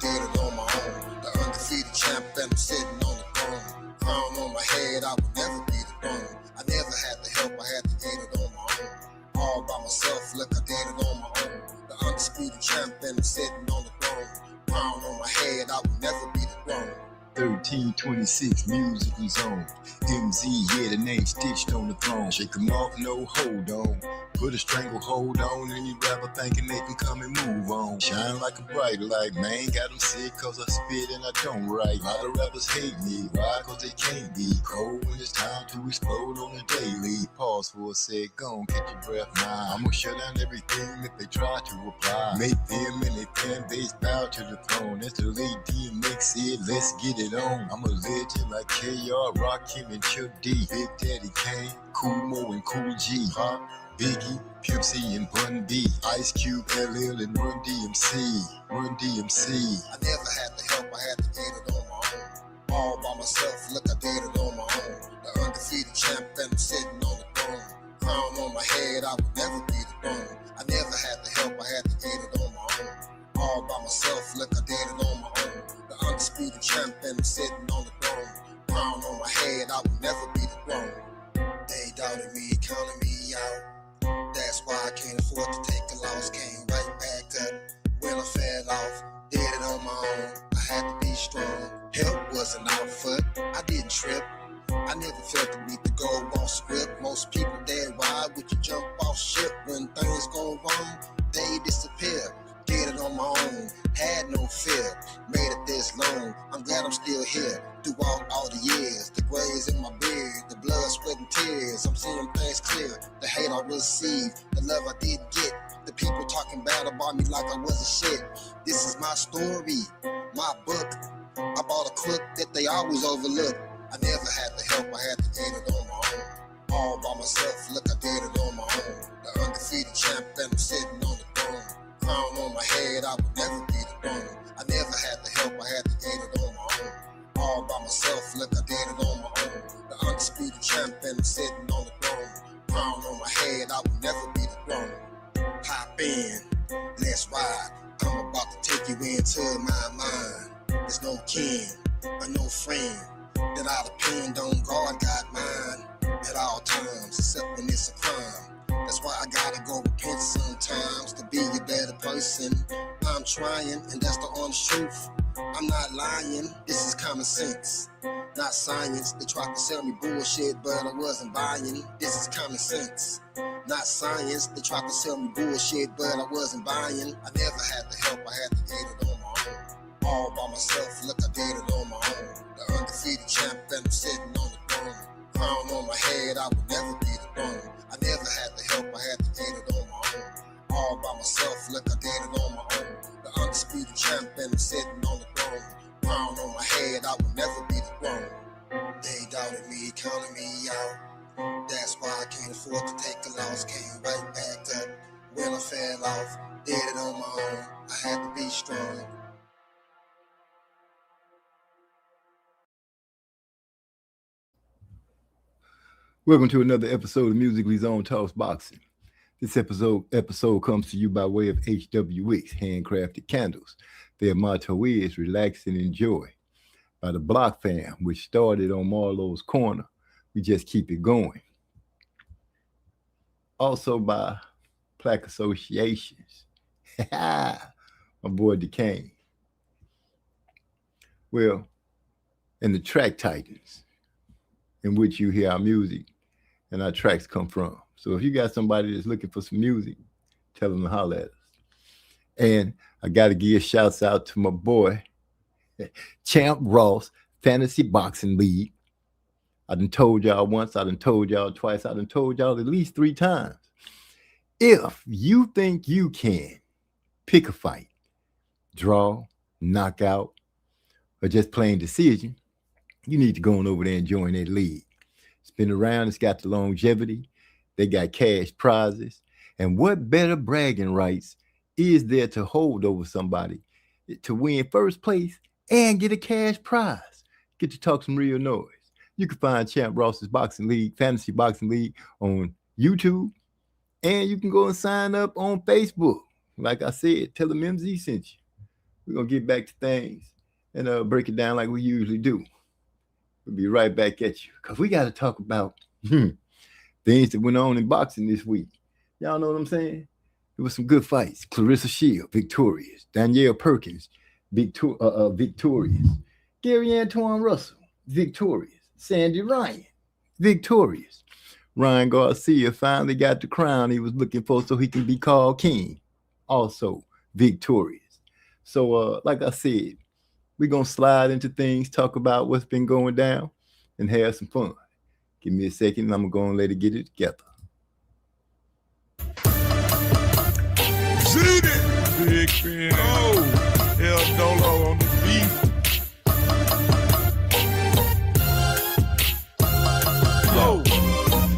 did it on my own. The undefeated champ, and I'm sitting on the throne. Crown on my head, I would never be the throne. I never had the help, I had to get it on my own. All by myself, look, I did it on my own. The undisputed champ, and I'm sitting on the throne. Crown on my head, I would never be the throne. 1326 musically zone. MZ, yeah, the name stitched on the throne. Shake 'em off, no hold on. Put a stranglehold on any rapper thinking they can come and move on. Shine like a bright light, man. Got 'em sick cause I spit and I don't write. A lot of rappers hate me, why? Cause they can't be cold when it's time to explode on the daily. Pause for a sec, go on, catch your breath now. I'm gonna shut down everything if they try to reply. Make them and their fan base bow to the throne. That's the late DMX said, let's get it on. I'm a legend like KR, Rakim and Chuck D, Big Daddy Kane, Kool Moe and Kool G, Pop, Biggie, Pimp C and Bun B, Ice Cube, LL and Run DMC, Run DMC. I never had the help, I had to get it on my own. All by myself, look, I did it on my own. The undefeated champ, and I'm sitting on the throne. Crown on my head, I would never be the throne. I never had the help, I had to get it on my own. All by myself, look, I did it on my own. The undisputed champ, and I'm sitting on the throne. Crown on my head, I would never be the throne. They doubted me, counted me out. That's why I can't afford to take a loss. Came right back up when I fell off. Did it on my own, I had to be strong. Help wasn't out foot, I didn't trip. I never felt to meet the goal off script. Most people dead, why would you jump off ship? When things go wrong, they disappear. Did it on my own, had no fear. Made it this long, I'm glad I'm still here. Throughout all the years, the grays in my beard, the blood, sweat, and tears. I'm seeing things clear, the hate I received, the love I didn't get. The people talking bad about me like I wasn't shit. This is my story, my book. I bought a crook that they always overlook. I never had the help, I had to get it on my own. All by myself, look, I did it on my own. The undefeated champ, and I'm sitting on the throne. Crown on my head, I would never be the throne. I never had the help, I had to get it on my own. All by myself, look, I did it on my own. The undisputed champ, and I'm sitting on the throne. Crown on my head, I would never be the throne. Hop in, let's ride. I'm about to take you into my mind. There's no kin or no friend that I depend on. God got mine at all times, except when it's a crime. That's why I gotta go repent sometimes to be a better person. I'm trying, and that's the honest truth. I'm not lying, this is common sense, not science. They tried to sell me bullshit, but I wasn't buying. This is common sense, not science. They tried to sell me bullshit, but I wasn't buying. I never had the help, I had to get it on my own. All by myself, look, I did it on my own. The undefeated champ, and I'm sitting on the throne. Crown on my head, I would never be the throne. I never had the help, I had to get it on my own. All by myself, look, I did it on my own. The undisputed champ, and I'm sitting on the throne. Crown on my head, I would never be the throne. They doubted me, counted me out. That's why I can't afford to take a loss. Came right back up when I fell off. Did it on my own, I had to be strong. Welcome to another episode of Musically Zone Talks Boxing. This episode comes to you by way of HWX, Handcrafted Candles. Their motto is relax and enjoy. By the Block Fam, which started on Marlowe's Corner. We just keep it going. Also by Plaque Associations. My boy DeCane. Well, and the Track Titans, in which you hear our music and our tracks come from. So if you got somebody that's looking for some music, tell them to holler at us. And I got to give shouts out to my boy, Champ Ross, Fantasy Boxing League. I done told y'all once, I done told y'all twice, I done told y'all at least 3 times. If you think you can pick a fight, draw, knockout, or just plain decision, you need to go on over there and join that league. It's been around, it's got the longevity, they got cash prizes, and what better bragging rights is there to hold over somebody to win first place and get a cash prize? Get to talk some real noise. You can find Champ Ross's Boxing League, Fantasy Boxing League on YouTube, and you can go and sign up on Facebook. Like I said, tell them MZ sent you. We're gonna get back to things and break it down like we usually do. We'll be right back at you because we got to talk about things that went on in boxing this week. Y'all know what I'm saying? There was some good fights. Clarissa Shield, victorious. Danielle Perkins, victorious. Gary Antoine Russell, victorious. Sandy Ryan, victorious. Ryan Garcia finally got the crown he was looking for so he can be called king. Also victorious. So, like I said, we're going to slide into things, talk about what's been going down, and have some fun. Give me a second, and I'm going to let it get it together. Big Ben, El Dolo on the beat.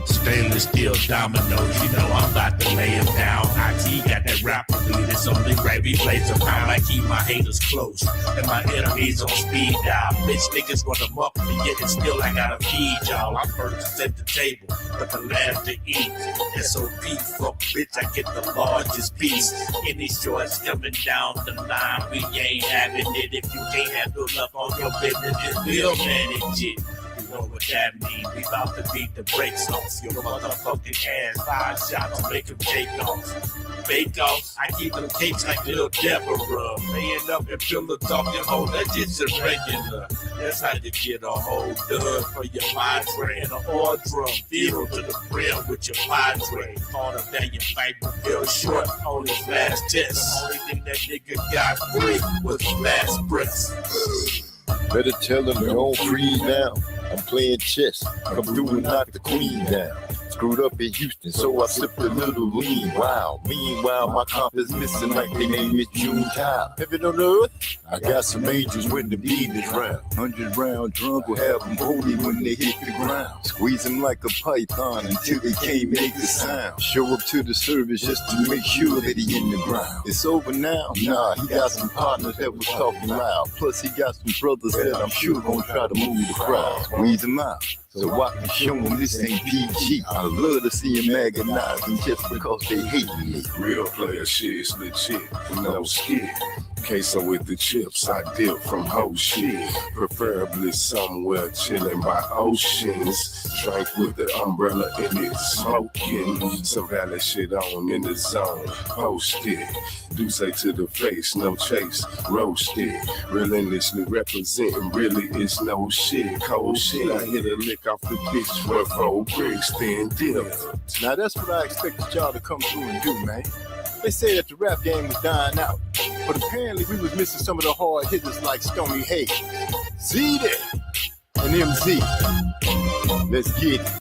Stainless steel dominoes, you know I'm about to lay him down. IT got that rapper beat, it's only right we plays around. I keep my haters close and my enemies on speed dial. Bitch niggas run them up and yet it's still I gotta feed y'all. I'm first to set the table, but the last to eat. SOP, fuck bitch, I get the largest piece. Any shorts coming down the line, we ain't having it. If you can't handle up on your business, then we'll manage it. You know what that means? We about to beat the brakes off your motherfucking ass. 5 shots to make them take off. Bake off, I keep them cakes like little Deborah. Laying up and pillow talking, oh, that shit's irregular. That's how you get a whole dub for your mind tray and an oil drum. Feel to the brim with your padre. All of that you fight but feel short on his last test. The only thing that nigga got free was his last breath. Better tell them don't freeze now. I'm playing chess. Come through and knock the queen down. Screwed up in Houston, so I sipped a little lean. Wow. Meanwhile, my comp is missing like they name it June Tile. Heaven on earth, I got some angels when the beat is round. 100 round drunk will have them holy when they hit the ground. Squeeze them like a python until they can't make the sound. Show up to the service just to make sure that he in the ground. It's over now? Nah, he got some partners that was talking loud. Plus he got some brothers that I'm sure gonna try to move the crowd. Squeeze them out. So I can show them this ain't PG. I love to see them agonizing just because they hate me. Real player shit is legit, no skid. Queso with the chips, I dip from whole shit. Preferably somewhere chilling by oceans. Drink with the umbrella in it, smoking. Some valley shit on in the zone, post it. Do say to the face, no chase, roast it. Relentlessly representing, really it's no shit. Cold shit, I hit a lick off the bitch with 4 bricks, then dip. Now that's what I expected y'all to come through and do, man. They say that the rap game was dying out, but apparently we was missing some of the hard hitters like Stony Hayes, Z-Day, and MZ. Let's get it.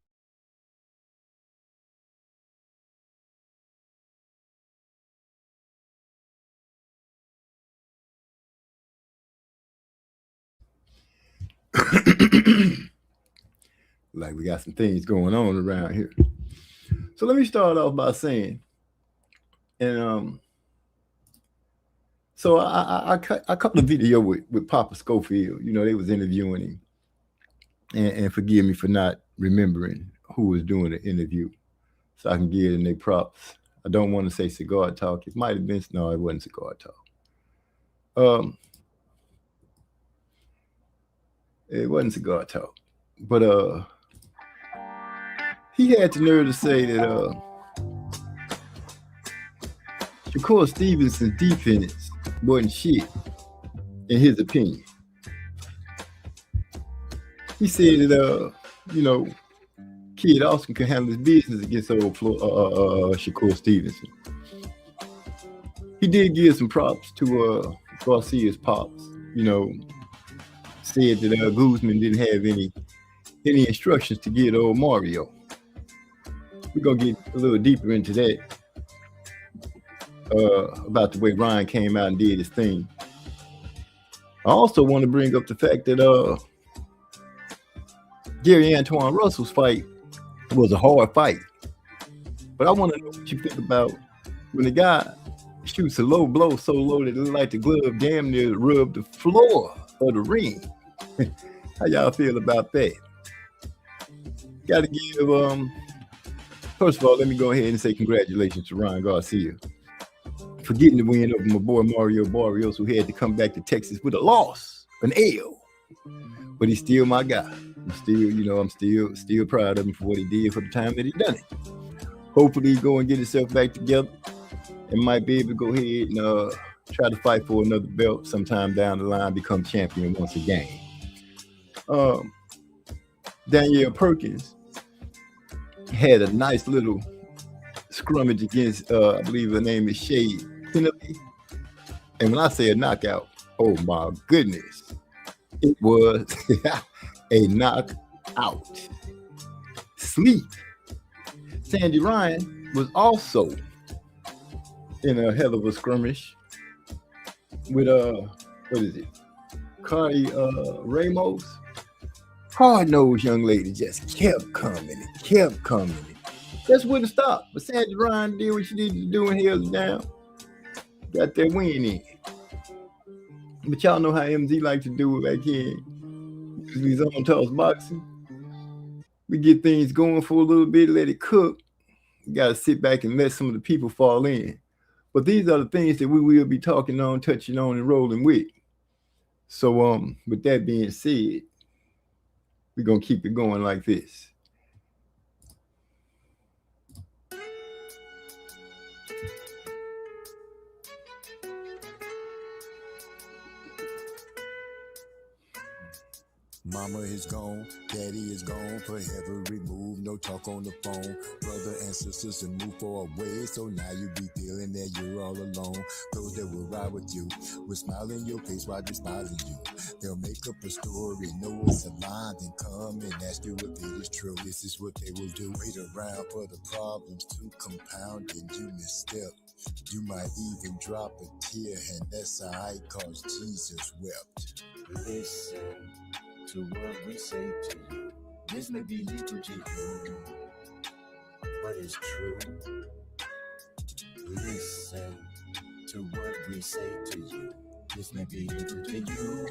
Like we got some things going on around here. So let me start off by saying, and so I cut the video with Papa Schofield. You know, they was interviewing him, and forgive me for not remembering who was doing the interview, so I can give them their props. I don't want to say Cigar Talk. It might have been, no, it wasn't Cigar Talk. It wasn't Cigar Talk, but he had the nerve to say that Shakur Stevenson's defense wasn't shit, in his opinion. He said that, you know, Kid Austin can handle his business against old Shakur Stevenson. He did give some props to Garcia's pops, you know, said that Guzman didn't have any instructions to give old Mario. We're going to get a little deeper into that. About the way Ryan came out and did his thing. I also want to bring up the fact that Gary Antoine Russell's fight was a hard fight. But I want to know what you think about when the guy shoots a low blow so low that it looks like the glove damn near rubbed the floor of the ring. How y'all feel about that? Got to give, first of all, let me go ahead and say congratulations to Ryan Garcia for getting the win over my boy Mario Barrios, who had to come back to Texas with a loss, an L. But he's still my guy. I'm still proud of him for what he did for the time that he done it. Hopefully he go and get himself back together and might be able to go ahead and try to fight for another belt sometime down the line, become champion once again. Danielle Perkins had a nice little scrummage against, I believe her name is Shay Penelope. And when I say a knockout, oh my goodness, it was a knockout. Sleep. Sandy Ryan was also in a hell of a skirmish with Cardi Ramos. Hard-nosed young lady just kept coming. That's where to stop. But Sandy Ryan did what she needed to do and held down. Got that win in. But y'all know how MZ like to do it back here. He's on Toss Boxing. We get things going for a little bit, let it cook. You got to sit back and let some of the people fall in. But these are the things that we will be talking on, touching on, and rolling with. So, with that being said, we're going to keep it going like this. Mama is gone, daddy is gone, forever removed, no talk on the phone. Brother and sisters have moved far away, so now you be feeling that you're all alone. Those that will ride with you will smile in your face while despising you. They'll make up a story, know it's a lie, then come and ask you if it is true. This is what they will do. Wait around for the problems to compound and you misstep. You might even drop a tear, and that's alright, cause Jesus wept. Listen to what we say to you. This may be little to you, but it's true. Listen to what we say to you. This may be little to you,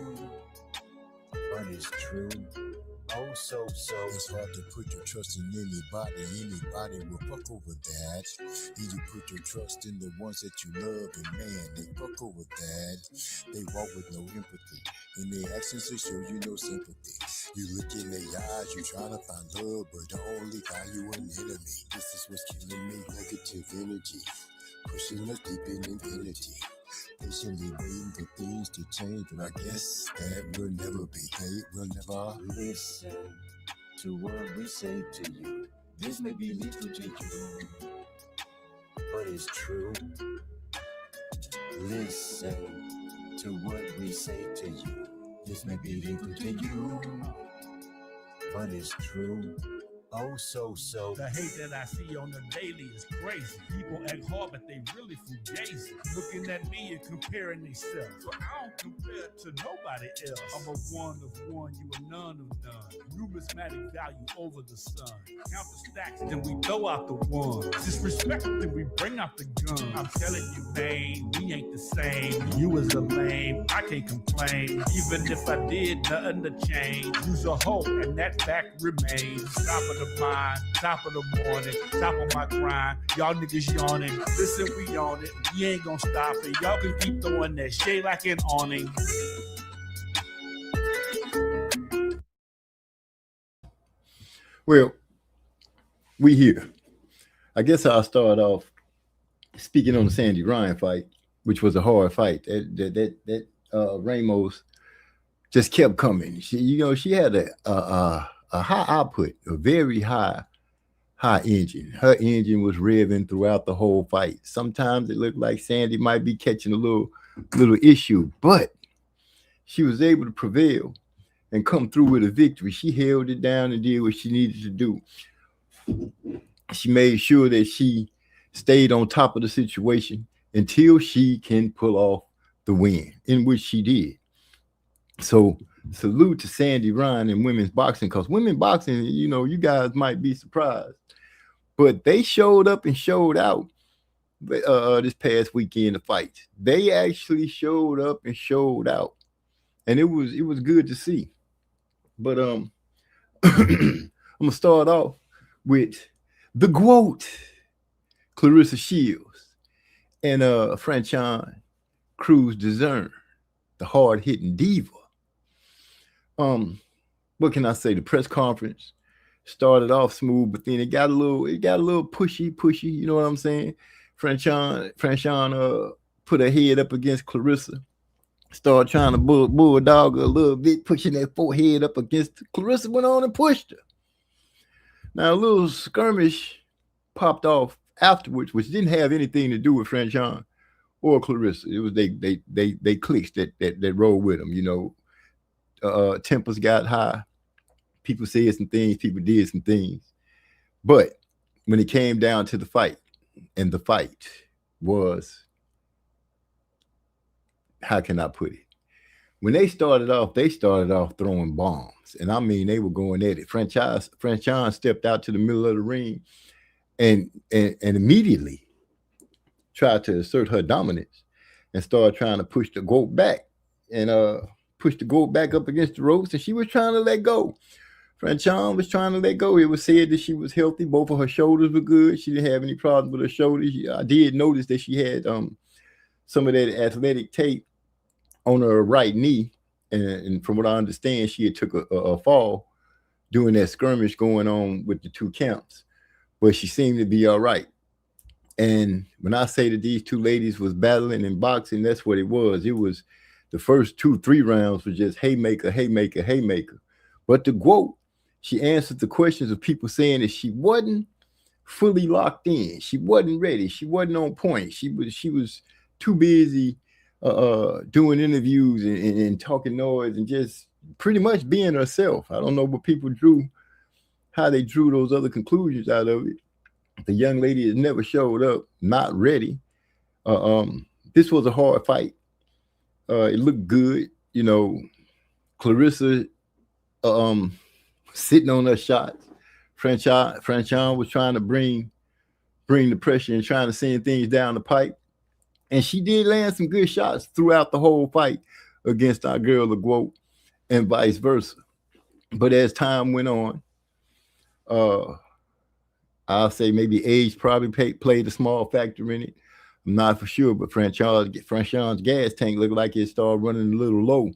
but it's true. Oh, so. It's hard to put your trust in anybody will fuck over that. Either put your trust in the ones that you love, and man, they fuck over that. They walk with no empathy. In their actions, they show you no sympathy. You look in their eyes, you trying to find love, but only find you an enemy. This is what's killing me, negative energy. Pushing us deep in infinity. Patiently waiting for things to change, but I guess that will never be. It will never. Listen to what we say to you. This may be little to you, but it's true. Listen to what we say to you. This may be little to you, but it's true. Oh, so. The hate that I see on the daily is crazy. People act hard, but they really fugazi. Looking at me and comparing themselves. But I don't compare to nobody else. I'm a one of one, you a none of none. Numismatic value over the sun. Count the stacks, then we throw out the ones. Disrespect, then we bring out the gun. I'm telling you, man, we ain't the same. You is a lame, I can't complain. Even if I did, nothing to change. Use a hoe, and that fact remains. Top of the mind, top of the morning, top of my grind. Y'all niggas yawning. Listen, we on it. We ain't gonna stop it. Y'all can keep throwing that shade like an awning. Well, we here. I guess I'll start off speaking on the Sandy Ryan fight, which was a hard fight. That Ramos just kept coming. She had a high output, a very high engine. Her engine was revving throughout the whole fight. Sometimes it looked like Sandy might be catching a little issue, but she was able to prevail and come through with a victory. She held it down and did what she needed to do. She made sure that she stayed on top of the situation until she can pull off the win, in which she did. So salute to Sandy Ryan in women's boxing, because women's boxing, you guys might be surprised, but they showed up and showed out this past weekend to fight. They actually showed up and showed out, and it was good to see. But I'm gonna start off with the GOAT, Claressa Shields. and Franchon Cruz Discern, the hard hitting diva. What can I say? The press conference started off smooth, but then it got a little pushy. You know what I'm saying? Franchon put her head up against Clarissa, started trying to bulldog her a little bit, pushing that forehead up against her. Clarissa went on and pushed her. Now a little skirmish popped off afterwards, which didn't have anything to do with Franchon or Clarissa. It was they cliques that rolled with them. You know, tempers got high. People said some things. People did some things. But when it came down to the fight, and the fight was, how can I put it? When they started off throwing bombs. And I mean, they were going at it. Franchon stepped out to the middle of the ring and immediately tried to assert her dominance and started trying to push the goat back and push the goat back up against the ropes. And she was trying to let go. Franchon was trying to let go. It was said that she was healthy. Both of her shoulders were good. She didn't have any problems with her shoulders. I did notice that she had some of that athletic tape on her right knee. And from what I understand, she had took a fall during that skirmish going on with the two camps. But she seemed to be all right. And when I say that these two ladies was battling in boxing, that's what it was. It was the first 2-3 rounds was just haymaker. But the GWOAT, she answered the questions of people saying that she wasn't fully locked in. She wasn't ready. She wasn't on point. She was too busy doing interviews and talking noise and just pretty much being herself. I don't know what people how they drew those other conclusions out of it. The young lady has never showed up, not ready. This was a hard fight. It looked good. You know, Clarissa sitting on her shots. Franchon was trying to bring the pressure and trying to send things down the pipe. And she did land some good shots throughout the whole fight against our girl, the GWOAT, and vice versa. But as time went on, I'll say maybe age probably played a small factor in it. I'm not for sure, but Franchon's gas tank looked like it started running a little low.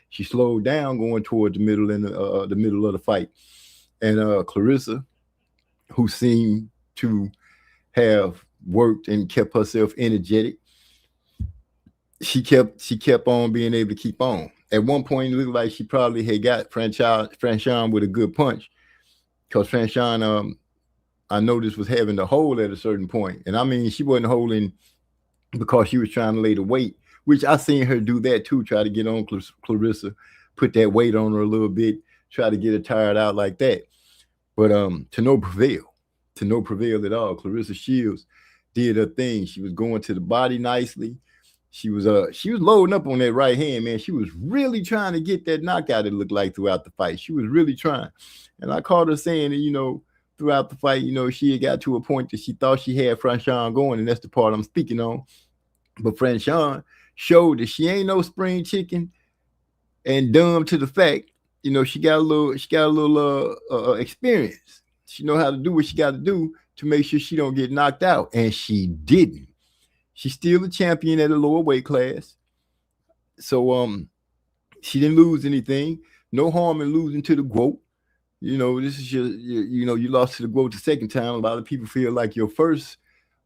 She slowed down going toward the middle the middle of the fight. And Clarissa, who seemed to have worked and kept herself energetic, she kept on being able to keep on. At one point, it looked like she probably had got Franchon with a good punch, because Franchon, I noticed, was having to hold at a certain point. And I mean, she wasn't holding because she was trying to lay the weight, which I seen her do that too, try to get on Clarissa, put that weight on her a little bit, try to get her tired out like that. But to no prevail at all. Clarissa Shields did her thing. She was going to the body nicely. She was loading up on that right hand, man. She was really trying to get that knockout, it looked like, throughout the fight. She was really trying. And I caught her saying that, you know, throughout the fight, you know, she had got to a point that she thought she had Franchon going, and that's the part I'm speaking on. But Franchon showed that she ain't no spring chicken, and dumb to the fact, you know, she got a little experience. She know how to do what she got to do to make sure she don't get knocked out, and she didn't. She's still a champion at a lower weight class. So she didn't lose anything. No harm in losing to the GWOAT. You know, this is you lost to the GWOAT the second time. A lot of people feel like your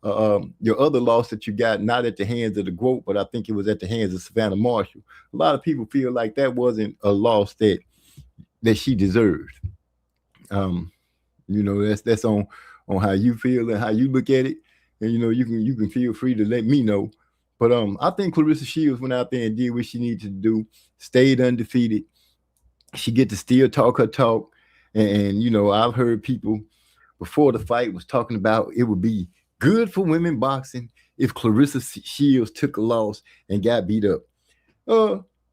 other loss that you got, not at the hands of the GWOAT, but I think it was at the hands of Savannah Marshall. A lot of people feel like that wasn't a loss that she deserved. You know, that's on how you feel and how you look at it. And, you know, you can feel free to let me know. But I think Clarissa Shields went out there and did what she needed to do, stayed undefeated. She get to still talk her talk. And you know, I've heard people before the fight was talking about it would be good for women boxing if Clarissa Shields took a loss and got beat up.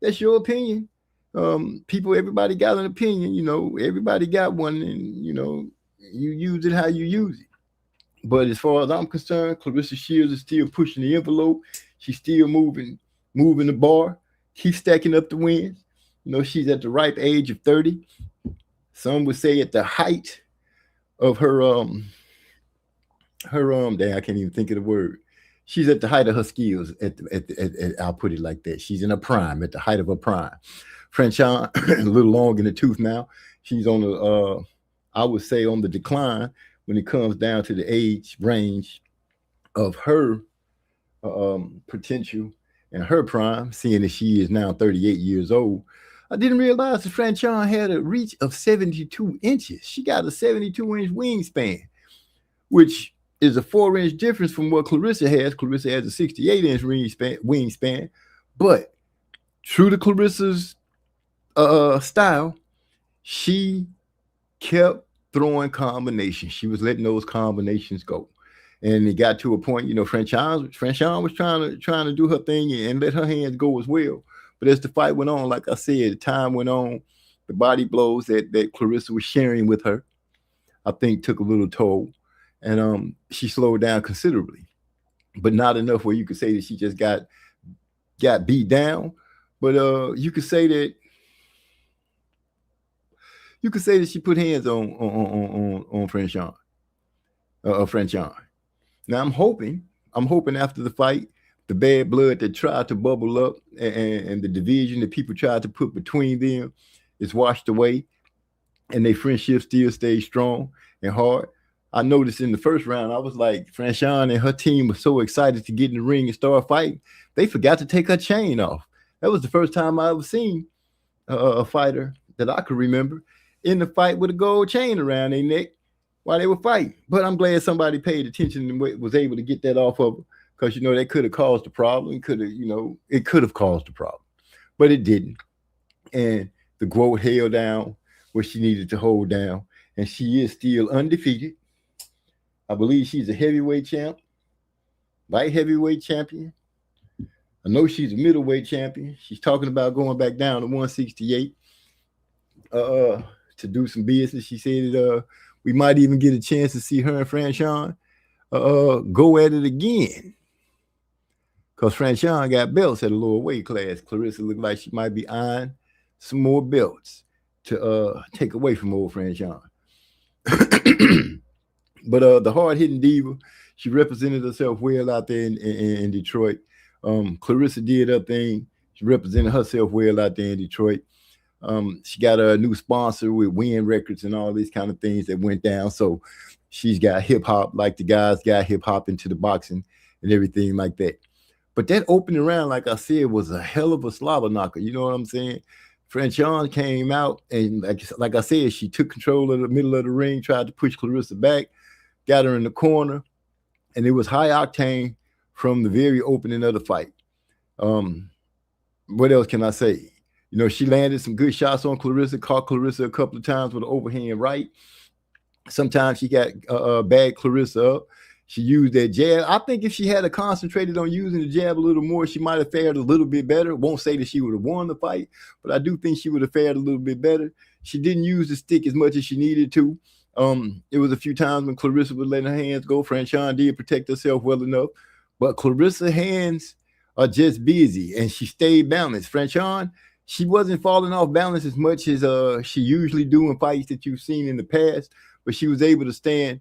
That's your opinion. Everybody got an opinion, you know, everybody got one, and you know, you use it how you use it. But as far as I'm concerned, Clarissa Shields is still pushing the envelope. She's still moving the bar, keep stacking up the wins. You know, she's at the ripe age of 30. Some would say at the height of her I can't even think of the word. she's at the height of her skills. I'll put it like that. She's in her prime, at the height of her prime. Franchon, a little long in the tooth now. She's on the, I would say, on the decline when it comes down to the age range of her potential and her prime, seeing that she is now 38 years old. I didn't realize that Franchon had a reach of 72 inches. She got a 72-inch wingspan, which is a 4-inch difference from what Clarissa has. Clarissa has a 68-inch wingspan, but true to Clarissa's style, she kept throwing combinations. She was letting those combinations go. And it got to a point, you know, Franchon was trying to do her thing and let her hands go as well. But as the fight went on, like I said, time went on, the body blows that Clarissa was sharing with her, I think, took a little toll. And she slowed down considerably, but not enough where you could say that she just got beat down. But you could say that she put hands on Franchon. Now I'm hoping after the fight, the bad blood that tried to bubble up and the division that people tried to put between them is washed away, and their friendship still stays strong and hard. I noticed in the first round, I was like, Franchon and her team was so excited to get in the ring and start fighting, they forgot to take her chain off. That was the first time I ever seen a fighter that I could remember in the fight with a gold chain around their neck while they were fighting. But I'm glad somebody paid attention and was able to get that off of her, because, you know, that could have caused a problem. It could have caused a problem, but it didn't. And the GOAT held down what she needed to hold down, and she is still undefeated. I believe she's a heavyweight champ, light heavyweight champion. I know she's a middleweight champion. She's talking about going back down to 168 to do some business. She said we might even get a chance to see her and Franchon go at it again, because Franchon got belts at a lower weight class. Clarissa looked like she might be eyeing some more belts to take away from old Franchon. But the hard-hitting diva, she represented herself well out there in Detroit. Clarissa did her thing. She represented herself well out there in Detroit. She got a new sponsor with Win Records and all these kind of things that went down. So she's got hip-hop like the guys got hip-hop into the boxing and everything like that. But that opening round, like I said, was a hell of a slobber knocker. You know what I'm saying? Franchon came out, and like I said, she took control of the middle of the ring, tried to push Clarissa back, got her in the corner, and it was high octane from the very opening of the fight. What else can I say? You know, she landed some good shots on Clarissa, caught Clarissa a couple of times with an overhand right. Sometimes she got bagged Clarissa up. She used that jab. I think if she had concentrated on using the jab a little more, she might have fared a little bit better. Won't say that she would have won the fight, but I do think she would have fared a little bit better. She didn't use the stick as much as she needed to. It was a few times when Clarissa was letting her hands go. Franchon did protect herself well enough, but Clarissa's hands are just busy, and she stayed balanced. Franchon, she wasn't falling off balance as much as she usually do in fights that you've seen in the past, but she was able to stand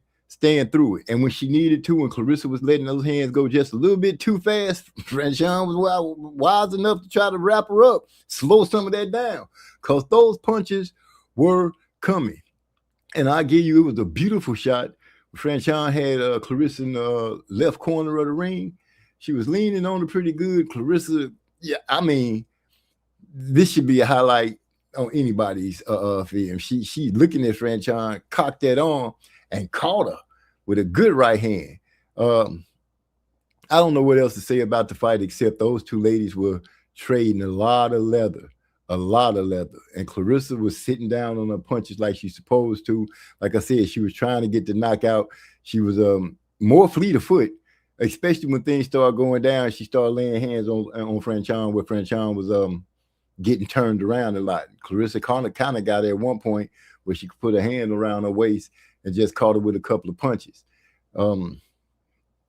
through it. And when she needed to, when Clarissa was letting those hands go just a little bit too fast, Franchon was wise enough to try to wrap her up, slow some of that down, because those punches were coming. And I give you, it was a beautiful shot. Franchon had Clarissa in the left corner of the ring. She was leaning on her pretty good. Clarissa, yeah, I mean, this should be a highlight on anybody's film. She looking at Franchon, cocked that on, and caught her with a good right hand. I don't know what else to say about the fight except those two ladies were trading a lot of leather. And Clarissa was sitting down on her punches like she's supposed to. Like I said, she was trying to get the knockout. She was more fleet of foot, especially when things started going down. She started laying hands on Franchon, where Franchon was getting turned around a lot. Clarissa kind of got there at one point where she could put her hand around her waist and just caught her with a couple of punches. Once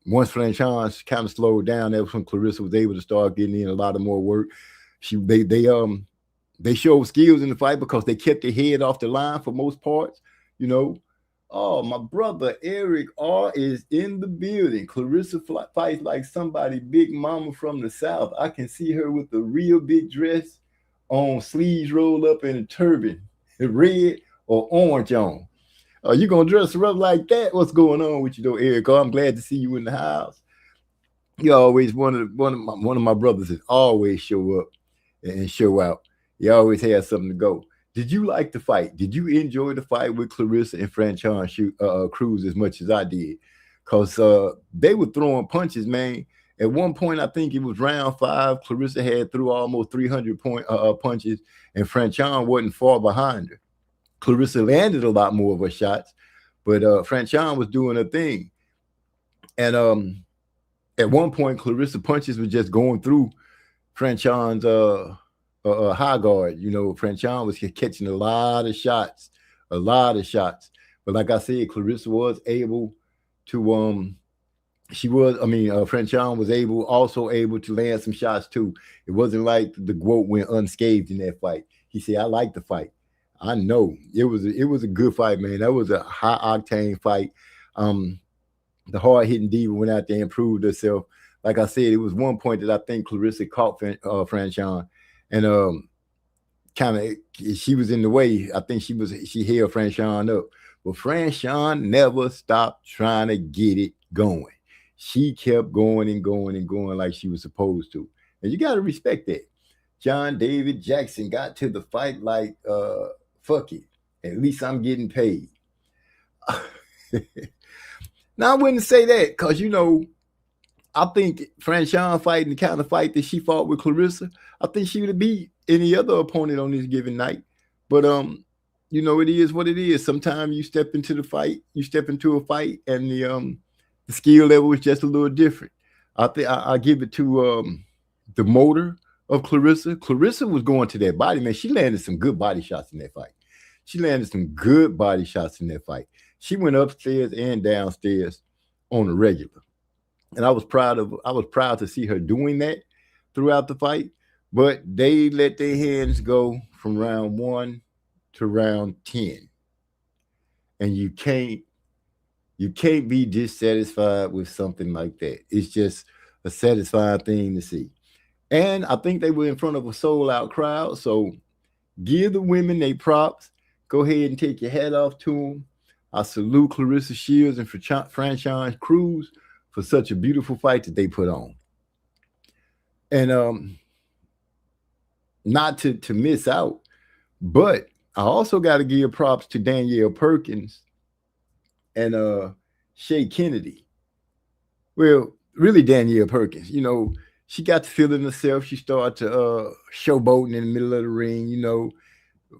Franchon kind of slowed down, that was when Clarissa was able to start getting in a lot of more work. They showed skills in the fight because they kept their head off the line for most parts, you know. Oh, my brother Eric R is in the building. Clarissa fights like somebody big mama from the South. I can see her with the real big dress on, sleeves rolled up in a turban, red or orange on. Are you gonna dress her up like that? What's going on with you, though, Eric? Oh, I'm glad to see you in the house. You always one of my brothers is always show up and show out. You always have something to go. Did you like the fight? Did you enjoy the fight with Clarissa and Franchon Cruz as much as I did? Because they were throwing punches, man. At one point, I think it was round 5. Clarissa had threw almost 300 punches, and Franchon wasn't far behind her. Clarissa landed a lot more of her shots, but Franchon was doing her thing. And at one point, Clarissa punches were just going through Franchon's high guard. You know, Franchon was catching a lot of shots. But like I said, Clarissa was able to Franchon was also able to land some shots too. It wasn't like the GWOAT went unscathed in that fight. He said, "I like the fight. I know it was a good fight, man. That was a high octane fight. The hard hitting diva went out there and proved herself. Like I said, it was one point that I think Clarissa caught Franchon, and kind of she was in the way. I think she held Franchon up, but Franchon never stopped trying to get it going. She kept going and going and going like she was supposed to, and you got to respect that. John David Jackson got to the fight like, fuck it. At least I'm getting paid. Now, I wouldn't say that because, you know, I think Franchon fighting the kind of fight that she fought with Clarissa, I think she would have beat any other opponent on this given night. But, you know, it is what it is. Sometimes you step into a fight, and the skill level is just a little different. I give it to the motor of Clarissa. Clarissa was going to that body, man. She landed some good body shots in that fight. She went upstairs and downstairs on a regular. And I was proud to see her doing that throughout the fight. But they let their hands go from round 1 to round 10. And you can't be dissatisfied with something like that. It's just a satisfying thing to see. And I think they were in front of a sold-out crowd. So give the women their props. Go ahead and take your hat off to them. I salute Clarissa Shields and Franchon Cruz for such a beautiful fight that they put on. And not to miss out, but I also got to give props to Danielle Perkins and Shay Kennedy. Well, really Danielle Perkins, you know, she got to feeling herself. She started to showboating in the middle of the ring, you know,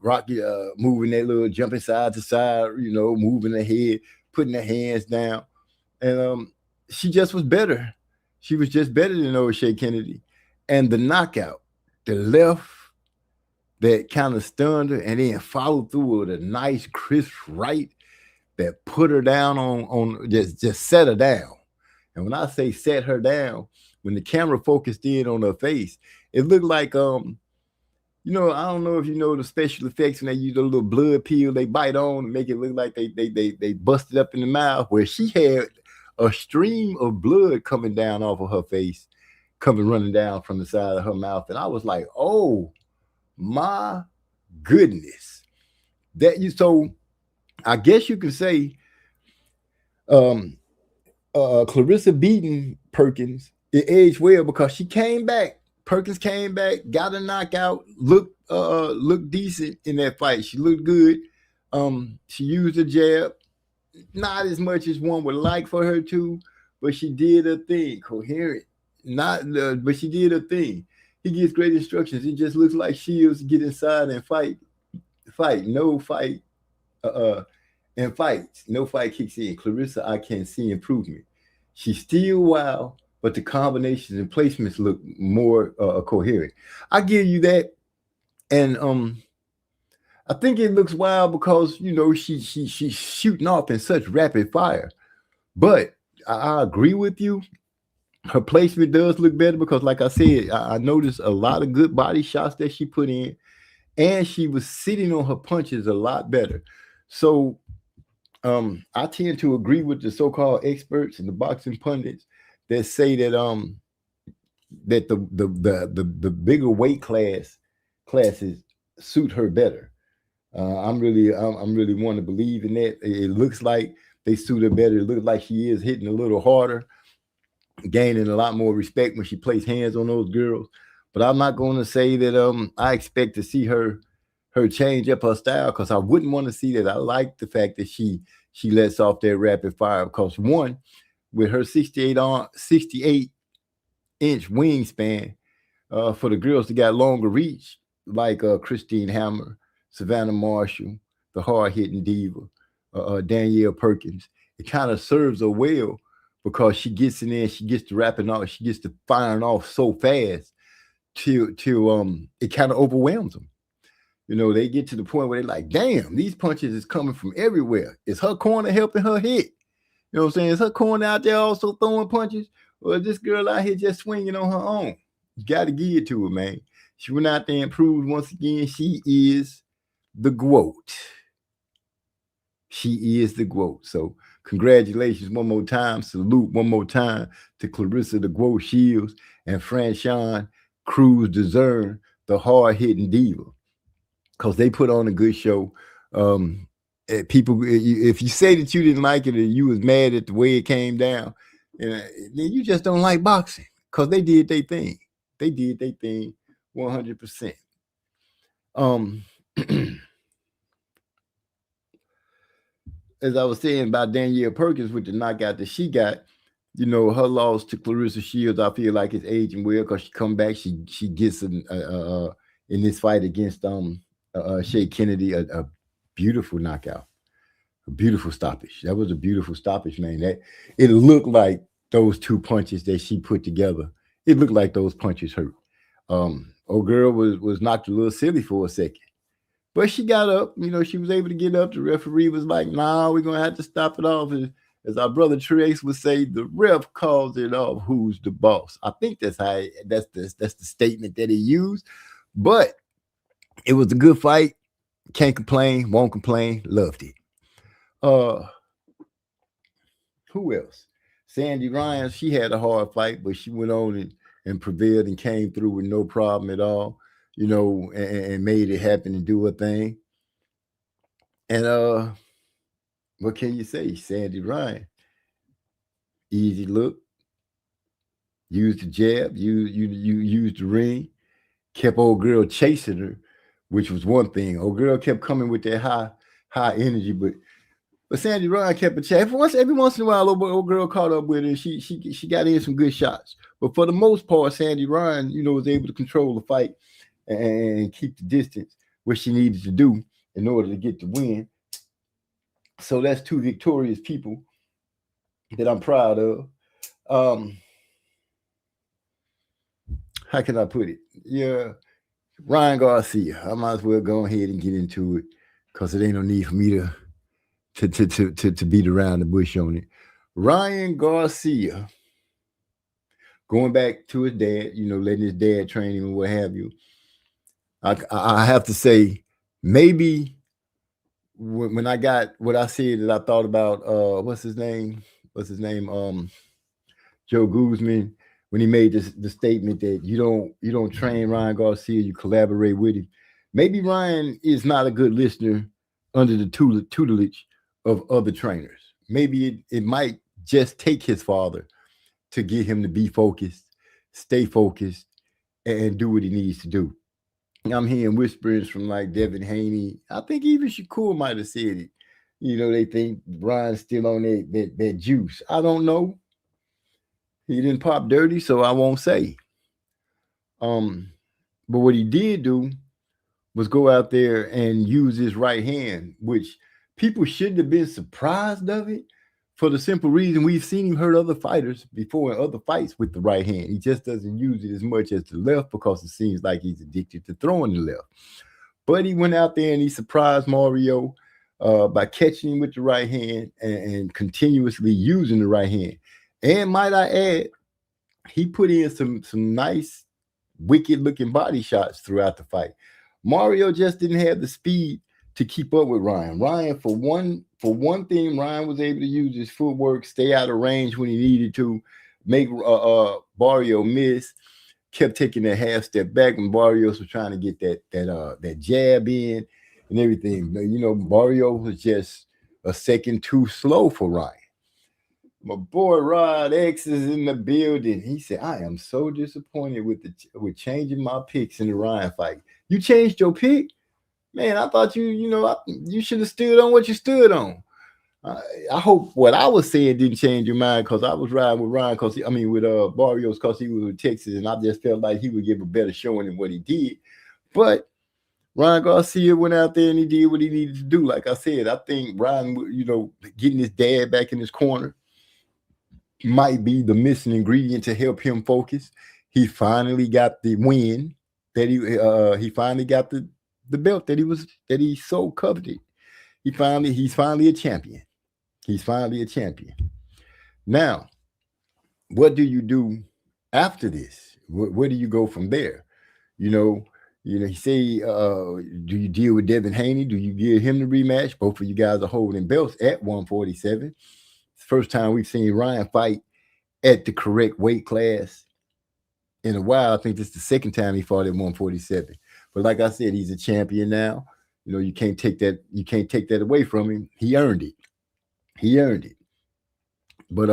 Rocky moving that little jumping side to side, you know, moving her head, putting her hands down. And she just was better. She was just better than old Shay Kennedy. And the knockout, the left that kind of stunned her and then followed through with a nice crisp right that put her down on just set her down. And when I say set her down, when the camera focused in on her face, it looked like you know, I don't know if you know the special effects when they use a little blood peel they bite on and make it look like they busted up in the mouth, where she had a stream of blood coming down off of her face, running down from the side of her mouth. And I was like, oh my goodness. So I guess you can say Clarissa beating Perkins, it aged well because she came back. Perkins came back, got a knockout, looked decent in that fight. She looked good. She used a jab, not as much as one would like for her to, but she did her thing, coherent. But she did her thing. He gives great instructions. It just looks like Shields get inside and fight. No fight kicks in. Clarissa, I can see improvement. She's still wild, but the combinations and placements look more coherent. I give you that. And I think it looks wild because, you know, she's shooting off in such rapid fire. But I agree with you. Her placement does look better because, like I said, I noticed a lot of good body shots that she put in, and she was sitting on her punches a lot better. So I tend to agree with the so-called experts and the boxing pundits that say that that the bigger weight classes suit her better. I'm really want to believe in that. It looks like they suit her better. It looks like she is hitting a little harder, gaining a lot more respect when she plays hands on those girls. But I'm not going to say that I expect to see her change up her style, because I wouldn't want to see that. I like the fact that she lets off that rapid fire, because one, with her 68 inch wingspan, for the girls that got longer reach, like Christine Hammer, Savannah Marshall, the hard-hitting diva, Danielle Perkins, it kind of serves her well, because she gets in there, she gets to rapping off, she gets to firing off so fast till it kind of overwhelms them. You know, they get to the point where they're like, damn, these punches is coming from everywhere. Is her corner helping her hit? You know what I'm saying? Is her corner out there also throwing punches? Or is this girl out here just swinging on her own? You got to give it to her, man. She went out there and proved once again she is the GOAT. She is the GOAT. So congratulations one more time. Salute one more time to Clarissa the GOAT Shields and Franchon Cruz Dezern, the hard-hitting diva, because they put on a good show. People, if you say that you didn't like it or you was mad at the way it came down, then you just don't like boxing, because they did their thing. They did their thing 100%. As I was saying about Danielle Perkins with the knockout that she got, you know, her loss to Clarissa Shields, I feel like it's aging well, because she come back, she gets in this fight against Shay Kennedy, a beautiful knockout, a beautiful stoppage. That was a beautiful stoppage, man. That it looked like those two punches that she put together. It looked like those punches hurt. Old girl was knocked a little silly for a second, but she got up. You know, she was able to get up. The referee was like, "Nah, we're gonna have to stop it off." As our brother Trace would say, the ref calls it off. Who's the boss? I think that's the statement that he used. But it was a good fight. Can't complain, won't complain, loved it. Who else? Sandy Ryan, she had a hard fight, but she went on and prevailed and came through with no problem at all, you know, and made it happen and do her thing. And what can you say? Sandy Ryan, easy look, used the jab, you used the ring, kept old girl chasing her, which was one thing. Old girl kept coming with that high energy, but Sandy Ryan kept a check. Every once in a while, old girl caught up with her. She got in some good shots, but for the most part, Sandy Ryan, you know, was able to control the fight and keep the distance, which she needed to do in order to get the win. So that's two victorious people that I'm proud of. How can I put it? Yeah. Ryan Garcia. I might as well go ahead and get into it, because it ain't no need for me to beat around the bush on it. Ryan Garcia, going back to his dad, you know, letting his dad train him and what have you. I have to say, maybe when I got what I said that I thought about, what's his name? Joe Guzman, when he made the statement that you don't train Ryan Garcia, you collaborate with him. Maybe Ryan is not a good listener under the tutelage of other trainers. Maybe it might just take his father to get him to be focused, stay focused, and do what he needs to do. I'm hearing whisperings from like Devin Haney. I think even Shakur might have said it. You know, they think Ryan's still on that juice. I don't know. He didn't pop dirty, so I won't say. But what he did do was go out there and use his right hand, which people shouldn't have been surprised of it, for the simple reason we've seen him hurt other fighters before in other fights with the right hand. He just doesn't use it as much as the left, because it seems like he's addicted to throwing the left. But he went out there and he surprised Mario by catching him with the right hand and continuously using the right hand. And might I add, he put in some nice, wicked-looking body shots throughout the fight. Mario just didn't have the speed to keep up with Ryan. Ryan, for one for one thing, Ryan was able to use his footwork, stay out of range when he needed to, make Barrio miss. Kept taking that half step back when Barrios was trying to get that jab in and everything. But, you know, Barrio was just a second too slow for Ryan. My boy Rod X is in the building. He said, "I am so disappointed with changing my picks in the Ryan fight. You changed your pick, man. I thought you should have stood on what you stood on. I hope what I was saying didn't change your mind, because I was riding with Ryan with Barrios, because he was with Texas, and I just felt like he would give a better showing than what he did. But Ryan Garcia went out there and he did what he needed to do. Like I said, I think Ryan, getting his dad back in his corner might be the missing ingredient to help him focus. He finally got the win that he finally got the belt that he so coveted. He's finally a champion. He's finally a champion. Now, what do you do after this? Where do you go from there? He say, do you deal with Devin Haney? Do you give him the rematch? Both of you guys are holding belts at 147. It's the first time we've seen Ryan fight at the correct weight class in a while. I think this is the second time he fought at 147. But like I said, he's a champion now. You can't take that away from him. He earned it. But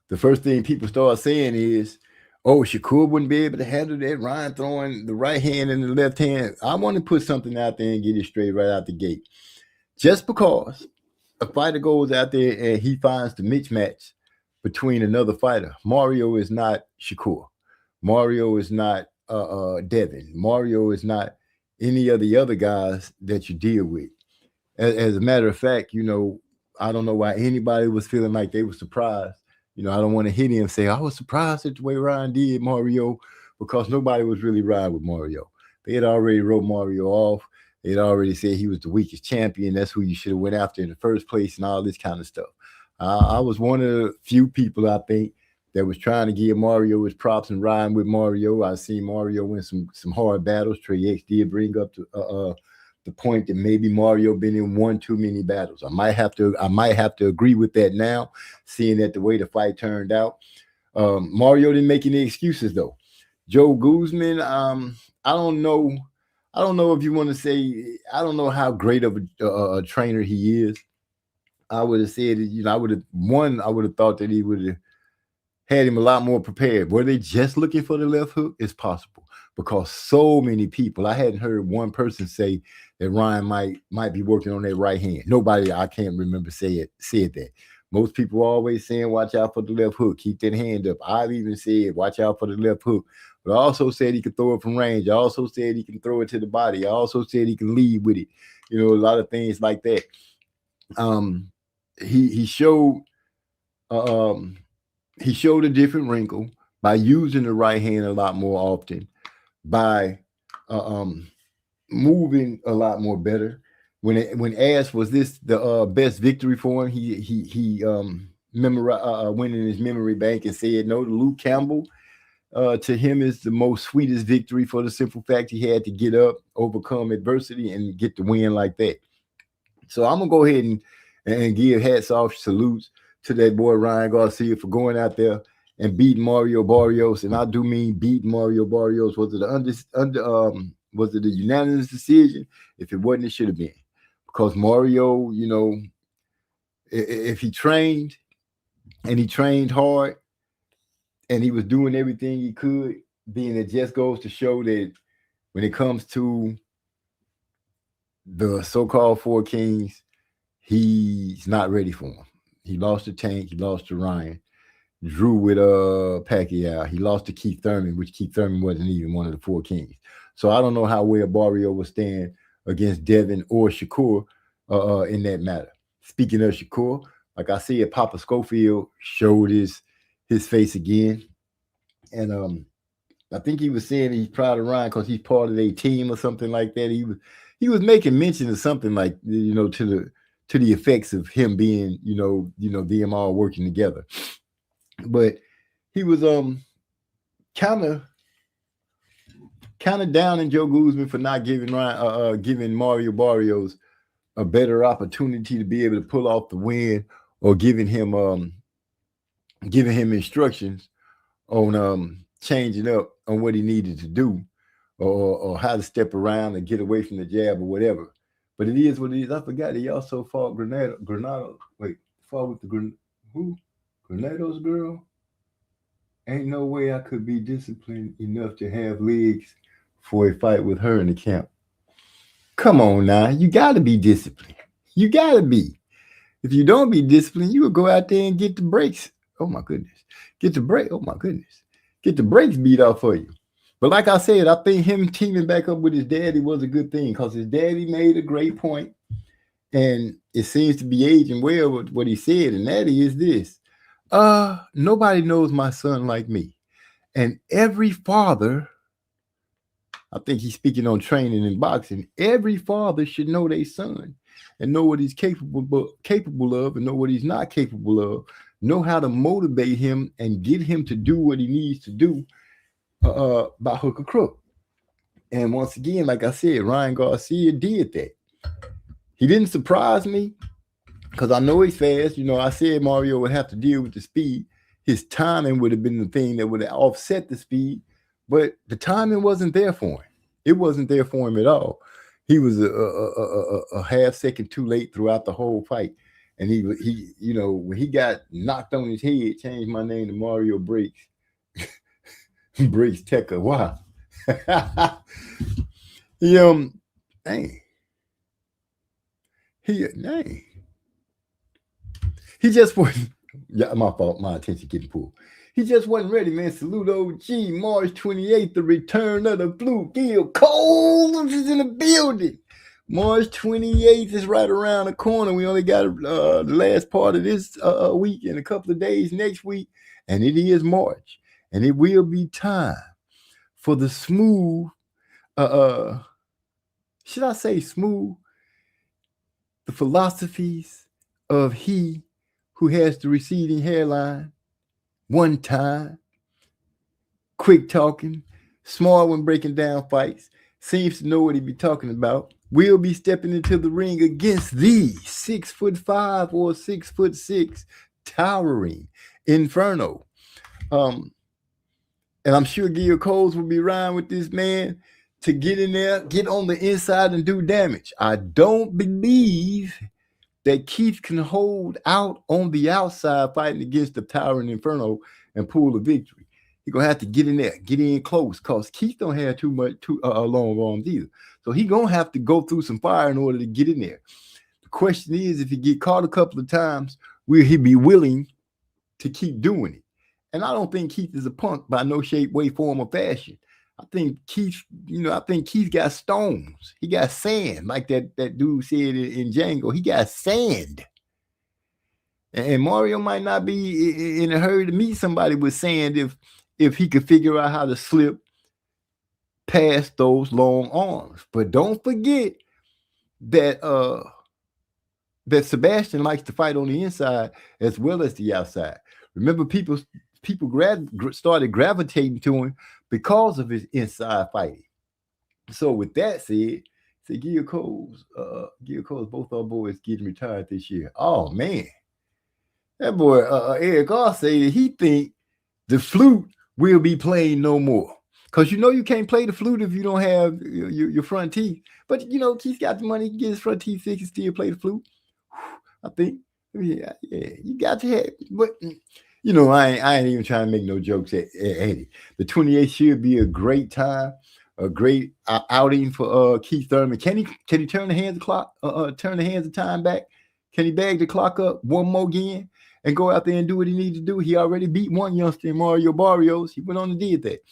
the first thing people start saying is, oh, Shakur wouldn't be able to handle that. Ryan throwing the right hand and the left hand. I want to put something out there and get it straight right out the gate. Just because a fighter goes out there and he finds the mismatch between another fighter, Mario is not Shakur. Mario is not Devin. Mario is not any of the other guys that you deal with. As a matter of fact, I don't know why anybody was feeling like they were surprised. I don't want to hit him and say, I was surprised at the way Ryan did Mario, because nobody was really riding with Mario. They had already wrote Mario off. They had already said he was the weakest champion. That's who you should have went after in the first place and all this kind of stuff. I was one of the few people, I think, that was trying to give Mario his props and riding with Mario. I seen Mario win some hard battles. Trey X did bring up the point that maybe Mario been in one too many battles. I might have to agree with that now, seeing that the way the fight turned out. Mario didn't make any excuses though. Joe Guzman, I don't know if you want to say, I don't know how great of a trainer he is. I would have said, I would have thought that he would have had him a lot more prepared. Were they just looking for the left hook? It's possible, because so many people, I hadn't heard one person say that Ryan might be working on that right hand. Nobody I can't remember said that. Most people are always saying, watch out for the left hook. Keep that hand up. I've even said, watch out for the left hook. But I also said he could throw it from range. I also said he can throw it to the body. I also said he can lead with it. A lot of things like that. He showed a different wrinkle by using the right hand a lot more often, by moving a lot more better. When asked was this the best victory for him, he went in his memory bank and said no. Luke Campbell to him is the most sweetest victory, for the simple fact he had to get up, overcome adversity, and get the win like that. So I'm gonna go ahead and give hats off, salutes to that boy Ryan Garcia for going out there and beating Mario Barrios. And I do mean beating Mario Barrios. Was it a unanimous decision? If it wasn't, it should have been. Because Mario, if he trained and he trained hard and he was doing everything he could, then it just goes to show that when it comes to the so-called Four Kings, he's not ready for him. He lost to Tank. He lost to Ryan. Drew with Pacquiao. He lost to Keith Thurman, which Keith Thurman wasn't even one of the Four Kings. So I don't know how well Barrio will stand against Devin or Shakur in that matter. Speaking of Shakur, like I said, Papa Schofield showed his face again. And I think he was saying he's proud of Ryan because he's part of their team or something like that. He was making mention of something like, to the effects of him being, them all working together. But he was kind of down in Joe Guzman for not giving Mario Barrios a better opportunity to be able to pull off the win, or giving him instructions on changing up on what he needed to do, or how to step around and get away from the jab or whatever. But it is what it is. I forgot he also fought Granados. Wait, fought with the Granados girl. Ain't no way I could be disciplined enough to have legs for a fight with her in the camp. Come on now, you got to be disciplined. You got to be. If you don't be disciplined, you will go out there and get the breaks. Oh my goodness. Get the break. Oh my goodness. Get the brakes beat off for you. But like I said, I think him teaming back up with his daddy was a good thing, because his daddy made a great point, and it seems to be aging well with what he said, and that is this. Nobody knows my son like me. And every father, I think he's speaking on training and boxing, every father should know their son and know what he's capable of and know what he's not capable of, know how to motivate him and get him to do what he needs to do by hook or crook. And once again, like I said, Ryan Garcia did that. He didn't surprise me, because I know he's fast. You know, I said Mario would have to deal with the speed. His timing would have been the thing that would have offset the speed, but the timing wasn't there for him. It wasn't there for him at all. He was a half second too late throughout the whole fight. And he, you know, when he got knocked on his head, changed my name to Mario Breaks. Breaks Tecker. Wow. He just wasn't. Yeah, my fault. My attention getting pulled. He just wasn't ready, man. Salute OG. March 28th, the return of the Blue Gil Coles is in the building. March 28th is right around the corner. We only got the last part of this week and a couple of days next week, and it is March, and it will be time for the smooth. Should I say smooth? The philosophies of he who has the receding hairline, one time, quick talking, smart when breaking down fights, seems to know what he be talking about, will be stepping into the ring against the 6'5" or 6'6" towering Inferno. And I'm sure Gil Coles will be riding with this man to get in there, get on the inside and do damage. I don't believe that Keith can hold out on the outside fighting against the towering Inferno and pull a victory. He's going to have to get in there, get in close, because Keith don't have too long arms either. So he's going to have to go through some fire in order to get in there. The question is, if he get caught a couple of times, will he be willing to keep doing it? And I don't think Keith is a punk by no shape, way, form, or fashion. I think Keith got stones. He got sand, like that dude said in Django. He got sand. And Mario might not be in a hurry to meet somebody with sand if he could figure out how to slip past those long arms. But don't forget that that Sebastian likes to fight on the inside as well as the outside. Remember, people started gravitating to him because of his inside fighting. So with that said, Gil Coles, both our boys getting retired this year. Oh man, that boy Eric R said he think the flute will be playing no more, because you know you can't play the flute if you don't have your front teeth. But you know Keith's got the money to get his front teeth fixed and still play the flute. I think, yeah, you got to have, but. You know, I ain't even trying to make no jokes at it. The 28th should be a great time, a great outing for Keith Thurman. Can he turn the hands of clock, turn the hands of time back? Can he bag the clock up one more again and go out there and do what he needs to do? He already beat one youngster in Mario Barrios. He went on and did that.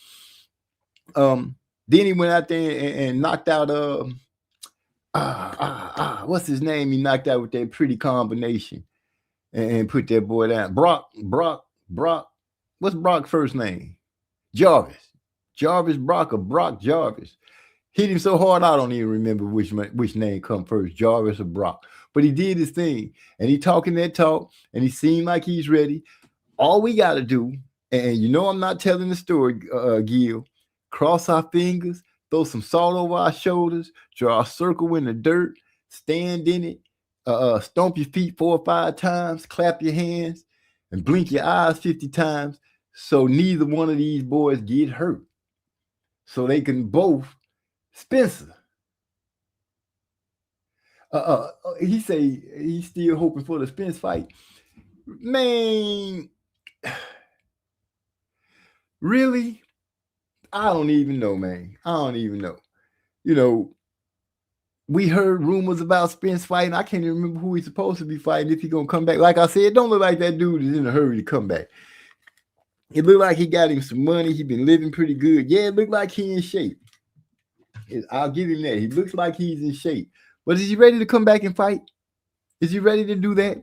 Then he went out there and knocked out what's his name? He knocked out with that pretty combination. And put that boy down. Brock. What's Brock's first name? Jarvis Brock or Brock Jarvis. Hit him so hard I don't even remember which name come first, Jarvis or Brock. But he did his thing, and he talking that talk, and he seemed like he's ready. All we got to do, and you know I'm not telling the story, Gil, cross our fingers, throw some salt over our shoulders, draw a circle in the dirt, stand in it, stomp your feet 4 or 5 times, clap your hands, and blink your eyes 50 times, so neither one of these boys get hurt. So they can both, Spencer. He say he's still hoping for the Spence fight. Man, really? I don't even know, man. I don't even know. You know, we heard rumors about Spence fighting. I can't even remember who he's supposed to be fighting, if he's going to come back. Like I said, it don't look like that dude is in a hurry to come back. It looked like he got him some money. He been living pretty good. Yeah, it looked like he in shape. I'll give him that. He looks like he's in shape. But is he ready to come back and fight? Is he ready to do that?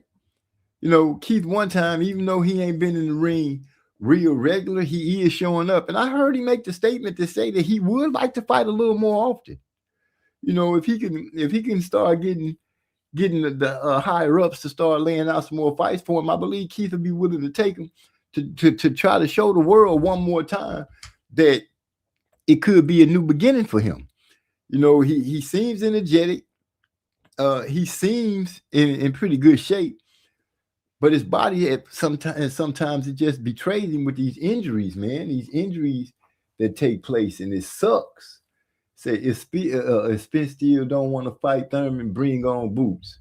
You know, Keith, one time, even though he ain't been in the ring real regular, he is showing up. And I heard him make the statement to say that he would like to fight a little more often. You know, if he can start getting the higher ups to start laying out some more fights for him, I believe Keith will be willing to take him to try to show the world one more time that it could be a new beginning for him. You know, he seems energetic. He seems in pretty good shape, but his body sometimes it just betrays him with these injuries, man. These injuries that take place, and it sucks. Say if Spence still don't want to fight Thurman, bring on Boots.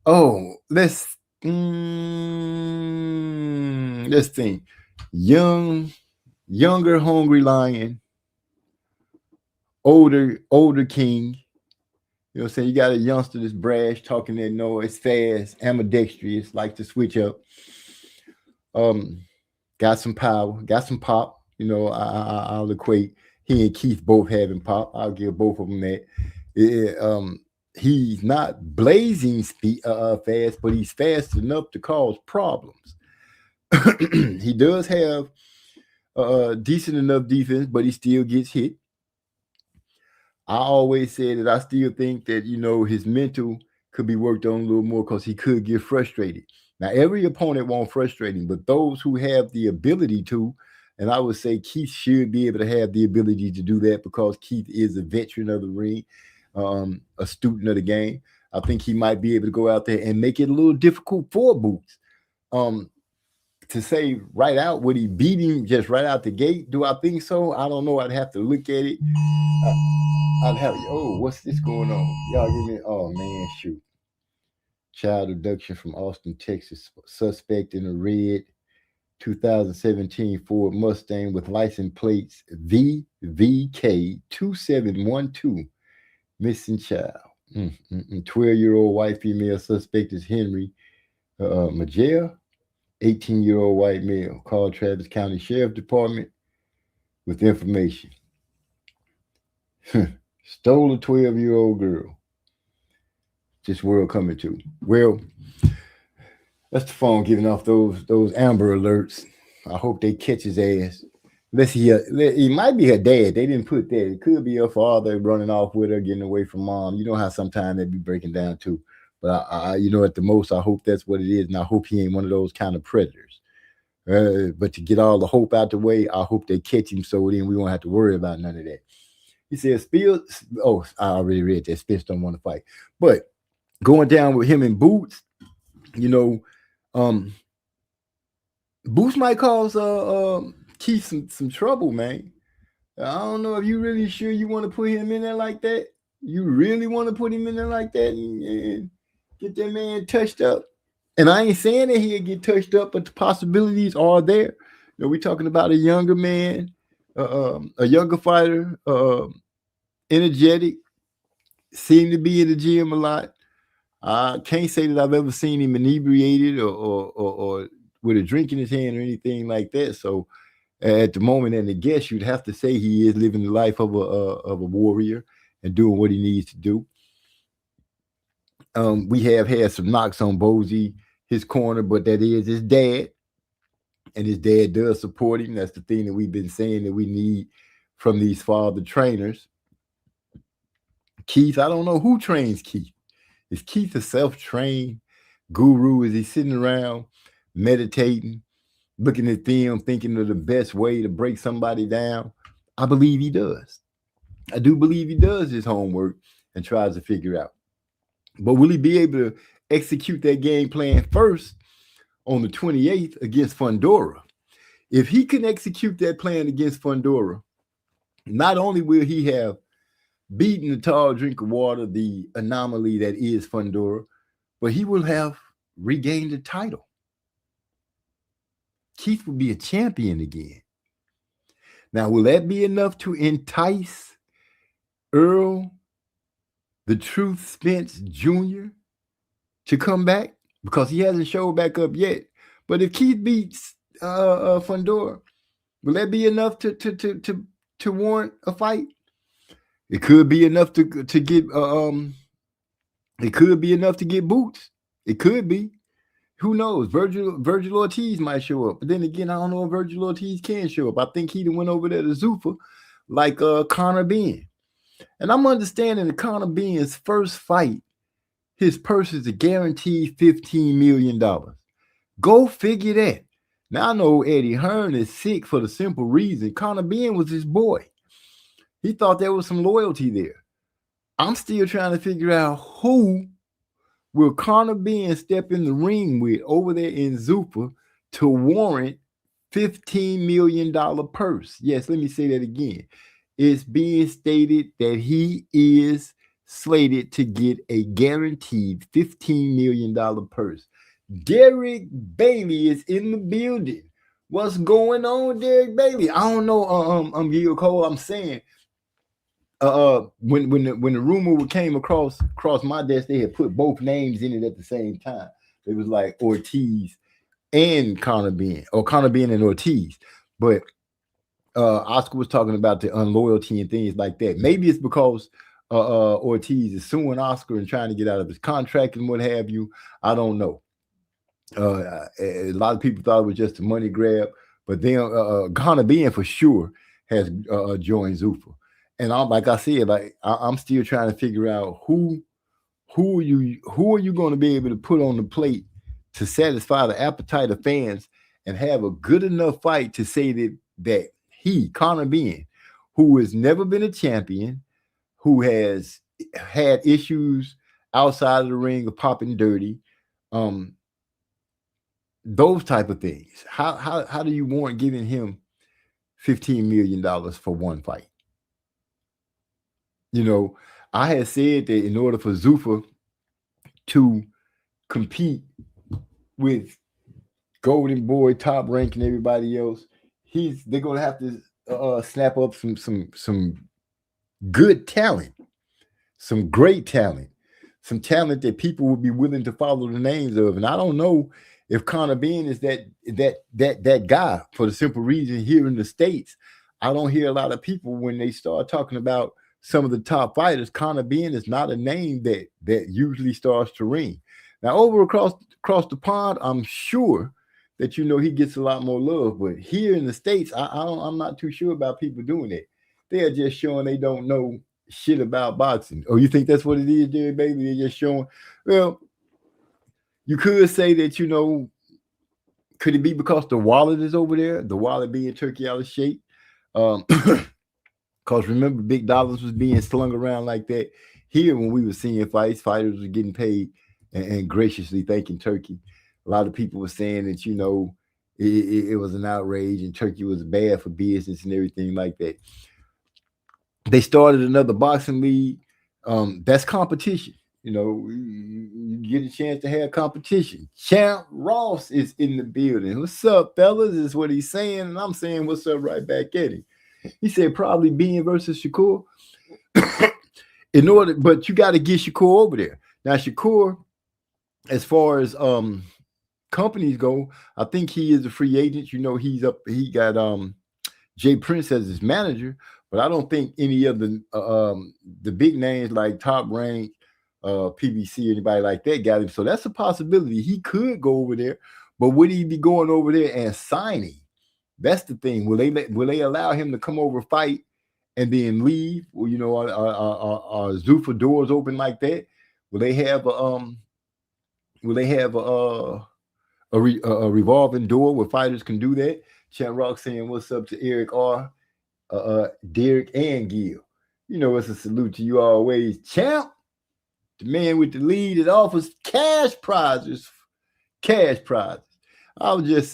Oh, let's think. Younger hungry lion, older king. You know what I'm saying? You got a youngster that's brash, talking that noise, fast, ambidextrous, like to switch up. Got some power, got some pop. You know, I'll equate he and Keith both having pop. I'll give both of them that. He's not blazing fast, but he's fast enough to cause problems. He does have decent enough defense, but he still gets hit. I always say that I still think that, you know, his mental could be worked on a little more because he could get frustrated. Now, every opponent won't frustrate him, but those who have the ability to, and I would say Keith should be able to have the ability to do that because Keith is a veteran of the ring, a student of the game. I think he might be able to go out there and make it a little difficult for Boots. To say right out, would he beat him just right out the gate? Do I think so? I don't know. I'd have to look at it. I'd have, what's this going on? Y'all give me, oh man, shoot. Child abduction from Austin, Texas. Suspect in a red 2017 Ford Mustang with license plates VVK 2712. Missing child. 12-year-old white female suspect is Henry Majel. 18-year-old white male. Called Travis County Sheriff Department with information. Stole a 12-year-old girl. This world coming to. Well, that's the phone giving off those Amber Alerts. I hope they catch his ass. Let's see. It might be her dad. They didn't put that. It could be her father running off with her, getting away from mom. You know how sometimes they be breaking down too. But I you know, at the most, I hope that's what it is, and I hope he ain't one of those kind of predators. But to get all the hope out the way, I hope they catch him so then we won't have to worry about none of that. He said, I already read that. Spence don't want to fight. But going down with him and Boots, you know, Boots might cause Keith some trouble, man. I don't know if you really sure you want to put him in there like that. You really want to put him in there like that and get that man touched up? And I ain't saying that he'll get touched up, but the possibilities are there. You know, we're talking about a younger man, a younger fighter, energetic, seemed to be in the gym a lot. I can't say that I've ever seen him inebriated or with a drink in his hand or anything like that. So at the moment, and I guess you'd have to say he is living the life of a warrior and doing what he needs to do. We have had some knocks on Bozy, his corner, but that is his dad. And his dad does support him. That's the thing that we've been saying that we need from these father trainers. Keith, I don't know who trains Keith. Is Keith a self-trained guru? Is he sitting around meditating, looking at them, thinking of the best way to break somebody down? I believe he does. I do believe he does his homework and tries to figure out. But will he be able to execute that game plan first on the 28th against Fundora? If he can execute that plan against Fundora, not only will he have beaten the tall drink of water, the anomaly that is Fundora, but he will have regained the title. Keith will be a champion again. Now, will that be enough to entice Earl, the Truth Spence Jr. to come back? Because he hasn't showed back up yet. But if Keith beats Fundora, will that be enough to warrant a fight? It could be enough to get it could be enough to get Boots. It could be. Who knows? Virgil Ortiz might show up. But then again, I don't know if Virgil Ortiz can show up. I think he went over there to Zuffa like Conor Benn. And I'm understanding that Conor Benn's first fight, his purse is a guaranteed $15 million. Go figure that. Now I know Eddie Hearn is sick for the simple reason Conor Benn was his boy. He thought there was some loyalty there. I'm still trying to figure out who will Conor Benn step in the ring with over there in Zuffa to warrant $15 million purse. Yes, let me say that again. It's being stated that he is slated to get a guaranteed $15 million purse. Derek Bailey is in the building. What's going on, Derek Bailey? I don't know. I'm Gil Cole. I'm saying, when the rumor came across my desk, they had put both names in it at the same time. It was like Ortiz and Conor Benn, or Conor Benn and Ortiz. But Oscar was talking about the unloyalty and things like that. Maybe it's because Ortiz is suing Oscar and trying to get out of his contract and what have you. I don't know. A lot of people thought it was just a money grab, but then Conor Benn for sure has joined Zuffa. And like I said, I'm still trying to figure out who are you going to be able to put on the plate to satisfy the appetite of fans and have a good enough fight to say that he, Conor Benn, who has never been a champion, who has had issues outside of the ring of popping dirty, those type of things. How do you warrant giving him $15 million for one fight? You know, I had said that in order for Zuffa to compete with Golden Boy, Top Rank, and everybody else, they're gonna have to snap up some good talent, some great talent, some talent that people will be willing to follow the names of. And I don't know if Conor Benn is that guy, for the simple reason here in the States, I don't hear a lot of people when they start talking about some of the top fighters. Conor Benn is not a name that usually starts to ring. Now, over across the pond, I'm sure that he gets a lot more love. But here in the States, I'm not too sure about people doing it. They are just showing they don't know shit about boxing. Oh, you think that's what it is, Jerry Baby? They're just showing. Well, you could say that, could it be because the wallet is over there? The wallet being turkey out of shape? Because remember, big dollars was being slung around like that. Here, when we were seeing fights, fighters were getting paid and graciously thanking Turkey. A lot of people were saying that, it was an outrage and Turkey was bad for business and everything like that. They started another boxing league. That's competition. You get a chance to have competition. Champ Ross is in the building. What's up, fellas? Is what he's saying. And I'm saying what's up right back at him. He said probably Benn versus Shakur. But you got to get Shakur over there. Now, Shakur, as far as companies go, I think he is a free agent. He got Jay Prince as his manager, but I don't think any of the big names like Top Rank, PBC, anybody like that got him. So that's a possibility. He could go over there, but would he be going over there and signing? That's the thing. Will they allow him to come over, fight, and then leave? Well, are Zuffa doors open like that? Will they have a revolving door where fighters can do that? Champ Rock saying what's up to Eric R, Derek, and Gil. It's a salute to you always, Champ. the man with the lead that offers cash prizes. Cash prizes. I was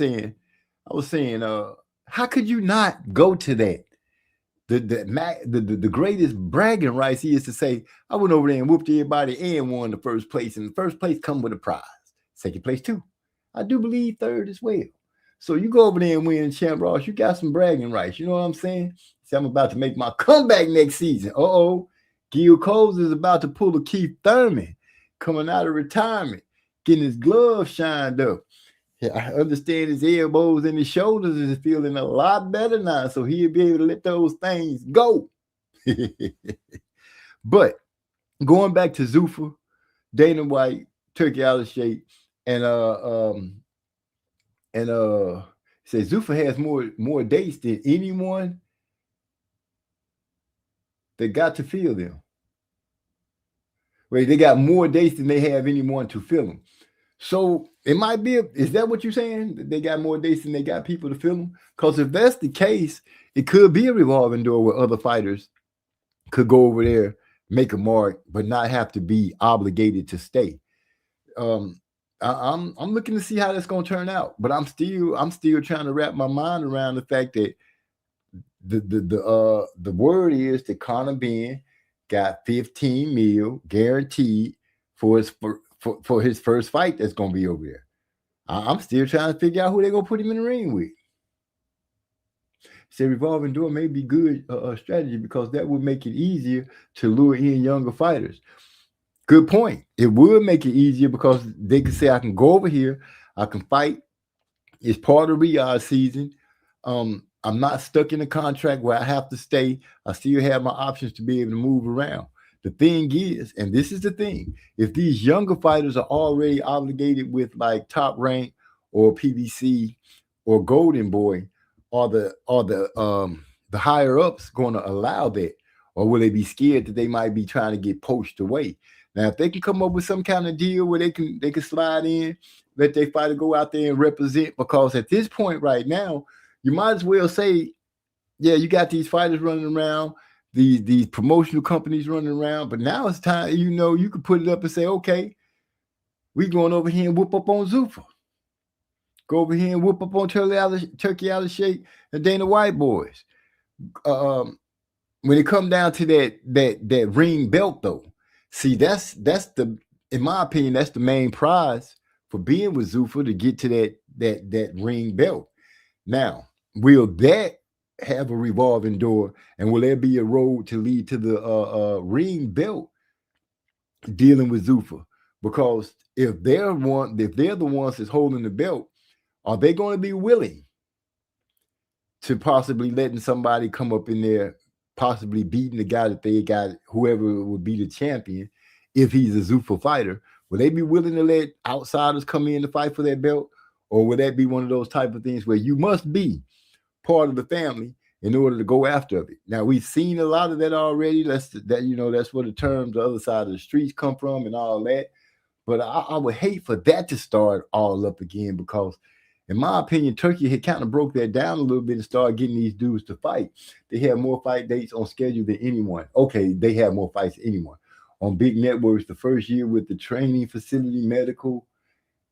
saying, how could you not go to that? The greatest bragging rights is to say, I went over there and whooped everybody and won the first place. And the first place come with a prize. Second place too. I do believe third as well. So you go over there and win Champ Ross, you got some bragging rights. You know what I'm saying? See, I'm about to make my comeback next season. Gil Coles is about to pull a Keith Thurman coming out of retirement, getting his gloves shined up. Yeah, I understand his elbows and his shoulders is feeling a lot better now, so he'll be able to let those things go. But going back to Zuffa, Dana White, Turkey Al-Sheikh, and says Zuffa has more dates than anyone that got to fill them. Wait, they got more dates than they have anyone to fill them. So it might be, is that what you're saying? That they got more dates than they got people to fill them? Because if that's the case, it could be a revolving door where other fighters could go over there, make a mark, but not have to be obligated to stay. I'm looking to see how that's going to turn out, but I'm still trying to wrap my mind around the fact that the word is that Conor Benn got $15 million guaranteed for his first fight that's going to be over there. I'm still trying to figure out who they're going to put him in the ring with. Say revolving door may be good strategy because that would make it easier to lure in younger fighters. Good point. It would make it easier because they could say, I can go over here, I can fight. It's part of Riyadh season. I'm not stuck in a contract where I have to stay. I still have my options to be able to move around. The thing is, and this is the thing, if these younger fighters are already obligated with like Top Rank or PBC or Golden Boy, are the higher ups going to allow that, or will they be scared that they might be trying to get poached away? Now, if they can come up with some kind of deal where they can slide in, let their fighter go out there and represent, because at this point right now, you might as well say, yeah, you got these fighters running around, these promotional companies running around, but now it's time, you can put it up and say, okay, we going over here and whoop up on Zuffa. Go over here and whoop up on Turkey Al-Sheikh and Dana White boys. When it come down to that ring belt, though, see, that's in my opinion, that's the main prize for being with Zuffa, to get to that ring belt. Now, will that have a revolving door, and will there be a road to lead to the ring belt dealing with Zuffa? Because if they're the ones that's holding the belt, are they going to be willing to possibly letting somebody come up in there, possibly beating the guy that they got, whoever would be the champion, if he's a Zuffa fighter? Will they be willing to let outsiders come in to fight for that belt? Or will that be one of those type of things where you must be part of the family in order to go after it? Now, we've seen a lot of that already. That's where the term the other side of the streets come from and all that. But I would hate for that to start all up again, because in my opinion, Turkey had kind of broke that down a little bit and started getting these dudes to fight. They have more fight dates on schedule than anyone. Okay, they have more fights than anyone. On big networks, the first year with the training facility, medical,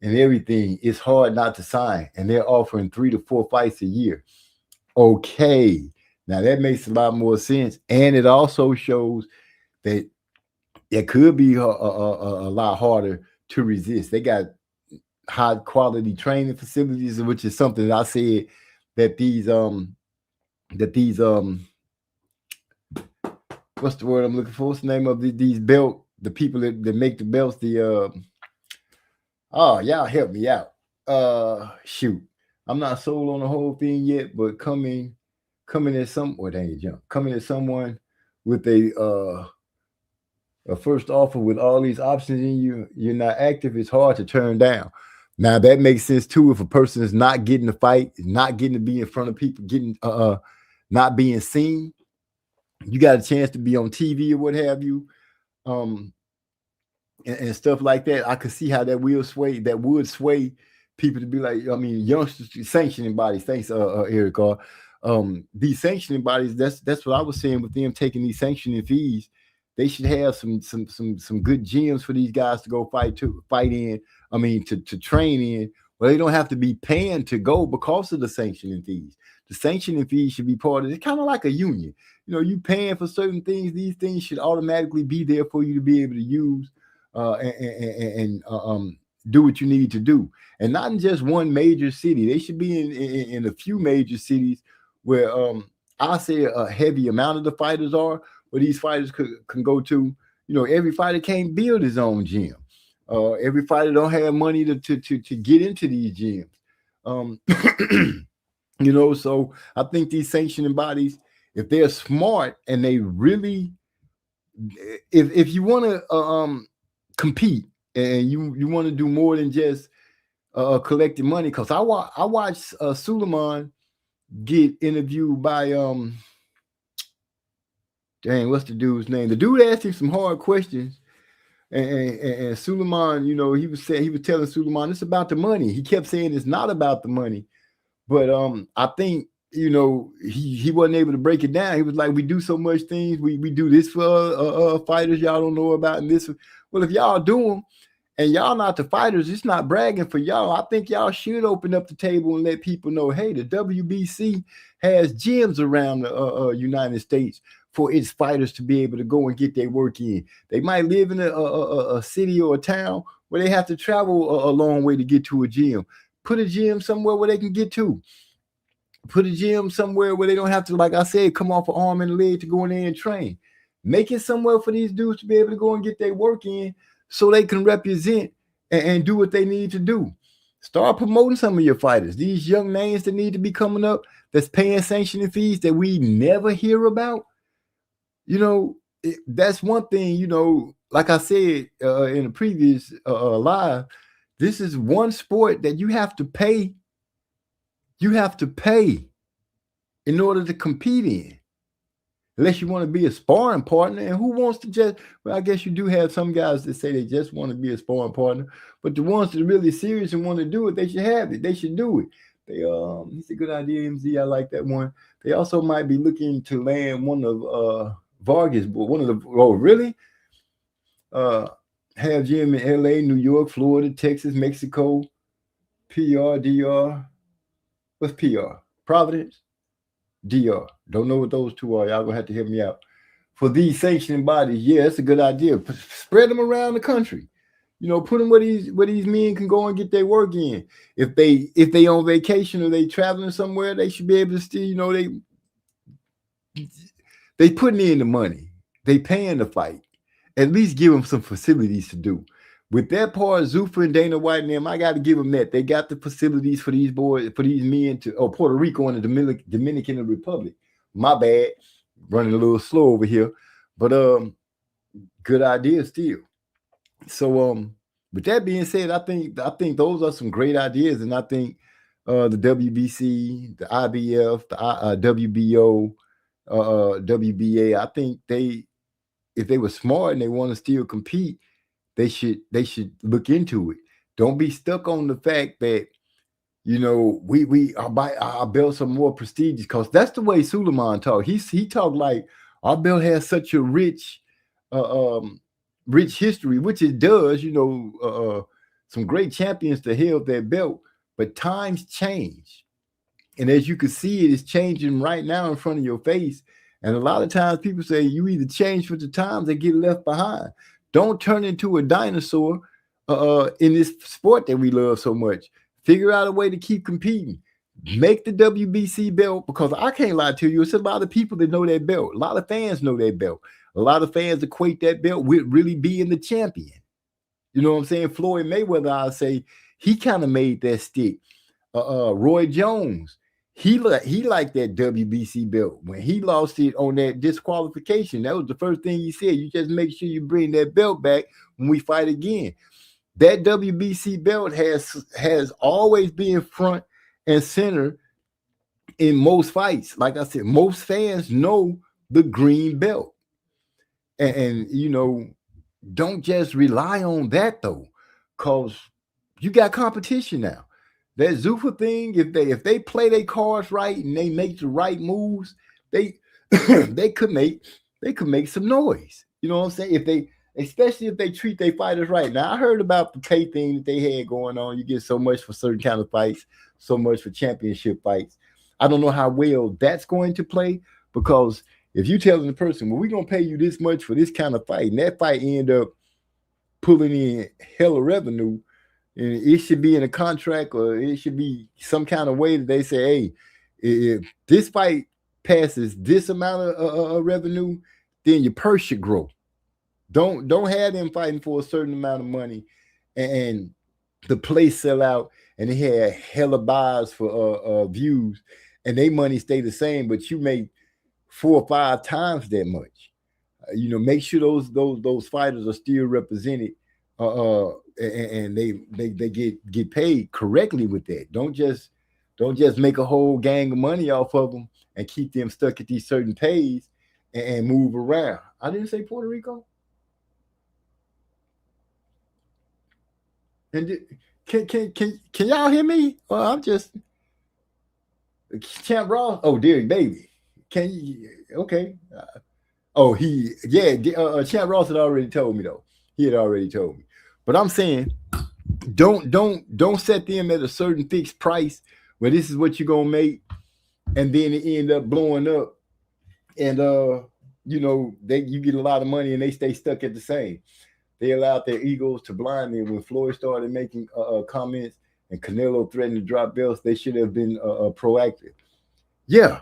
and everything, it's hard not to sign. And they're offering 3 to 4 fights a year. Okay, now that makes a lot more sense. And it also shows that it could be a lot harder to resist. They got high quality training facilities, which is something that I said that these what's the word I'm looking for? What's the name of these belt, the people that make the belts, y'all help me out. Shoot. I'm not sold on the whole thing yet, but coming as coming as someone with a first offer with all these options in you're not active, it's hard to turn down. Now that makes sense too. If a person is not getting to fight, not getting to be in front of people, getting not being seen, you got a chance to be on TV or what have you, and stuff like that. I could see how that would sway people to be like, youngsters, sanctioning bodies. Thanks, Eric. These sanctioning bodies, that's what I was saying with them taking these sanctioning fees. They should have some good gyms for these guys to go fight in. I mean, to train in. Well, they don't have to be paying to go because of the sanctioning fees. The sanctioning fees should be part of it. It's kind of like a union. You know, you paying for certain things. These things should automatically be there for you to be able to use and do what you need to do. And not in just one major city. They should be in a few major cities where I say a heavy amount of the fighters are, where these fighters can go to. You know, every fighter can't build his own gym. Every fighter don't have money to get into these gyms. You know, so I think these sanctioning bodies, if they're smart and they really, if you want to compete and you want to do more than just collecting money, because I watched Suleiman get interviewed by dang, what's the dude's name? The dude asked him some hard questions. And Suleiman, you know, he was telling Suleiman it's about the money. He kept saying it's not about the money, but I think, you know, he wasn't able to break it down. He was like, we do so much things. We do this for fighters y'all don't know about, and this. Well, if y'all do them and y'all not the fighters, it's not bragging for y'all. I think y'all should open up the table and let people know, hey, the WBC has gyms around the United States for its fighters to be able to go and get their work in. They might live in a city or a town where they have to travel a long way to get to a gym. Put a gym somewhere where they can get to. Put a gym somewhere where they don't have to, like I said, come off an arm and a leg to go in there and train. Make it somewhere for these dudes to be able to go and get their work in so they can represent and do what they need to do. Start promoting some of your fighters. These young names that need to be coming up that's paying sanctioning fees that we never hear about. You know, that's one thing, you know, like I said in a previous live, this is one sport that you have to pay. You have to pay in order to compete in. Unless you want to be a sparring partner. And who wants to just, well, I guess you do have some guys that say they just want to be a sparring partner. But the ones that are really serious and want to do it, they should have it. They should do it. It's a good idea, MZ. I like that one. They also might be looking to land one of Vargas, one of the, oh, really? Have gym in LA, New York, Florida, Texas, Mexico, PR, DR. What's PR? Providence, DR. Don't know what those two are. Y'all gonna have to help me out. For these sanctioning bodies, yeah, it's a good idea. Spread them around the country. You know, put them where these men can go and get their work in. If they on vacation or they traveling somewhere, they should be able to still, you know, they putting in the money. They paying to fight. At least give them some facilities to do. With that part, Zuffa and Dana White and them, I got to give them that. They got the facilities for these boys, for these men to, Puerto Rico and the Dominican Republic. My bad. Running a little slow over here. But good idea still. So with that being said, I think those are some great ideas. And I think the WBC, the IBF, the WBO, WBA, I think if they were smart and they want to still compete, they should look into it. Don't be stuck on the fact that, you know, our belts are more prestigious, because that's the way Suleiman talked. He talked like our belt has such a rich history, which it does. You know, some great champions to held that belt, but times change, and as you can see, it's changing right now in front of your face. And a lot of times people say you either change with the times or get left behind. Don't turn into a dinosaur in this sport that we love so much. Figure out a way to keep competing. Make the WBC belt, because I can't lie to you, it's a lot of people that know that belt. A lot of fans know that belt. A lot of fans equate that belt with really being the champion. You know what I'm saying? Floyd Mayweather, I say, he kind of made that stick. Roy Jones, he liked that WBC belt. When he lost it on that disqualification, that was the first thing he said. You just make sure you bring that belt back when we fight again. That WBC belt has always been front and center in most fights. Like I said, most fans know the green belt. And you know, don't just rely on that though, because you got competition now. That Zuffa thing, if they play their cards right and they make the right moves, they could make some noise. You know what I'm saying? Especially if they treat their fighters right. Now I heard about the pay thing that they had going on. You get so much for certain kind of fights, so much for championship fights. I don't know how well that's going to play, because if you telling the person, well, we're gonna pay you this much for this kind of fight, and that fight end up pulling in hella revenue, and it should be in a contract, or it should be some kind of way that they say, hey, if this fight passes this amount of revenue, then your purse should grow. Don't have them fighting for a certain amount of money, and the place sell out, and they had hella buys for views, and they money stay the same, but you make 4 or 5 times that much. Make sure those fighters are still represented, and they get paid correctly with that. Don't just make a whole gang of money off of them and keep them stuck at these certain pays and move around. I didn't say Puerto Rico. And can y'all hear me? Well, I'm just Champ Ross. Oh, dear baby, can you? Okay. Champ Ross had already told me though. He had already told me. But I'm saying, don't set them at a certain fixed price where this is what you're gonna make, and then it end up blowing up, and you get a lot of money and they stay stuck at the same. They allowed their egos to blind them. When Floyd started making comments and Canelo threatened to drop belts, they should have been proactive. Yeah,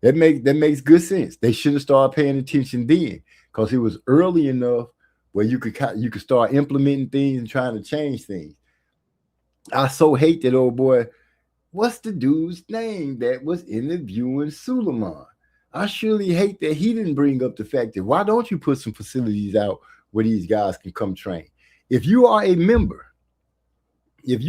that makes good sense. They should have started paying attention then, because it was early enough where you could start implementing things and trying to change things. I so hate that old boy. What's the dude's name that was interviewing Suleiman? I surely hate that he didn't bring up the fact that why don't you put some facilities out where these guys can come train? If you are a member of the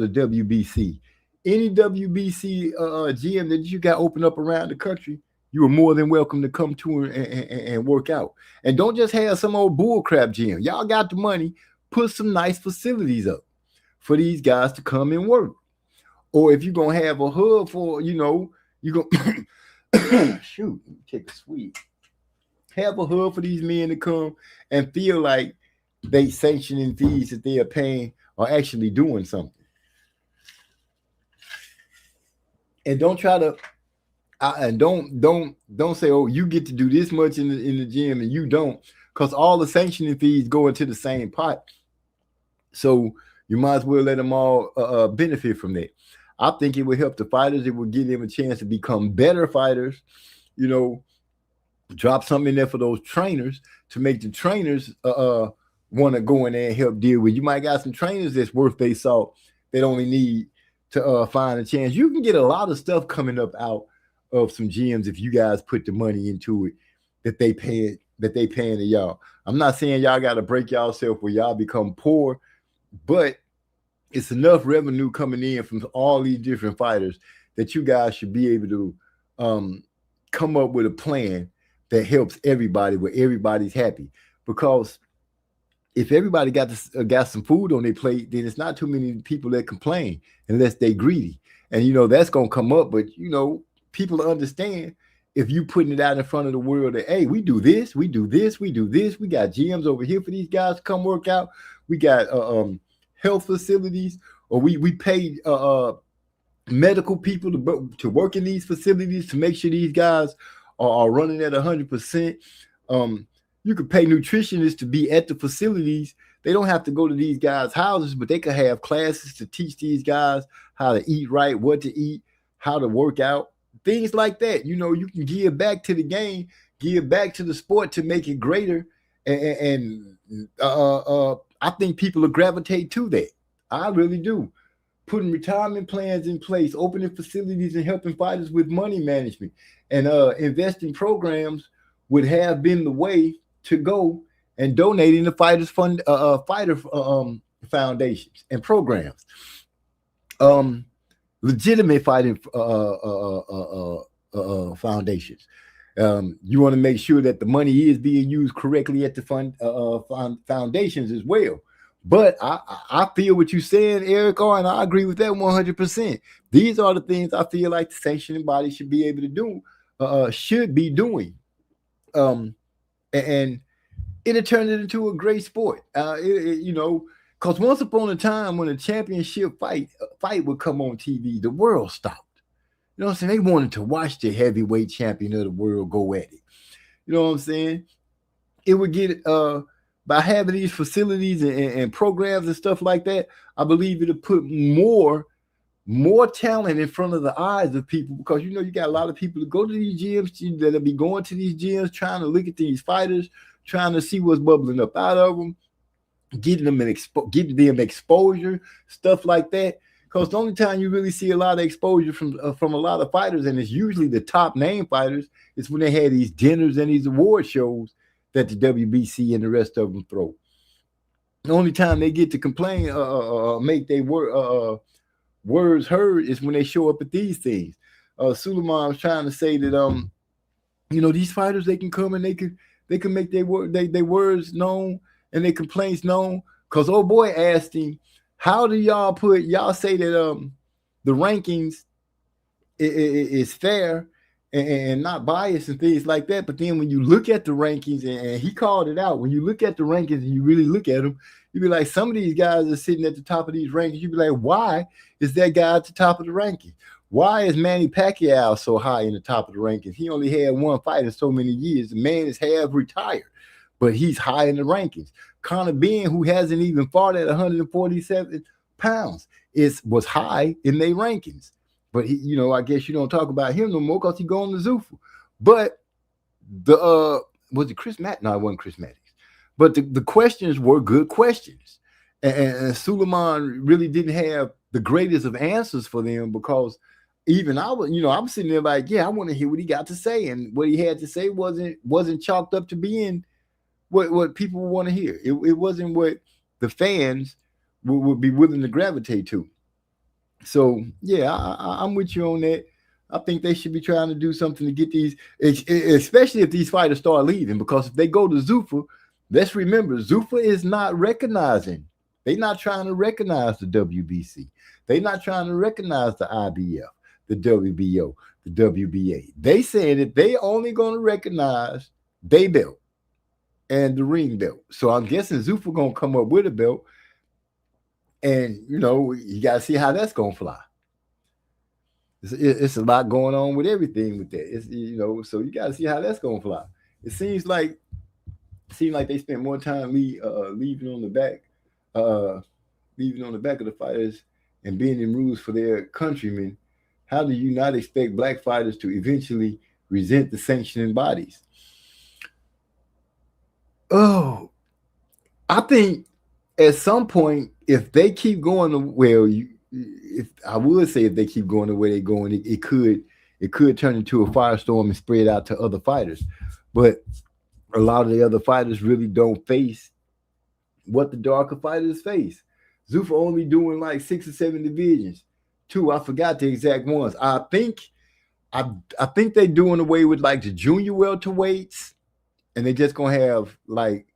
WBC, any WBC gym that you got open up around the country, you are more than welcome to come to and work out. And don't just have some old bullcrap gym. Y'all got the money, put some nice facilities up for these guys to come and work. Or if you're going to have a hub for, you're going to shoot, take a sweet. Have a hub for these men to come and feel like they sanctioning fees that they are paying are actually doing something. And don't try to, and don't say, oh, you get to do this much in the gym and you don't, because all the sanctioning fees go into the same pot. So you might as well let them all benefit from that. I think it would help the fighters. It would give them a chance to become better fighters. Drop something in there for those trainers to make the trainers want to go in there and help deal with. You might got some trainers that's worth their salt. They only need to find a chance. You can get a lot of stuff coming up out of some gyms if you guys put the money into it that they paying to y'all. I'm not saying y'all got to break yourself where y'all become poor, but it's enough revenue coming in from all these different fighters that you guys should be able to come up with a plan that helps everybody, where everybody's happy. Because if everybody got some food on their plate, then it's not too many people that complain unless they greedy. And that's gonna come up, but people understand if you putting it out in front of the world that, hey, we do this, we do this, we do this. We got gyms over here for these guys to come work out. We got health facilities, or we pay medical people to work in these facilities to make sure these guys are running at 100%. You could pay nutritionists to be at the facilities. They don't have to go to these guys' houses, but they could have classes to teach these guys how to eat right, what to eat, how to work out, things like that. You can give back to the game, give back to the sport to make it greater. And I think people will gravitate to that. I really do. Putting retirement plans in place, opening facilities, and helping fighters with money management and investing programs would have been the way to go, and donating to fighters fund fighter foundations and programs, legitimate fighting foundations. You want to make sure that the money is being used correctly at the foundations as well. But I feel what you're saying, Eric, and I agree with that 100%. These are the things I feel like the sanctioning body should be able to do, should be doing. and it turned it into a great sport. You know, because once upon a time when a championship fight would come on TV, the world stopped. You know what I'm saying? They wanted to watch the heavyweight champion of the world go at it. You know what I'm saying? It would get by having these facilities and programs and stuff like that, I believe it'll put more talent in front of the eyes of people, because you know you got a lot of people that go to these gyms, that'll be going to these gyms trying to look at these fighters, trying to see what's bubbling up out of them, getting them exposure, stuff like that. Because the only time you really see a lot of exposure from a lot of fighters, and it's usually the top name fighters, is when they had these dinners and these award shows that the WBC and the rest of them throw. The only time they get to complain, make their words heard, is when they show up at these things. Suleiman was trying to say that you know, these fighters, they can come and they can make their words known and their complaints known. Because old boy asked him, how do y'all say that the rankings is fair and not biased and things like that? But then when you look at the rankings, and he called it out, when you look at the rankings and you really look at them, you be like, some of these guys are sitting at the top of these rankings. You be like, why is that guy at the top of the rankings? Why is Manny Pacquiao so high in the top of the rankings? He only had one fight in so many years. The man is half retired, but he's high in the rankings. Conor Benn, who hasn't even fought at 147 pounds, was high in their rankings. But he, you know, I guess you don't talk about him no more because he going to Zuffa. But was it Chris Matt? No, it wasn't Chris Maddox. But the questions were good questions. And Suleiman really didn't have the greatest of answers for them, because even I'm sitting there like, yeah, I want to hear what he got to say. And what he had to say wasn't chalked up to being what people want to hear. It wasn't what the fans would be willing to gravitate to. So, yeah, I'm with you on that. I think they should be trying to do something to get these, especially if these fighters start leaving, because if they go to Zuffa, let's remember, Zuffa is not recognizing. They're not trying to recognize the WBC. They're not trying to recognize the IBF, the WBO, the WBA. They saying that they only going to recognize their belt and the ring belt. So I'm guessing Zuffa going to come up with a belt. And, you know, you got to see how that's going to fly. It's a lot going on with everything with that. It's, you know, so you got to see how that's going to fly. It seems like they spent more time leaving on the back of the fighters and bending rules for their countrymen. How do you not expect black fighters to eventually resent the sanctioning bodies? Oh, I think at some point, if they keep going if they keep going the way they're going, it could turn into a firestorm and spread out to other fighters. But a lot of the other fighters really don't face what the darker fighters face. Zuffa only doing like 6 or 7 divisions. 2, I forgot the exact ones. I think they're doing away with like the junior welterweights, and they're just gonna have like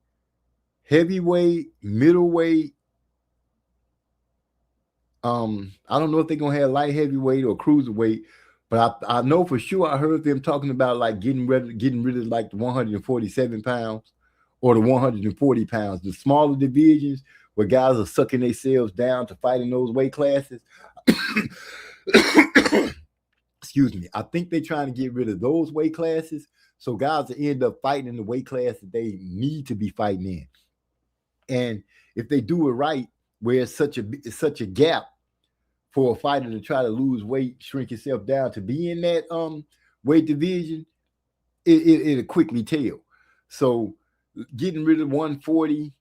heavyweight, middleweight. I don't know if they're gonna have light heavyweight or cruiserweight, but I know for sure I heard them talking about like getting rid of like the 147 pounds or the 140 pounds, the smaller divisions where guys are sucking themselves down to fight in those weight classes. Excuse me. I think they're trying to get rid of those weight classes so guys will end up fighting in the weight class that they need to be fighting in. And if they do it right, where it's such a gap for a fighter to try to lose weight, shrink himself down to be in that weight division, it'll quickly tell. So getting rid of 140,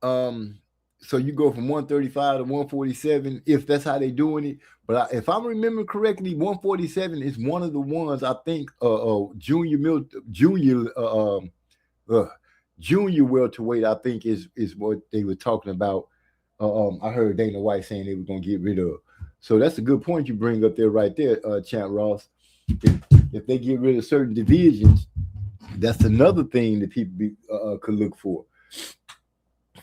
so you go from 135 to 147, if that's how they're doing it. But if I'm remembering correctly, 147 is one of the ones I think junior welterweight, I think is what they were talking about. I heard Dana White saying they were going to get rid of. So that's a good point you bring up there right there, Champ Ross. If they get rid of certain divisions, that's another thing that people could look for.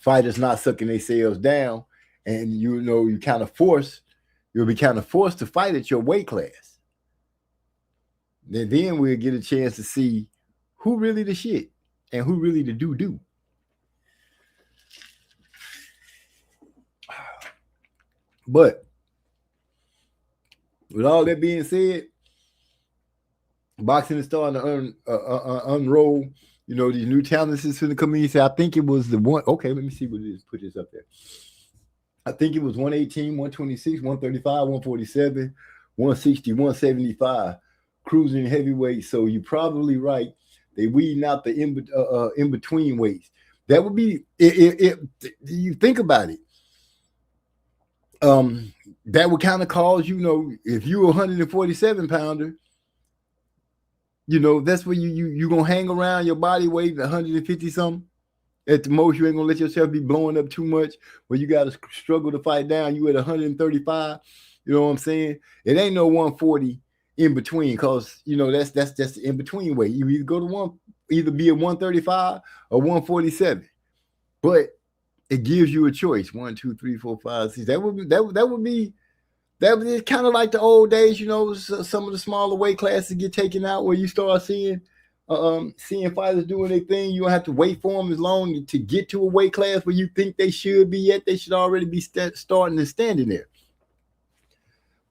Fighters not sucking themselves down, and you'll be kind of forced to fight at your weight class. Then we'll get a chance to see who really the shit. and who really the do. But with all that being said, boxing is starting to unroll. You know, these new talents is going to come in. You say, I think it was the one. Okay, let me see what it is. Put this up there. I think it was 118, 126, 135, 147, 160, 175, cruising heavyweight. So you're probably right. They weeding out the in between weights. That would be if you think about it. That would kind of cause, you know, if you're a 147 pounder, you know, that's where you gonna hang around your body weight 150 something. At the most, you ain't gonna let yourself be blowing up too much where you gotta struggle to fight down. You at 135, you know what I'm saying? It ain't no 140 in between, because you know that's just the in between weight. You either go to either be a 135 or 147, but it gives you a choice. 1, 2, 3, 4, 5, 6. That would be kind of like the old days, you know. Some of the smaller weight classes get taken out where you start seeing fighters doing their thing. You don't have to wait for them as long to get to a weight class where you think they should be at. They should already be starting and standing there.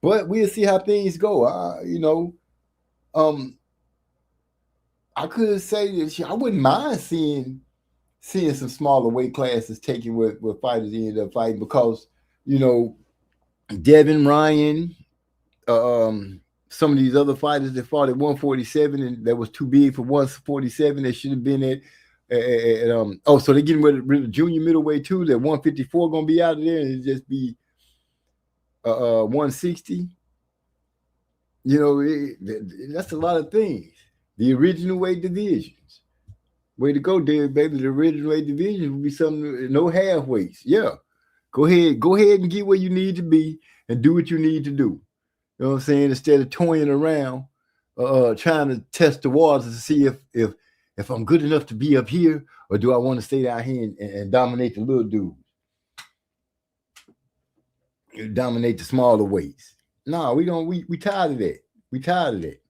But we'll see how things go. You know, I could say that I wouldn't mind seeing some smaller weight classes taking what fighters ended up fighting, because, you know, Devin Ryan, some of these other fighters that fought at 147 and that was too big for 147, they should have been at so they're getting rid of junior middleweight too. That 154 gonna be out of there, and it just be 160. You know, that's a lot of things. The original weight divisions. Way to go, Derek, baby. The original weight division will be something, no halfways. Yeah. Go ahead and get where you need to be and do what you need to do. You know what I'm saying? Instead of toying around, trying to test the waters to see if I'm good enough to be up here, or do I want to stay down here and dominate the little dudes? Dominate the smaller weights. No, we tired of that. We tired of that.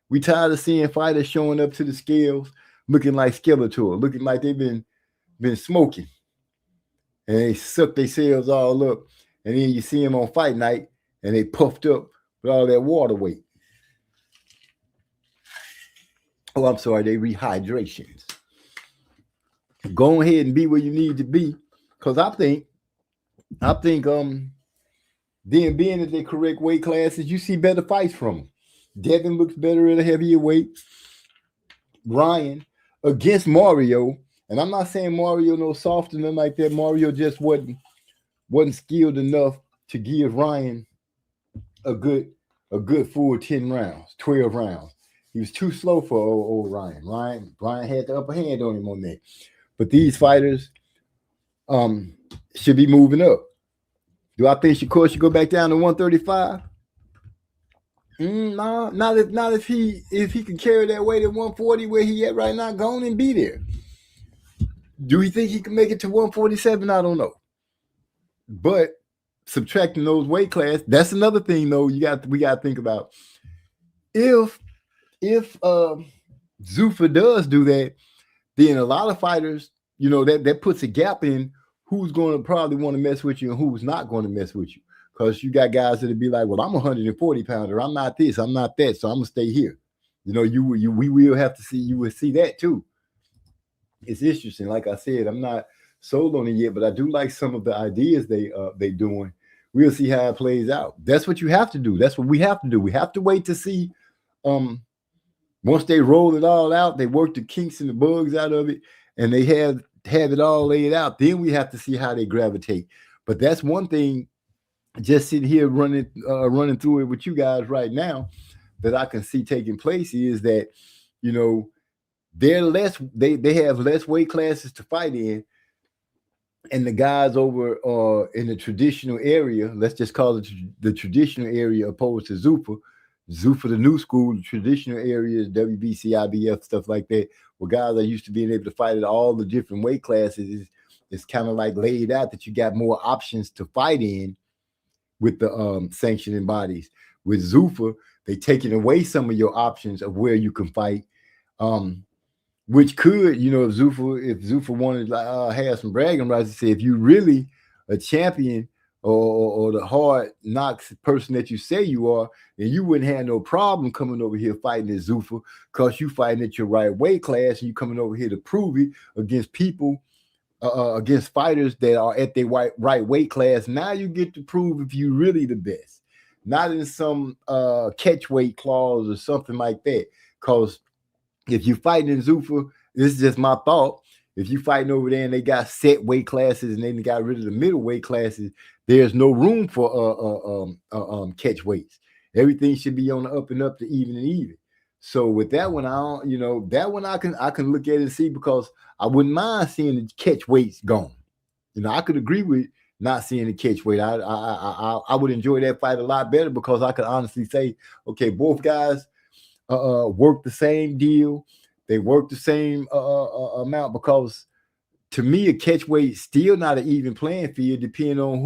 We tired of seeing fighters showing up to the scales looking like Skeletor, looking like they've been smoking, and they suck themselves all up, and then you see them on fight night and they puffed up with all that water weight. Oh, I'm sorry, they rehydrations. Go ahead and be where you need to be, because I think then being at the correct weight classes, you see better fights from them. Devin looks better at a heavier weight. Ryan against Mario, and I'm not saying Mario no soft and nothing like that. Mario just wasn't skilled enough to give Ryan a good full 10 rounds, 12 rounds. He was too slow for old Ryan. Ryan had the upper hand on him on that. But these fighters should be moving up. Do I think Shakur should go back down to 135? No, not if he can carry that weight at 140 where he at right now. Go on and be there. Do you think he can make it to 147? I don't know. But subtracting those weight class, that's another thing though. We got to think about. If Zuffa does do that, then a lot of fighters, you know, that puts a gap in who's going to probably want to mess with you and who's not going to mess with you. Because you got guys that'll be like, well, I'm a 140 pounder. I'm not this. I'm not that. So I'm gonna stay here. You know, we will have to see. You will see that too. It's interesting. Like I said, I'm not sold on it yet, but I do like some of the ideas they doing. We'll see how it plays out. That's what you have to do. That's what we have to do. We have to wait to see. Once they roll it all out, they work the kinks and the bugs out of it, and they have it all laid out. Then we have to see how they gravitate. But that's one thing. Just sitting here running through it with you guys right now, that I can see taking place is that, you know, they have less weight classes to fight in, and the guys over in the traditional area, let's just call it the traditional area opposed to Zuffa, the new school, the traditional areas, WBC, IBF, stuff like that, where guys are used to being able to fight at all the different weight classes, is kind of like laid out that you got more options to fight in with the sanctioning bodies. With Zuffa, they taking away some of your options of where you can fight. You which could, you know, if Zuffa wanted to have some bragging rights, to say if you really a champion or the hard knocks person that you say you are, then you wouldn't have no problem coming over here fighting at Zuffa, because you fighting at your right weight class and you coming over here to prove it against people, against fighters that are at their right weight class. Now you get to prove if you really the best, not in some catch weight clause or something like that. Because if you fighting in Zuffa, this is just my thought. If you fighting over there and they got set weight classes and then they got rid of the middle weight classes, there's no room for catch weights. Everything should be on the up and up, to even and even. So with that one, I don't, you know, that one I can look at it and see, because I wouldn't mind seeing the catch weights gone. You know, I could agree with not seeing the catch weight. I would enjoy that fight a lot better, because I could honestly say, okay, both guys work the same deal. They work the same amount, because to me, a catch weight still not an even playing field, depending on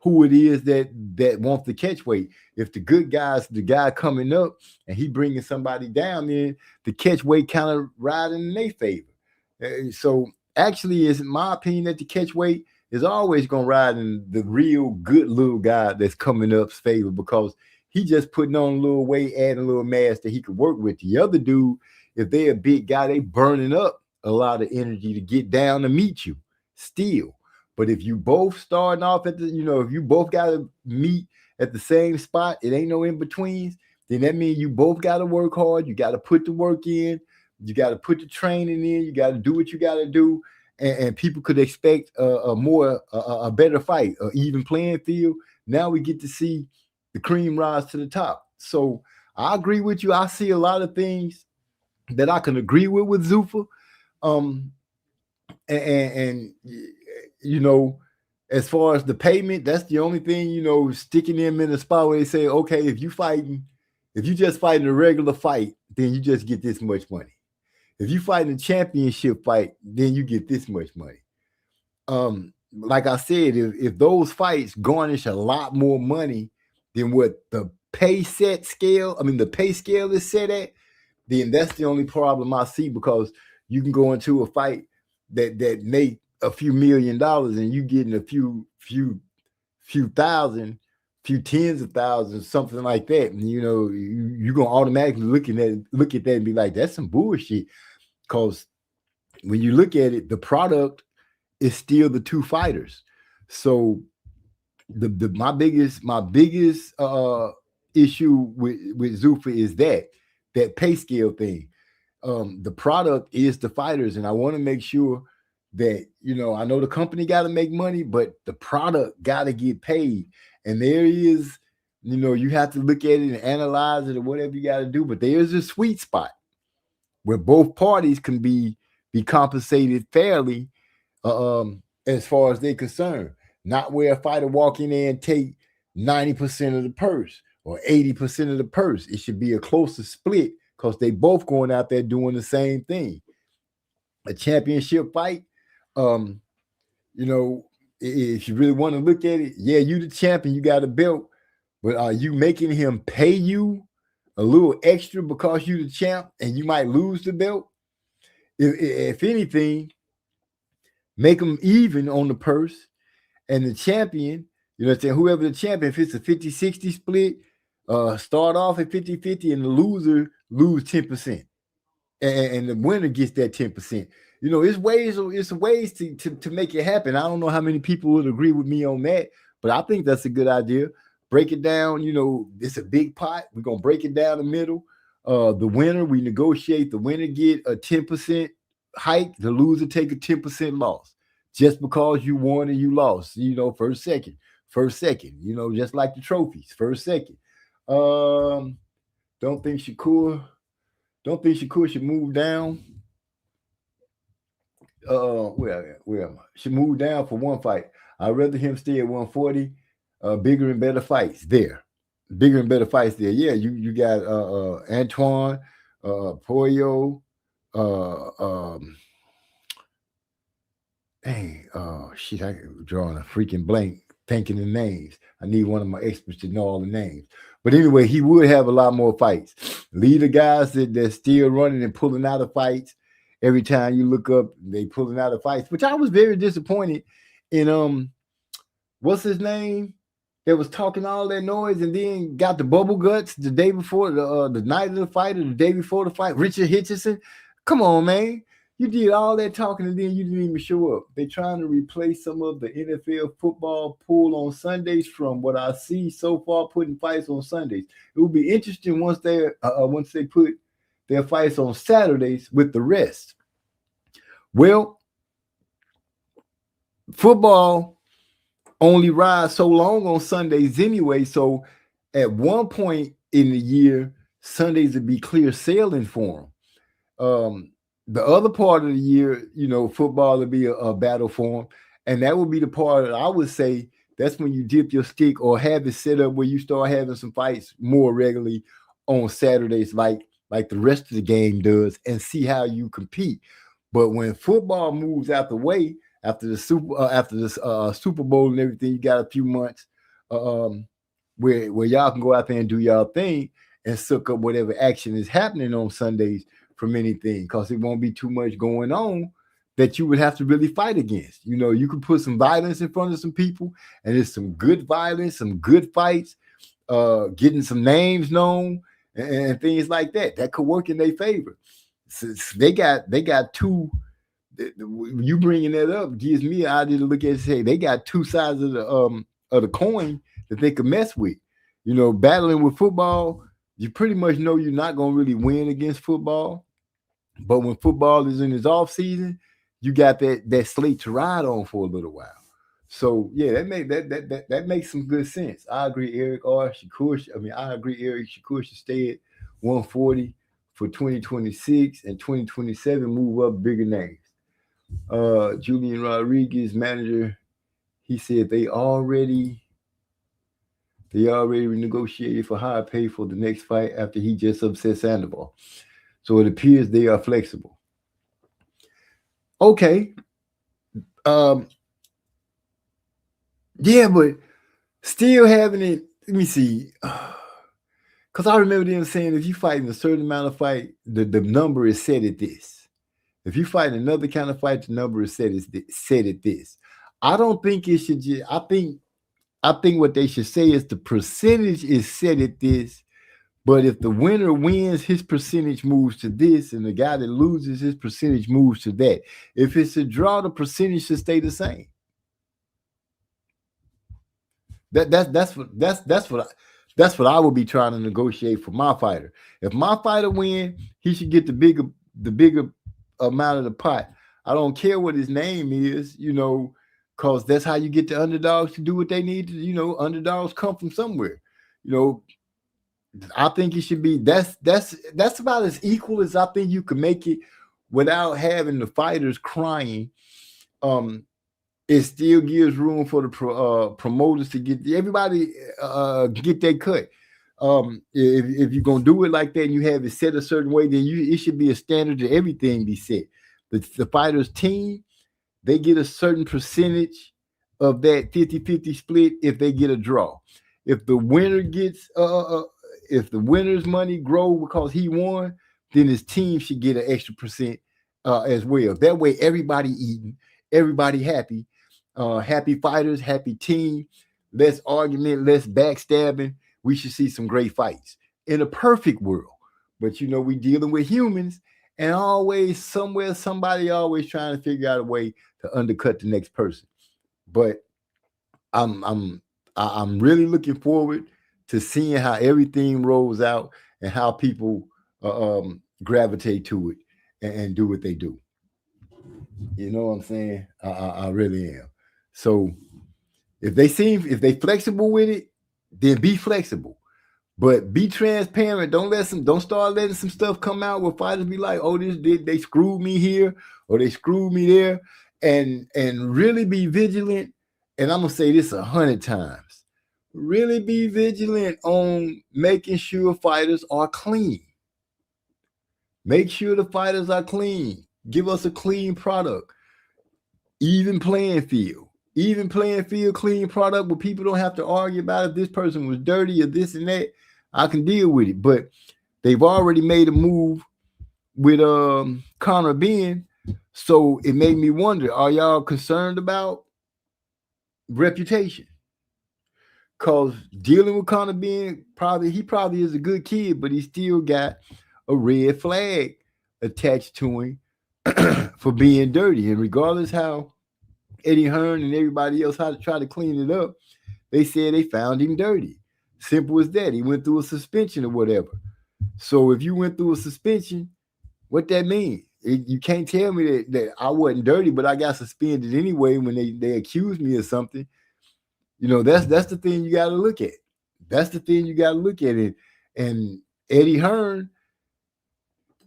who it is that wants the catch weight. If the good guys, the guy coming up and he bringing somebody down, then the catch weight kind of riding in their favor. So actually, it's my opinion that the catch weight is always going to ride in the real good little guy that's coming up's favor, because he just putting on a little weight, adding a little mass that he could work with. The other dude, if they're a big guy, they burning up a lot of energy to get down to meet you still. But if you both starting off at the, you know, if you both got to meet at the same spot, it ain't no in-betweens, then that means you both got to work hard. You got to put the work in. You got to put the training in. You got to do what you got to do. And people could expect a better fight, an even playing field. Now we get to see the cream rise to the top. So I agree with you. I see a lot of things that I can agree with Zuffa. And you know, as far as the payment, that's the only thing, you know, sticking them in the spot where they say, okay, if you just fighting a regular fight, then you just get this much money. If you fighting a championship fight, then you get this much money. Like I said, if those fights garnish a lot more money than what the pay scale is set at, then that's the only problem I see, because you can go into a fight that make a few $1 million and you getting a few thousand, few tens of thousands, something like that. And you know, you're gonna automatically look at that and be like, that's some bullshit. Because when you look at it, the product is still the two fighters. So my biggest issue with Zuffa is that pay scale thing. The product is the fighters, and I want to make sure that, you know, I know the company got to make money, but the product got to get paid. And there is, you know, you have to look at it and analyze it or whatever you got to do, but there's a sweet spot where both parties can be compensated fairly, as far as they're concerned. Not where a fighter walk in there and take 90% of the purse or 80% of the purse. It should be a closer split, because they both going out there doing the same thing. A championship fight, you know, if you really want to look at it, yeah, you the champion, you got a belt, but are you making him pay you a little extra because you the champ and you might lose the belt? If anything, make them even on the purse. And the champion, you know what I'm saying, whoever the champion, if it's a 50-60 split, start off at 50-50 and the loser lose 10%. And the winner gets that 10%. You know, it's ways to make it happen. I don't know how many people would agree with me on that, but I think that's a good idea. Break it down, you know, it's a big pot. We're going to break it down the middle. The winner, we negotiate. The winner get a 10% hike. The loser take a 10% loss. Just because you won and you lost, you know, first, second, you know, just like the trophies, first, second. Don't think Shakur should move down. Where am I? Should move down for one fight. I'd rather him stay at 140. Bigger and better fights there. Yeah, you got Antoine, Pollo, shit, I'm drawing a freaking blank thinking the names. I need one of my experts to know all the names. But anyway, he would have a lot more fights. Lead the guys that's still running and pulling out of fights. every time you look up, they pulling out a fight, which I was very disappointed in. What's his name? That was talking all that noise and then got the bubble guts the day before the night of the fight or the day before the fight. Richard Hitchison, come on, man. You did all that talking and then you didn't even show up. They're trying to replace some of the NFL football pool on Sundays from what I see so far, putting fights on Sundays. It will be interesting once they put their fights on Saturdays with the rest. Well, football only rides so long on Sundays anyway. So at one point in the year, Sundays would be clear sailing for them. The other part of the year, football would be a battle for them. And that would be the part that I would say that's when you dip your stick or have it set up where you start having some fights more regularly on Saturdays, like the rest of the game does, and see how you compete. But when football moves out the way, after the Super Bowl and everything, you got a few months where y'all can go out there and do y'all thing and suck up whatever action is happening on Sundays from anything, because it won't be too much going on that you would have to really fight against. You can put some violence in front of some people, and there's some good violence, some good fights, getting some names known and things like that. That could work in their favor. So they got two. You bringing that up gives me an idea to look at and say they got two sides of the coin that they could mess with. Battling with football, you pretty much know you're not going to really win against football. But when football is in its off season, you got that slate to ride on for a little while. So yeah, that makes some good sense. I agree, Eric Shakur. I agree, Eric Shakur should stay at 140 for 2026 and 2027. Move up bigger names. Julian Rodriguez, manager, he said they already renegotiated for higher pay for the next fight after he just upset Sandoval. So it appears they are flexible. Okay. Yeah, but still having it, let me see. Because I remember them saying if you fight in a certain amount of fight, the number is set at this. If you fight another kind of fight, the number is set at this. I don't think it should just, I think what they should say is the percentage is set at this, but if the winner wins, his percentage moves to this, and the guy that loses, his percentage moves to that. If it's a draw, the percentage should stay the same. That's what I would be trying to negotiate for my fighter. If my fighter win, he should get the bigger amount of the pot. I don't care what his name is, because that's how you get the underdogs to do what they need to. Underdogs come from somewhere. I think it should be that's about as equal as I think you can make it without having the fighters crying. It still gives room for the promoters to get everybody get their cut. If you're gonna do it like that and you have it set a certain way, then it should be a standard that everything be set. The fighters team, they get a certain percentage of that 50-50 split if they get a draw. If the winner gets if the winner's money grow because he won, then his team should get an extra percent as well. That way everybody eating, everybody happy. Happy fighters, happy team, less argument, less backstabbing. We should see some great fights in a perfect world. But we dealing with humans, and always somewhere somebody always trying to figure out a way to undercut the next person. But I'm really looking forward to seeing how everything rolls out and how people gravitate to it and do what they do. You know what I'm saying? I really am. So if they flexible with it, then be flexible, but be transparent. Don't start letting some stuff come out where fighters be like, oh, they screwed me here or they screwed me there, and really be vigilant. And I'm gonna say this 100 times. Really be vigilant on making sure fighters are clean. Make sure the fighters are clean. Give us a clean product. Even playing field, clean product where people don't have to argue about if this person was dirty or this and that. I can deal with it. But they've already made a move with Conor Ben. So it made me wonder, are y'all concerned about reputation? Because dealing with Conor Ben, he probably is a good kid, but he still got a red flag attached to him for being dirty. And regardless how Eddie Hearn and everybody else had to try to clean it up, they said they found him dirty. Simple as that. He went through a suspension or whatever. So if you went through a suspension, what that mean? You can't tell me that I wasn't dirty, but I got suspended anyway when they accused me of something. You know, that's the thing you got to look at. That's the thing you got to look at. And Eddie Hearn,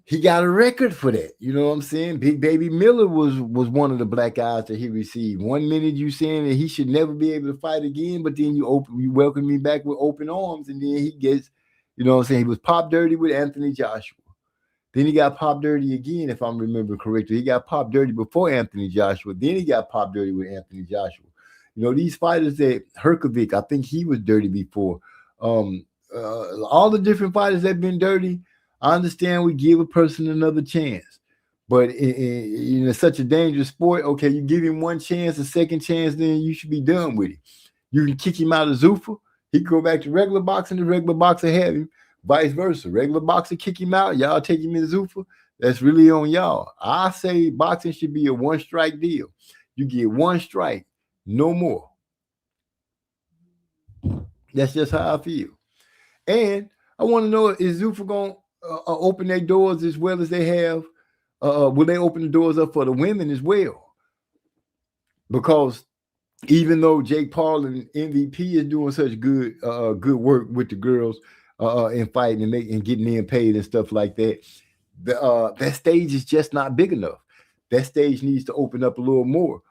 he got a record for that. You know what I'm saying? Big Baby Miller was one of the black eyes that he received. 1 minute you saying that he should never be able to fight again, but then you welcome me back with open arms, and then he gets, you know what I'm saying? He was pop dirty with Anthony Joshua. Then he got pop dirty again, if I'm remembering correctly. He got pop dirty before Anthony Joshua. Then he got pop dirty with Anthony Joshua. You know, these fighters that Herkovic, I think he was dirty before. All the different fighters that have been dirty, I understand we give a person another chance. But in such a dangerous sport, okay, you give him one chance, a second chance, then you should be done with it. You can kick him out of Zuffa. He can go back to regular boxing. The regular boxer have him. Vice versa. Regular boxer kick him out. Y'all take him in Zuffa. That's really on y'all. I say boxing should be a one-strike deal. You get one strike, no more. That's just how I feel. And I want to know, is Zuffa going to open their doors as well as they have? Will they open the doors up for the women as well? Because even though Jake Paul and MVP is doing such good work with the girls in fighting and getting them paid and stuff like that, that stage is just not big enough. That stage needs to open up a little more.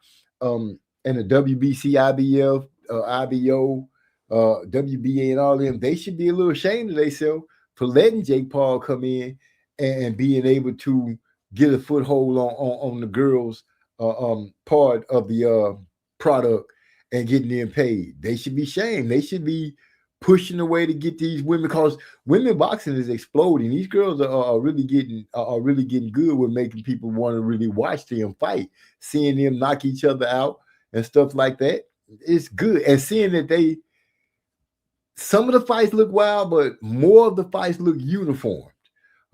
And the WBC, IBF, IBO, WBA, and all them, they should be a little ashamed of themselves for letting Jake Paul come in and being able to get a foothold on the girls' part of the product and getting them paid. They should be shamed. They should be pushing a way to get these women, because women boxing is exploding. These girls are really getting good with making people want to really watch them fight, seeing them knock each other out and stuff like that. It's good. And seeing that some of the fights look wild, but more of the fights look uniformed.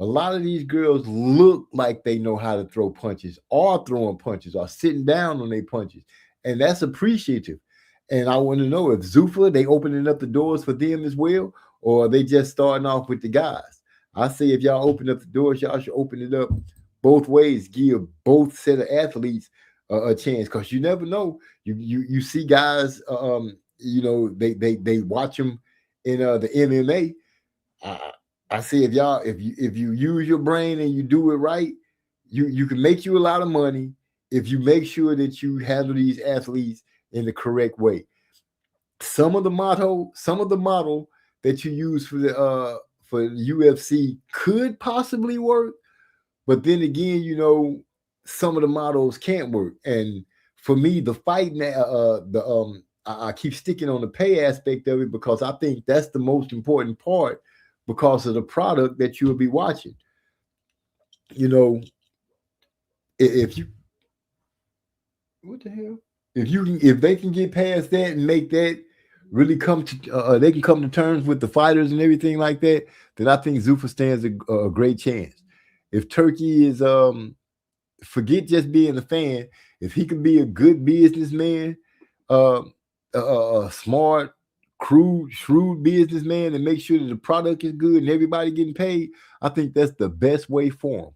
A lot of these girls look like they know how to throw punches, or throwing punches, or sitting down on their punches. And that's appreciative. And I want to know if Zuffa, they opening up the doors for them as well, or are they just starting off with the guys? I say if y'all open up the doors, y'all should open it up both ways, give both set of athletes a chance, because you never know. You see guys, they watch them in the MMA. I say if you use your brain and you do it right, you can make you a lot of money if you make sure that you handle these athletes in the correct way. Some of the model that you use for the UFC could possibly work, but then again, some of the models can't work. And for me, the fight I keep sticking on the pay aspect of it, because I think that's the most important part, because of the product that you will be watching. If you, what the hell? If they can get past that and make that really come to, they can come to terms with the fighters and everything like that, then I think Zuffa stands a great chance. If Turkey is, forget just being a fan, if he could be a good businessman, a smart, shrewd businessman, and make sure that the product is good and everybody getting paid, I think that's the best way for him.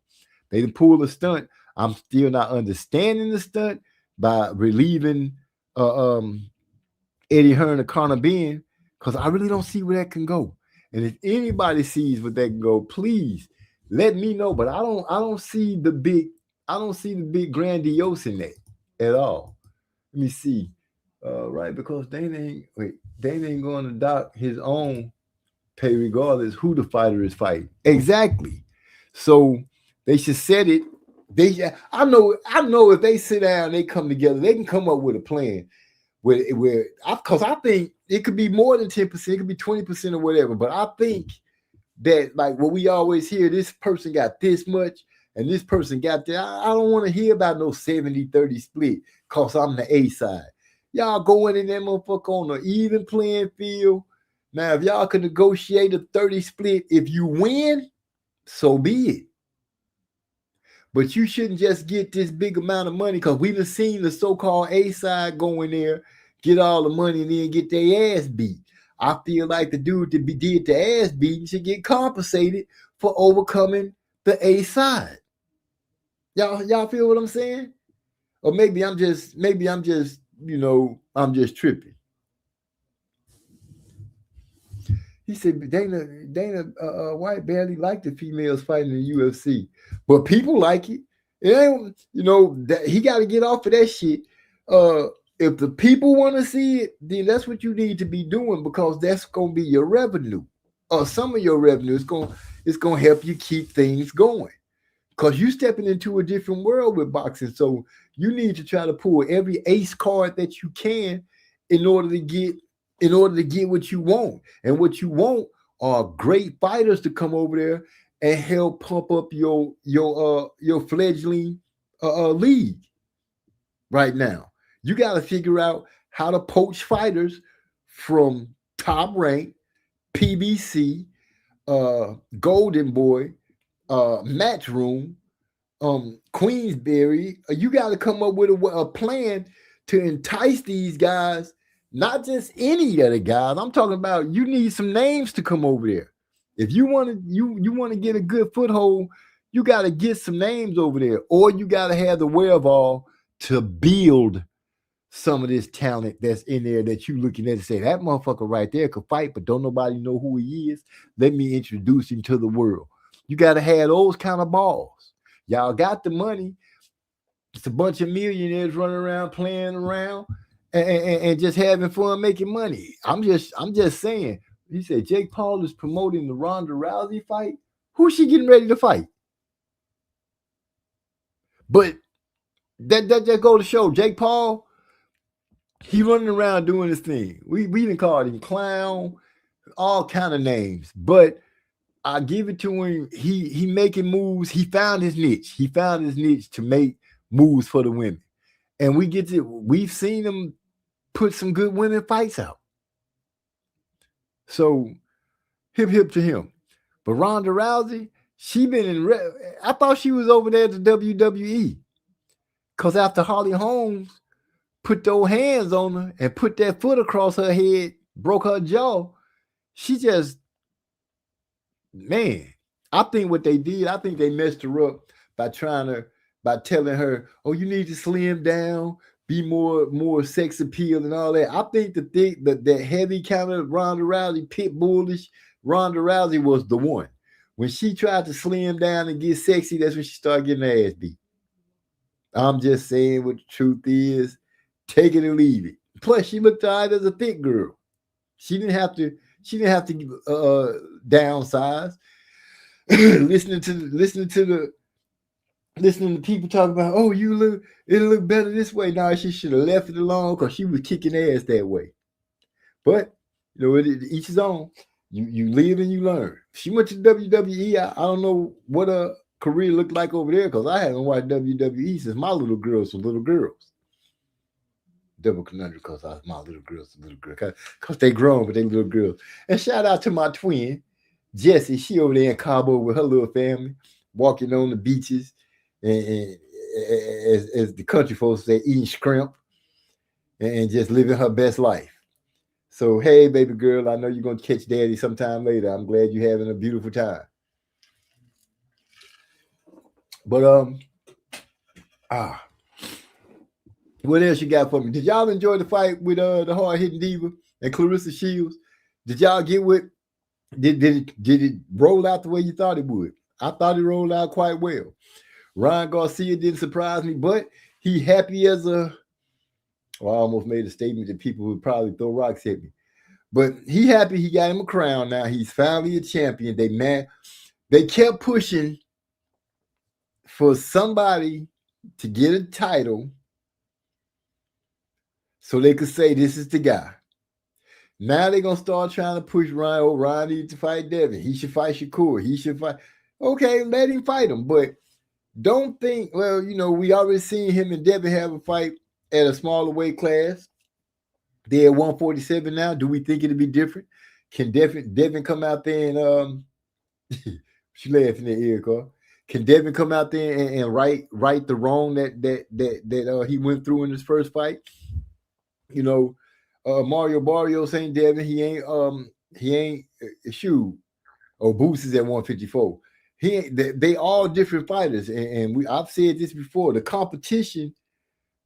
They didn't pull a stunt. I'm still not understanding the stunt by relieving Eddie Hearn and Conor Ben, because I really don't see where that can go. And if anybody sees where that can go, please let me know. But I don't see the big grandiose in that at all. Let me see. Right, because Dana ain't going to dock his own pay regardless who the fighter is fighting. Exactly. So they should set it. I know if they sit down, they come together, they can come up with a plan because I think it could be more than 10%, it could be 20% or whatever. But I think that, like what we always hear, this person got this much, and this person got there. I don't want to hear about no 70-30 split because I'm the A side. Y'all going in that motherfucker on an even playing field. Now, if y'all could negotiate a 30 split, if you win, so be it. But you shouldn't just get this big amount of money because we done seen the so-called A side go in there, get all the money, and then get their ass beat. I feel like the dude that did the ass beating should get compensated for overcoming the A side. Y'all feel what I'm saying? Or maybe I'm just, I'm just tripping. He said Dana White barely liked the females fighting in the UFC, but people like it. It ain't, that he got to get off of that shit. If the people want to see it, then that's what you need to be doing because that's gonna be your revenue, or some of your revenue. It's gonna help you keep things going because you stepping into a different world with boxing. So you need to try to pull every ace card that you can in order to get what you want. And what you want are great fighters to come over there and help pump up your fledgling league right now. You got to figure out how to poach fighters from Top Rank, PBC, Golden Boy, Matchroom, Queensberry. You got to come up with a plan to entice these guys, not just any other guys. I'm talking about you need some names to come over there. If you want to get a good foothold, you got to get some names over there, or you got to have the wherewithal to build some of this talent that's in there that you looking at and say, that motherfucker right there could fight, but don't nobody know who he is. Let me introduce him to the world. You got to have those kind of balls. Y'all got the money. It's a bunch of millionaires running around, playing around, and just having fun making money. I'm just saying. He said Jake Paul is promoting the Ronda Rousey fight. Who's she getting ready to fight? But that just go to show Jake Paul, he running around doing his thing. We didn't call him clown, all kind of names. But I give it to him. He making moves. He found his niche. He found his niche to make moves for the women. And we've seen him put some good women fights out. So hip hip to him. But Ronda Rousey, she been I thought she was over there at the WWE. Because after Holly Holmes put those hands on her and put that foot across her head, broke her jaw, she just, man, I think what they did, I think they messed her up by telling her, oh, you need to slim down, be more sex appeal and all that. I think the heavy kind of Ronda Rousey, pit bullish Ronda Rousey was the one. When she tried to slim down and get sexy, that's when she started getting her ass beat. I'm just saying what the truth is. Take it or leave it. Plus, she looked all right as a thick girl. She didn't have to downsize. listening to people talk about, oh, it'll look better this way. No, she should have left it alone because she was kicking ass that way. But each his own. You live and you learn. She went to WWE. I don't know what a career looked like over there because I haven't watched WWE since my little girls were little girls. Double conundrum because my little girls are little girls. Because they grown, but they little girls. And shout out to my twin, Jessie. She over there in Cabo with her little family, walking on the beaches and as the country folks say, eating shrimp and just living her best life. So, hey, baby girl, I know you're going to catch daddy sometime later. I'm glad you're having a beautiful time. But, what else you got for me? Did y'all enjoy the fight with the hard-hitting diva and Clarissa Shields? Did y'all get what? Did it roll out the way you thought it would? I thought it rolled out quite well. Ryan Garcia didn't surprise me, but he happy as a... Well, I almost made a statement that people would probably throw rocks at me. But he happy he got him a crown now. He's finally a champion. They kept pushing for somebody to get a title so they could say this is the guy. Now they're going to start trying to push Ryan. Oh, Ryan needs to fight Devin. He should fight Shakur. He should fight. Okay, let him fight him. But don't think, well, you know, we already seen him and Devin have a fight at a smaller weight class. They're at 147 now. Do we think it'll be different? Can Devin come out there and she laughing at ear, Carl. Can Devin come out there and right the wrong that he went through in his first fight? You know, Mario Barrios ain't Devin. He ain't shoot. Or Boots is at 154. They all different fighters, and I've said this before. The competition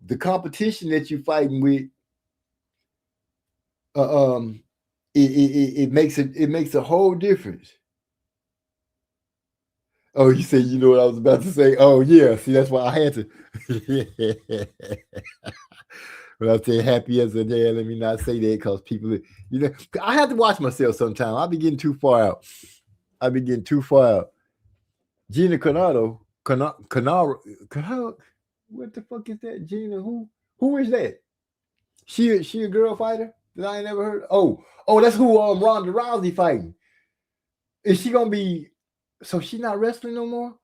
that you're fighting with, it makes a whole difference. Oh, you said you know what I was about to say. Oh yeah, see that's why I had to. When I say happy as a day, let me not say that because people, you know, I have to watch myself sometimes. I'll be getting too far out. Gina Canaro, what the fuck is that? Gina, who is that? She a girl fighter that I ain't never heard. Oh, that's who Ronda Rousey fighting. Is she gonna be? So she not wrestling no more?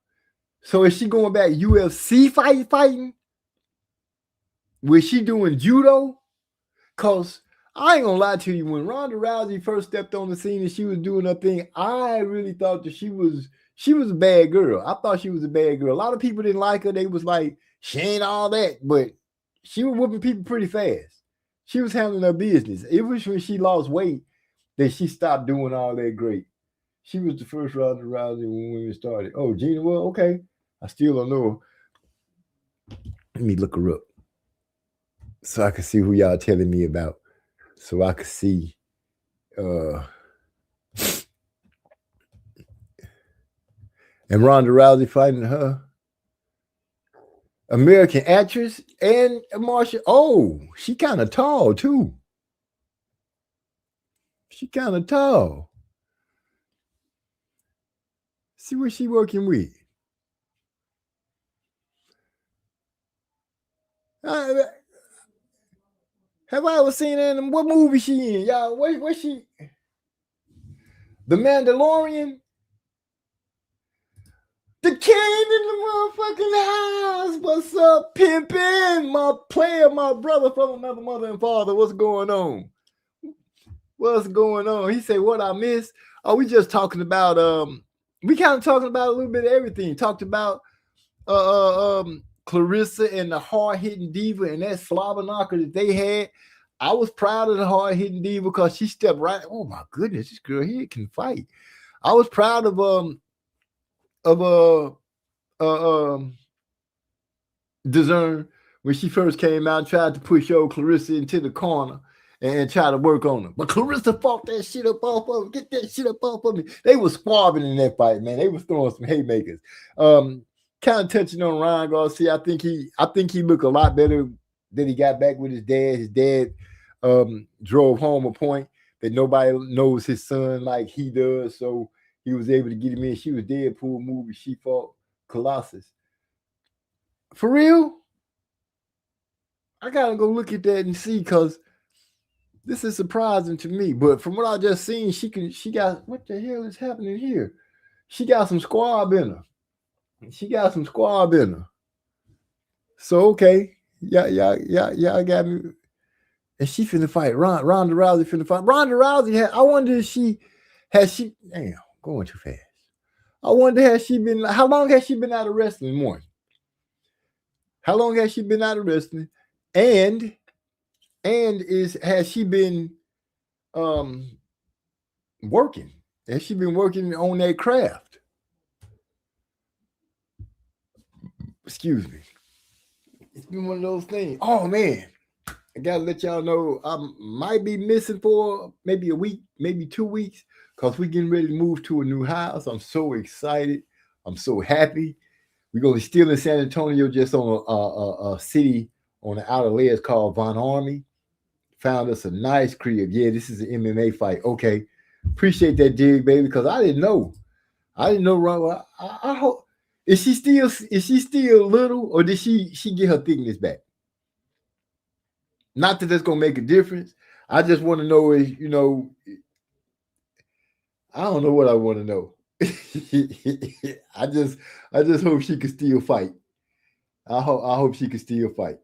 So is she going back UFC fighting? Was she doing judo? Cause I ain't gonna lie to you, when Ronda Rousey first stepped on the scene and she was doing her thing, I really thought that she was a bad girl. I thought she was a bad girl. A lot of people didn't like her. They was like, she ain't all that, but she was whooping people pretty fast. She was handling her business. It was when she lost weight that she stopped doing all that great. She was the first Ronda Rousey when women started. Oh, Gina, well, okay. I still don't know her. Let me look her up so I can see who y'all telling me about. So I could see and Ronda Rousey fighting her. American actress and Marsha. Oh, she kind of tall too. She kind of tall. See what she working with. Have I ever seen her in what movie she in? Y'all, where she? The Mandalorian? The king in the motherfucking house. What's up, pimpin'? My player, my brother from another mother and father. What's going on? He said, what I missed? Oh, we just talking about we kind of talking about a little bit of everything. Talked about Clarissa and the hard-hitting diva and that slobber knocker that they had. I was proud of the hard-hitting diva because she stepped right. Oh my goodness, this girl here can fight. I was proud of Dezern when she first came out and tried to push old Clarissa into the corner and try to work on her. But Clarissa fought that shit up off of me. Get that shit up off of me. They was squabbling in that fight, man. They was throwing some haymakers. Kind of touching on Ryan Garcia. I think he looked a lot better than he got back with his dad. His dad drove home a point that nobody knows his son like he does. So he was able to get him in. She was Deadpool movie. She fought Colossus. For real? I gotta go look at that and see because this is surprising to me. But from what I just seen, she got what the hell is happening here? She got some squab in her. So okay, y'all got me. And she finna fight. Ronda Rousey finna fight. Ronda Rousey I wonder if damn, going too fast. I wonder how long has she been out of wrestling? One. How long has she been out of wrestling? And has she been working? Has she been working on that craft? Excuse me. It's been one of those things. Oh man, I gotta let y'all know I might be missing for maybe a week, maybe 2 weeks, because we're getting ready to move to a new house. I'm so excited. I'm so happy. We're gonna be still in San Antonio, just on a city on the outer layers called Von Army. Found us a nice crib. Yeah, this is an MMA fight. Okay, appreciate that, dig, baby, because I didn't know. I hope. Is she still little, or did she get her thickness back? Not that that's gonna make a difference. I just want to know is, I don't know what I want to know. I just hope she can still fight. I hope she can still fight.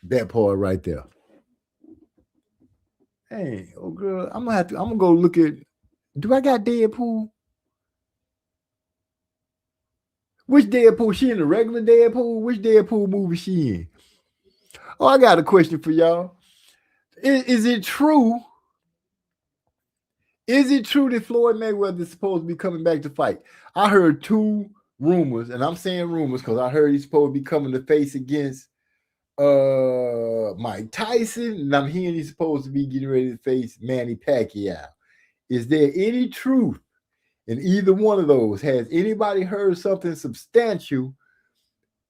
That part right there. Hey, oh girl, I'm gonna go look at. Do I got Deadpool? Which Deadpool? She in the regular Deadpool? Which Deadpool movie she in? Oh, I got a question for y'all. Is it true? Is it true that Floyd Mayweather is supposed to be coming back to fight? I heard 2 rumors, and I'm saying rumors because I heard he's supposed to be coming to face against Mike Tyson, and I'm hearing he's supposed to be getting ready to face Manny Pacquiao. Is there any truth in either one of those? Has anybody heard something substantial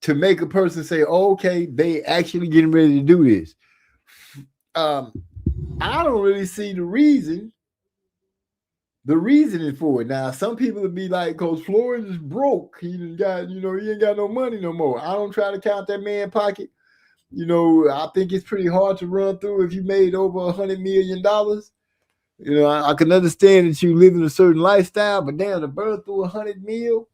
to make a person say, oh, okay, they actually getting ready to do this? I don't really see the reasoning for it. Now, some people would be like, because Floyd is broke. He ain't got no money no more. I don't try to count that man's pocket. I think it's pretty hard to run through if you made over $100 million. I can understand that you live in a certain lifestyle, but damn, to burn through 100 mil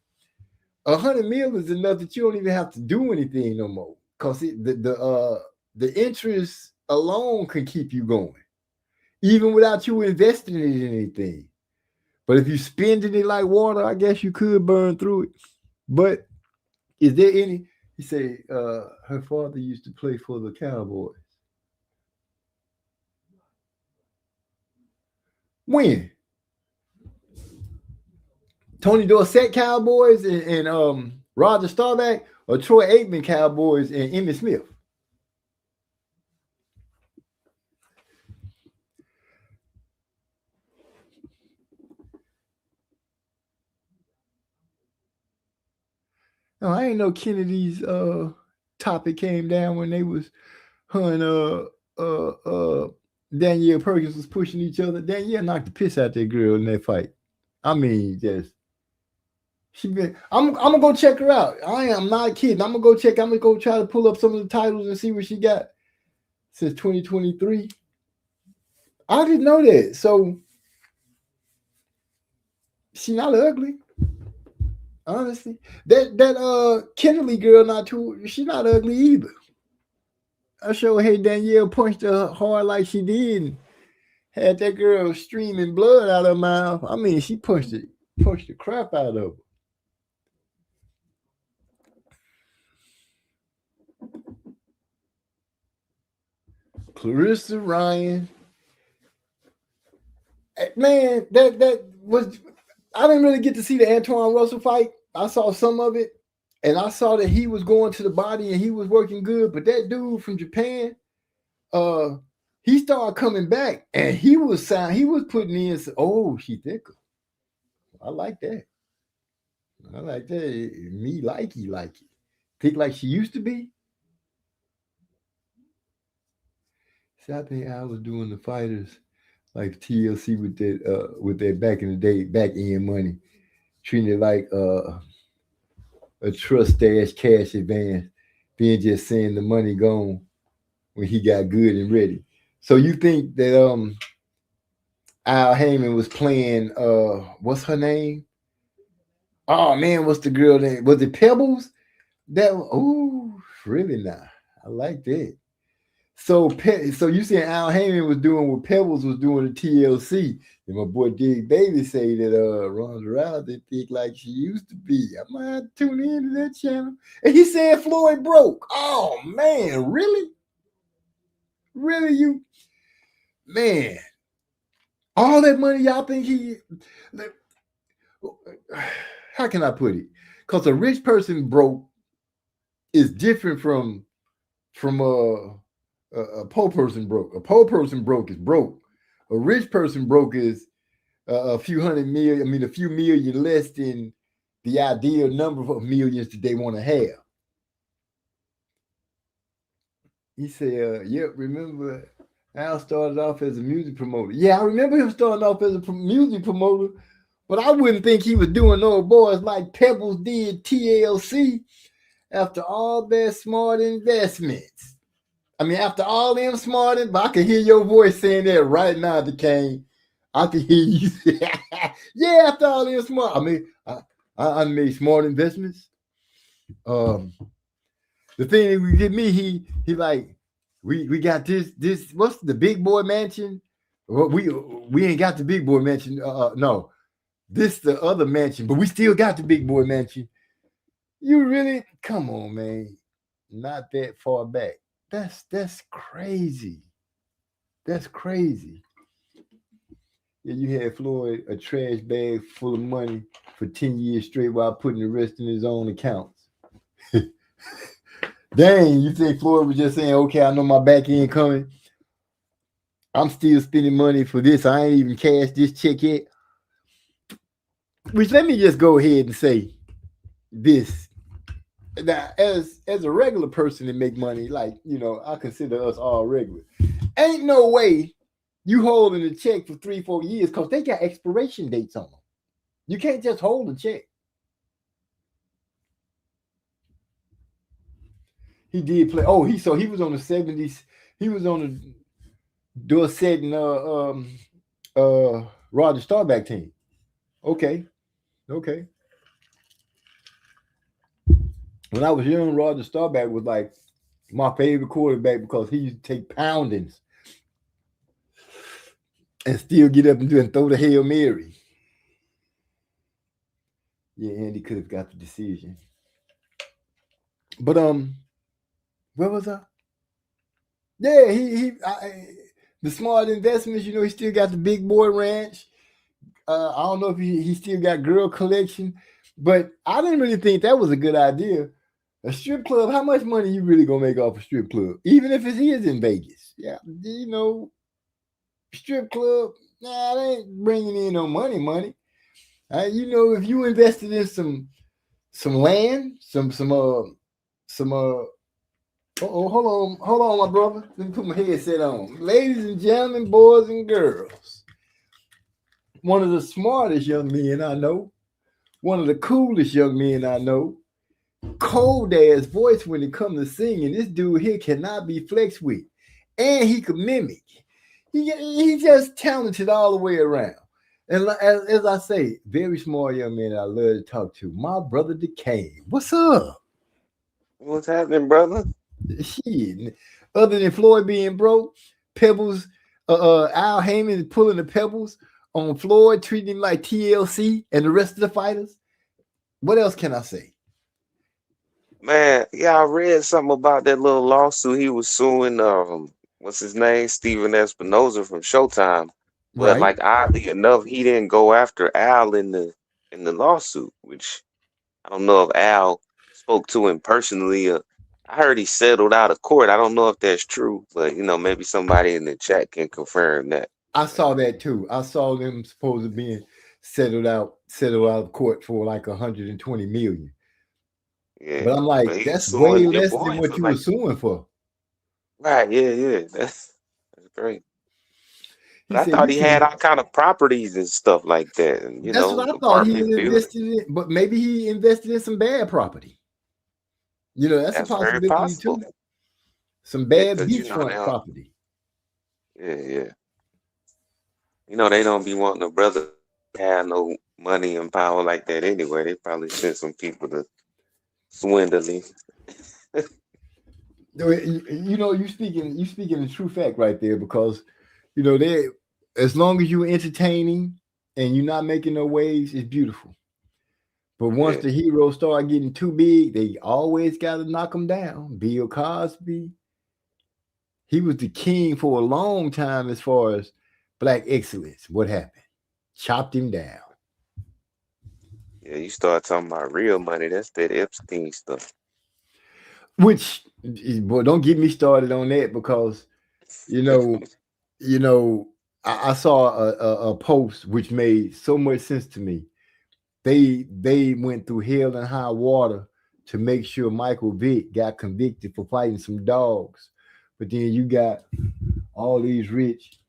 is enough that you don't even have to do anything no more. Because the interest alone can keep you going, even without you investing in anything. But if you spending it like water, I guess you could burn through it. But is there any? He said her father used to play for the Cowboys. When? Tony Dorsett Cowboys and Roger Staubach, or Troy Aikman Cowboys and Emmitt Smith? No, I ain't know Kennedy's topic came down when they was her and Danielle Perkins was pushing each other. Danielle knocked the piss out that girl in that fight. I mean, I'm gonna go check her out. I am not kidding. I'm gonna go try to pull up some of the titles and see what she got since 2023. I didn't know that. So she not ugly. Honestly, that Kimberly girl she's not ugly either. I sure hate Danielle punched her hard like she did and had that girl streaming blood out of her mouth. I mean, she punched the crap out of her. Clarissa Ryan. Man, that was, I didn't really get to see the Antoine Russell fight. I saw some of it, and I saw that he was going to the body and he was working good. But that dude from Japan, he started coming back and he was putting in. Oh, she thicker. I like that. Me likey. Thick like she used to be. See, I think I was doing the fighters like TLC with that back in the day, back end money, treating it like a trust stash cash advance, being just saying the money gone when he got good and ready. So you think that Al Heyman was playing what's her name? Oh man, what's the girl name? Was it Pebbles? Really not. I like that. So you saying Al Heyman was doing what Pebbles was doing to TLC, and my boy Dig Baby say that Ronda Rousey think like she used to be. I might tune into that channel. And he said Floyd broke. Oh man, really? Really, you man? All that money y'all think how can I put it? Because a rich person broke is different from a poor person broke. A poor person broke is broke. A rich person broke is a few million less than the ideal number of millions that they want to have. He said, yep, remember Al started off as a music promoter. Yeah, I remember him starting off as a music promoter, but I wouldn't think he was doing no boys like Pebbles did TLC after all their smart investments. I mean, after all them but I can hear your voice saying that right now, DeCane. I can hear you. Yeah, after all this smart. I mean, I made smart investments. The thing that get me, he like, we got this. What's the big boy mansion? Well, we ain't got the big boy mansion. No, this the other mansion, but we still got the big boy mansion. You really come on, man. Not that far back. That's crazy. That's crazy. Yeah, you had Floyd a trash bag full of money for 10 years straight while putting the rest in his own accounts. Dang, you think Floyd was just saying, okay, I know my back end coming. I'm still spending money for this. I ain't even cashed this check yet. Which let me just go ahead and say this. Now, as a regular person that make money, like, I consider us all regular. Ain't no way you holding a check for 3-4 years because they got expiration dates on them. You can't just hold a check. He did play. Oh, he was on the 70s. He was on the Dorsett and Roger Staubach team. Okay. When I was young, Roger Staubach was like my favorite quarterback because he used to take poundings and still get up and throw the Hail Mary. Yeah, Andy could have got the decision. But where was I? Yeah, the smart investments. He still got the Big Boy Ranch. I don't know if he still got Girl Collection, but I didn't really think that was a good idea. A strip club, how much money you really gonna make off a strip club? Even if it is in Vegas. Yeah, strip club, nah, they ain't bringing in no money. If you invested in some land, hold on, my brother. Let me put my headset on. Ladies and gentlemen, boys and girls, one of the smartest young men I know, one of the coolest young men I know, cold ass voice when it comes to singing. This dude here cannot be flexed with, and he could mimic. He's just talented all the way around. And as I say, very smart young man I love to talk to. My brother DeCane. What's up? What's happening, brother? Shit. Other than Floyd being broke, Pebbles, Al Heyman pulling the Pebbles on Floyd, treating him like TLC and the rest of the fighters. What else can I say? Man, yeah, I read something about that little lawsuit. He was suing what's his name? Steven Espinoza from Showtime. But Right. like oddly enough, he didn't go after Al in the lawsuit, which I don't know if Al spoke to him personally. I heard he settled out of court. I don't know if that's true, but maybe somebody in the chat can confirm that. I saw that too. I saw them supposed to be settled out of court for like 120 million. Yeah, But I'm like, but he was that's way suing your less boy than what for you like, were suing for. right, yeah, that's great. He But I said, thought you he had can. all kind of properties and stuff like that, and That's what I thought he apartment building. invested in, but maybe he invested in some bad property. That's a That's very possibility too. possible. Some Yeah, bad because they beachfront don't. property. Yeah. They don't be wanting a brother to have no money and power like that anyway. They probably sent some people to swindle him. You speaking the true fact right there, because they, as long as you're entertaining and you're not making no waves, it's beautiful. But once Yeah. the heroes start getting too big, they always got to knock them down. Bill Cosby, he was the king for a long time as far as black excellence. What happened? Chopped him down. Yeah, you start talking about real money. That's that Epstein stuff. Which, boy, don't get me started on that, because I saw a post which made so much sense to me. They went through hell and high water to make sure Michael Vick got convicted for fighting some dogs, but then you got all these rich,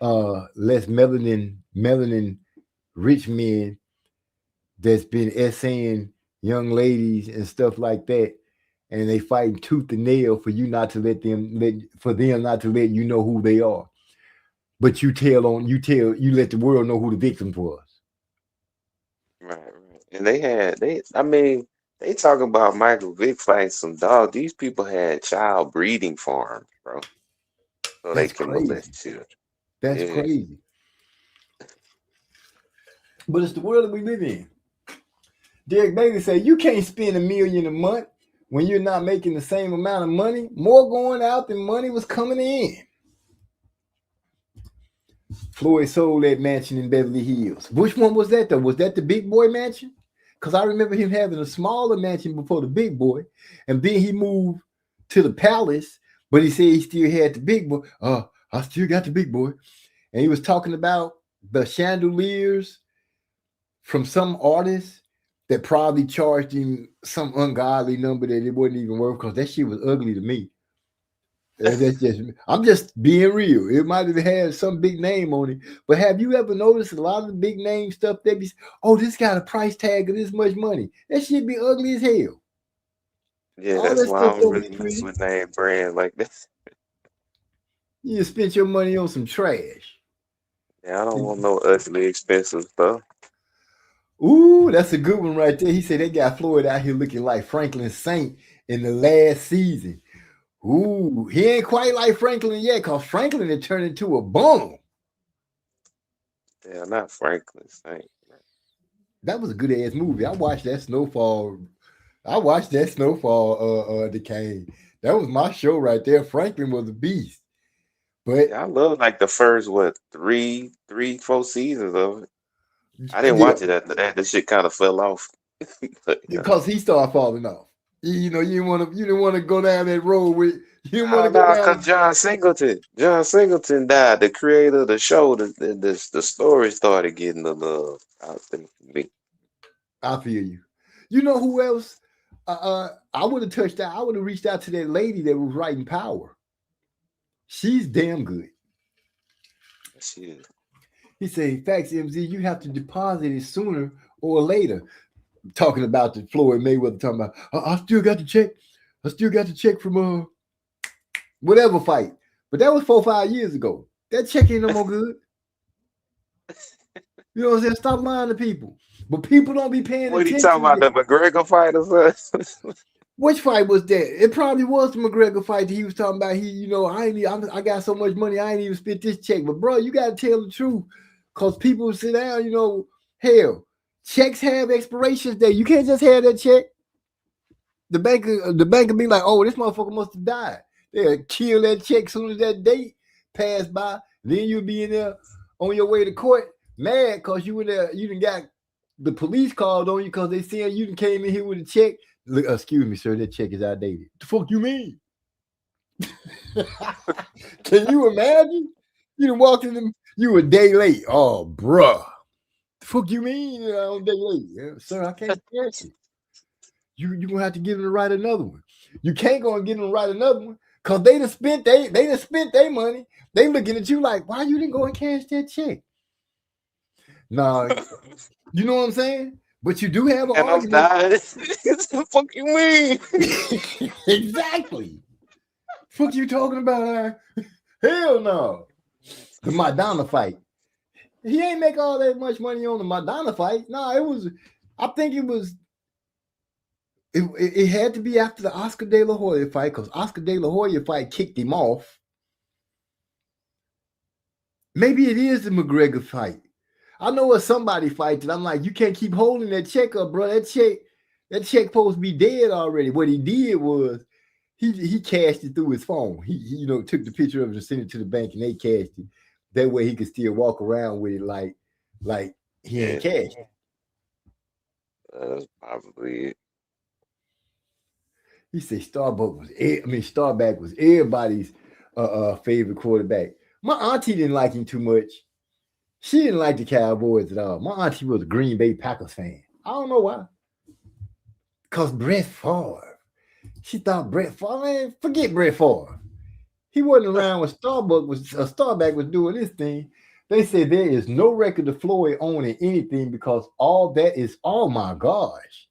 less melanin rich men that's been essaying young ladies and stuff like that, and they fighting tooth and nail for you not to let them not to let you know who they are. but you let the world know who the victim was. Right, right. And they talk about Michael Vick fighting some dog. These people had child breeding farms, bro, so they That's can crazy. molest children. That's Yeah. crazy. But it's the world that we live in. Derek Bailey said you can't spend $1 million a month when you're not making the same amount of money. More going out than money was coming in. Floyd sold that mansion in Beverly Hills. Which one was that though? Was that the Big Boy mansion? Because I remember him having a smaller mansion before the Big Boy, and then he moved to the Palace, but he said he still had the Big Boy. I still got the Big Boy. And he was talking about the chandeliers from some artist that probably charged him some ungodly number that it wasn't even worth, because that shit was ugly to me. That's just, I'm just being real. It might have had some big name on it, but have you ever noticed a lot of the big name stuff? They be, oh, this got a price tag of this much money. That shit be ugly as hell. Yeah, All that's that why I stuff don't don't really be mess pretty. with name brand like this. You just spent your money on some trash. Yeah, I don't want no ugly, expensive stuff. Ooh, that's a good one right there. He said they got Floyd out here looking like Franklin Saint in the last season. Ooh, he ain't quite like Franklin yet, because Franklin had turned into a bum. Yeah, not Franklin Saint. That was a good ass movie. I watched that Snowfall. Decay. That was my show right there. Franklin was a beast. But Yeah, I love like the first three, 4 seasons of it. I didn't yeah, watch it after that. The shit kind of fell off. But, because he started falling off. You didn't want to go down that road with. You didn't want to go nah, down. cause John Singleton died. The creator of the show. The story started getting the love. I think me. I feel you. You know who else? I would have touched out. I would have reached out to that lady that was writing Power. She's damn good. Shit. He said, "Facts, MZ. You have to deposit it sooner or later." Talking about the Floyd Mayweather. Talking about, I still got the check. I still got the check from whatever fight, but that was 4 or 5 years ago. That check ain't no more good. You know what I'm saying? Stop lying to people. But people don't be paying What are you attention. talking about? The McGregor fight or something? Which fight was that? It probably was the McGregor fight that he was talking about. I got so much money, I ain't even spent this check. But bro, you gotta tell the truth, because people sit down. Hell, checks have expirations date. You can't just have that check. The bank will be like, oh, this motherfucker must have died. They'll kill that check as soon as that date passed by. Then you'll be in there on your way to court, mad because you done got the police called on you because they saying you done came in here with a check. Look, excuse me, sir, that check is outdated. The fuck you mean? Can you imagine? You done walked in, you a day late. Oh, bruh. The fuck you mean I'm a day late? Yeah, sir, I can't catch it. You're going to have to get them to write another one. You can't go and get them to write another one because they done spent their money. They looking at you like, why you didn't go and cash that check? Nah, you know what I'm saying? But you do have an And I'm argument. dying. What the fuck you mean? Exactly. Fuck you talking about? Hell no. The Madonna fight. He ain't make all that much money on the Madonna fight. No, I think it was. It had to be after the Oscar De La Hoya fight, because Oscar De La Hoya fight kicked him off. Maybe it is the McGregor fight. I know it's somebody fight that I'm like, you can't keep holding that check up, bro. That check supposed to be dead already. What he did was he cashed it through his phone. He took the picture of it and sent it to the bank, and they cashed it. That way he could still walk around with it like he ain't cashed. That's probably it. He said Staubach was everybody's favorite quarterback. My auntie didn't like him too much. She didn't like the Cowboys at all. My auntie was a Green Bay Packers fan. I don't know why. Because Brett Favre. She thought Brett Favre, man, forget Brett Favre. He wasn't around when Staubach was doing this thing. They said there is no record of Floyd owning anything because all that is, oh my gosh.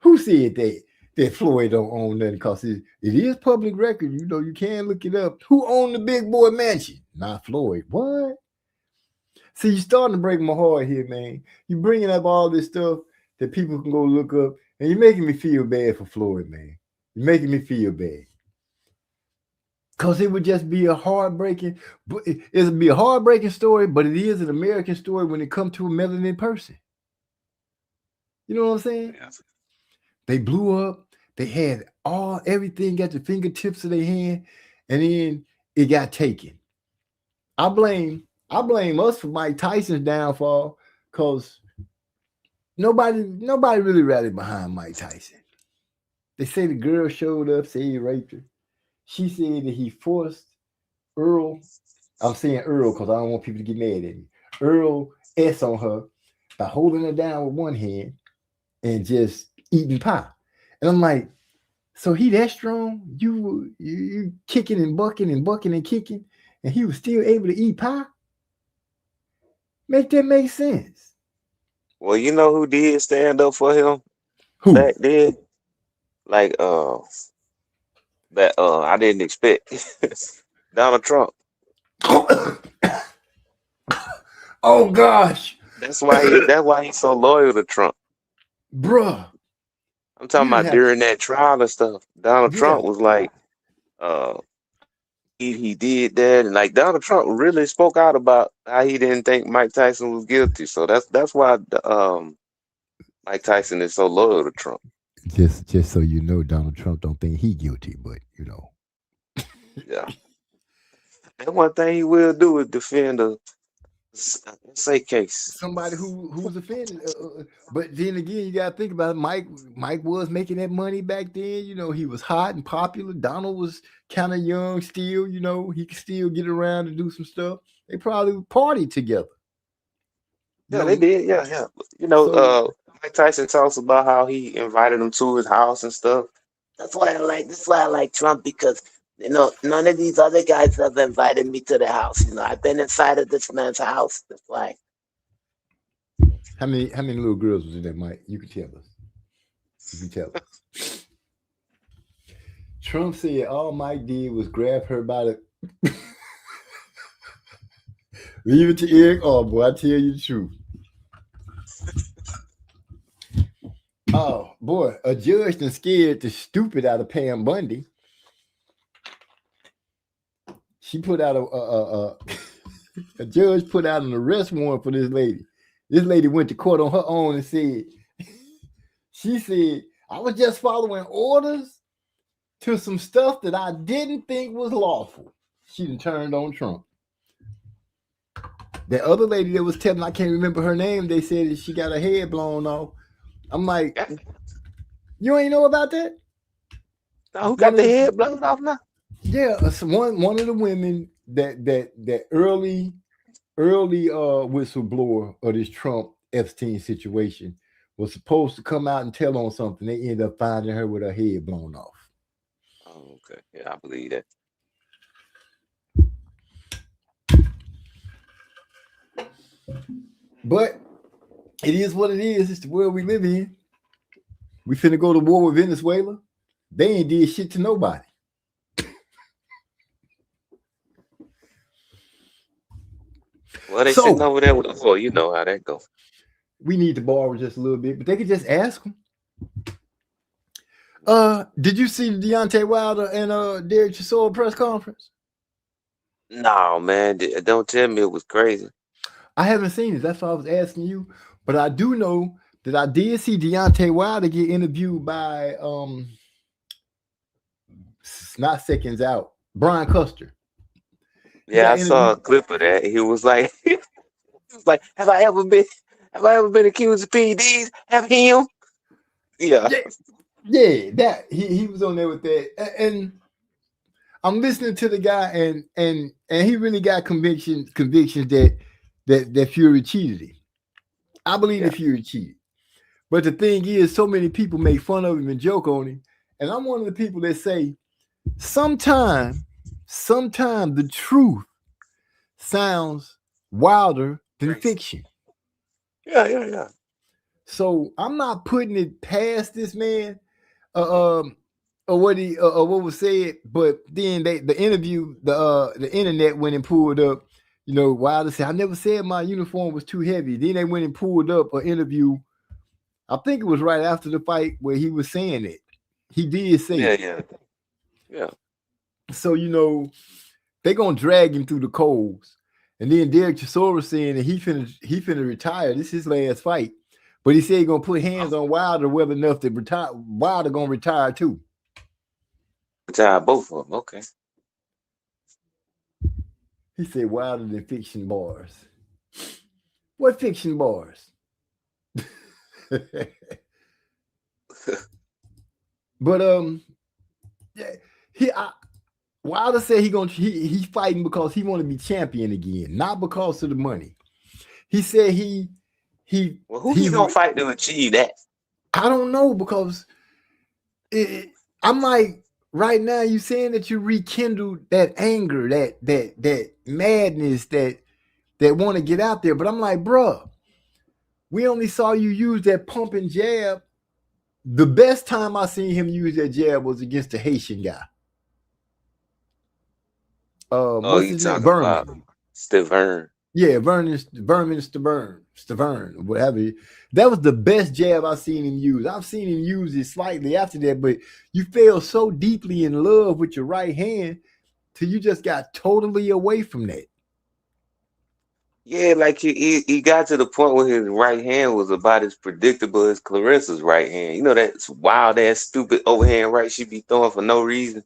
Who said that Floyd don't own nothing? Because it is public record. You can look it up. Who owned the Big Boy Mansion? not Floyd. What? See, you're starting to break my heart here, man. You're bringing up all this stuff that people can go look up, and you're making me feel bad for Floyd, man. You're making me feel bad. Because it would just be a heartbreaking, it would be a heartbreaking story, but it is an American story when it comes to a melanin person. You know what I'm saying? Yeah. They blew up. They had everything at the fingertips of their hand, and then it got taken. I blame us for Mike Tyson's downfall, because nobody really rallied behind Mike Tyson. They say the girl showed up, said he raped her. She said that he forced Earl. I'm saying Earl because I don't want people to get mad at me. Earl S on her by holding her down with one hand and just eating pie. And I'm like, so he that strong? You kicking and bucking and kicking, and he was still able to eat pie? Make that make sense. Well, you know who did stand up for him Who? back then? Like that I didn't expect. Donald Trump. Oh gosh. That's why he's so loyal to Trump. Bruh. I'm talking about during that trial and stuff. Donald Trump was like, he did that, and like Donald Trump really spoke out about how he didn't think Mike Tyson was guilty. So that's why Mike Tyson is so loyal to Trump. Just so you know, Donald Trump don't think he guilty, but you know. Yeah. And one thing he will do is defend a say case. Somebody who's offended. But then again, you gotta think about it. Mike was making that money back then. You know, he was hot and popular. Donald was kind of young still. You know, he could still get around and do some stuff. They probably partied together. Yeah, they did. Yeah. You know, Mike Tyson talks about how he invited him to his house and stuff. That's why I like Trump, because you know none of these other guys have invited me to the house. You know, I've been inside of this man's house. That's why. How many little girls was in there, Mike? You can tell us. You can tell us. Trump said all Mike did was grab her by the. Leave it to Eric. Oh boy, I tell you the truth. Oh boy, a judge done scared the stupid out of Pam Bundy. She put out a judge put out an arrest warrant for this lady. This lady went to court on her own and said, she said, I was just following orders to some stuff that I didn't think was lawful. She done turned on Trump. The other lady that was telling, I can't remember her name, they said that she got her head blown off. I'm like, you ain't know about that? Who got the head blown off now? Yeah, one of the women that early whistleblower of this Trump Epstein situation was supposed to come out and tell on something. They ended up finding her with her head blown off. Oh, okay. Yeah, I believe that. But it is what it is. It's the world we live in. We finna go to war with Venezuela. They ain't did shit to nobody. Well, they sitting over there with the war. You know how that goes. We need to borrow just a little bit, but they could just ask them. Did you see the Deontay Wilder and Derek Chisora press conference? No, man. Don't tell me it was crazy. I haven't seen it. That's why I was asking you. But I do know that I did see Deontay Wilder get interviewed by not Seconds Out, Brian Custer. Yeah, I saw a clip of that. He was like, have I ever been accused of PEDs? Have him? Yeah. Yeah, that he was on there with that. And I'm listening to the guy, and he really got convictions that Fury cheated him. I believe that Fury cheated. But the thing is, so many people make fun of him and joke on him. And I'm one of the people that say, sometimes the truth sounds wilder than fiction. Yeah. So I'm not putting it past this man. or what was said, but then the internet went and pulled up, Wilder said, I never said my uniform was too heavy. Then they went and pulled up an interview, I think it was right after the fight, where he was saying it. He did say it. Yeah. So, they're gonna drag him through the coals. And then Derek Chisora saying that he finna retire. This is his last fight. But he said he's gonna put hands on Wilder whether enough to retire. Wilder gonna retire too. Retire both of them. Okay. He said Wilder than fiction bars. What fiction bars? But Wilder said he's fighting because he want to be champion again, not because of the money. He said Well, who he gonna fight to achieve that? I don't know, because I'm like, right now you saying that you rekindled that anger, that madness, that want to get out there. But I'm like, bruh, we only saw you use that pump and jab. The best time I seen him use that jab was against the Haitian guy. What's his name? Vernon. Stavern. Yeah, Stavern, whatever. That was the best jab I've seen him use. I've seen him use it slightly after that, but you fell so deeply in love with your right hand till you just got totally away from that. Yeah, like he got to the point where his right hand was about as predictable as Clarissa's right hand. You know that wild ass stupid overhand right she be throwing for no reason.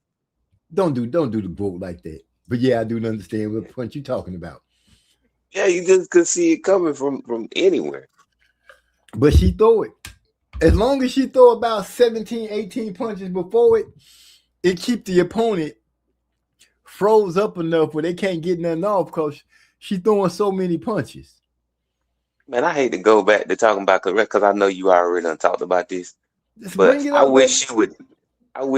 Don't do the bull like that. But yeah, I do understand what point you're talking about. Yeah, you just could see it coming from anywhere. But she throw it. As long as she throw about 17, 18 punches before it keep the opponent froze up enough where they can't get nothing off because she throwing so many punches. Man, I hate to go back to talking about Clarissa because I know you already done talked about this. But I wish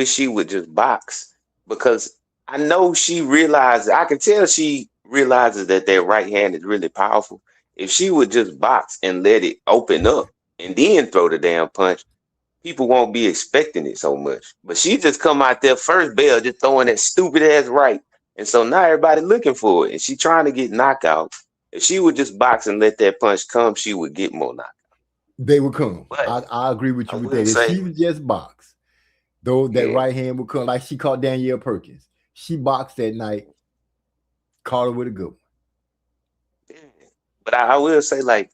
she would just box, because I know she realizes, I can tell she realizes that right hand is really powerful. If she would just box and let it open up and then throw the damn punch, people won't be expecting it so much. But she just come out there first bell just throwing that stupid ass right. And so now everybody looking for it. And she trying to get knockout. If she would just box and let that punch come, she would get more knockout. They would come. I agree with you with that. If she would just box, though, that right hand would come, like she caught Danielle Perkins. She boxed that night, caught her with a good one. Yeah. But I will say, like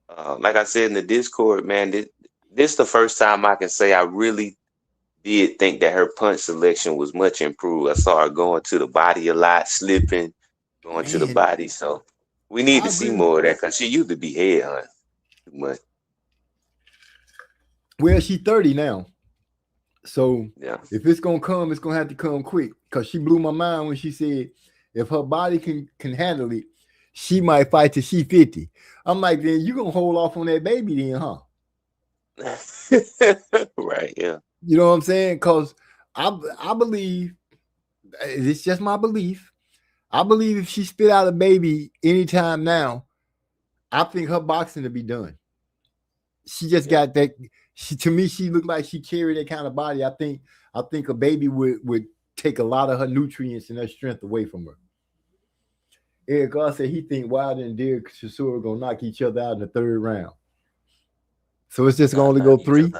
I said in the Discord, man, this is the first time I can say I really did think that her punch selection was much improved. I saw her going to the body a lot, slipping, going to the body. So we need to see more of that, because she used to be head hunting too much. Well, she's 30 now. So yeah, if it's gonna come, it's gonna have to come quick. Because she blew my mind when she said if her body can handle it, she might fight till she 50. I'm like, then you gonna hold off on that baby then, huh? Right, yeah. You know what I'm saying? Because I believe, it's just my belief. I believe if she spit out a baby anytime now, I think her boxing will be done. She just got that. To me, she looked like she carried that kind of body. I think a baby would take a lot of her nutrients and her strength away from her. Eric God said he think Wilder and Derek Chisora are gonna knock each other out in the third round. So it's just gonna only go 3.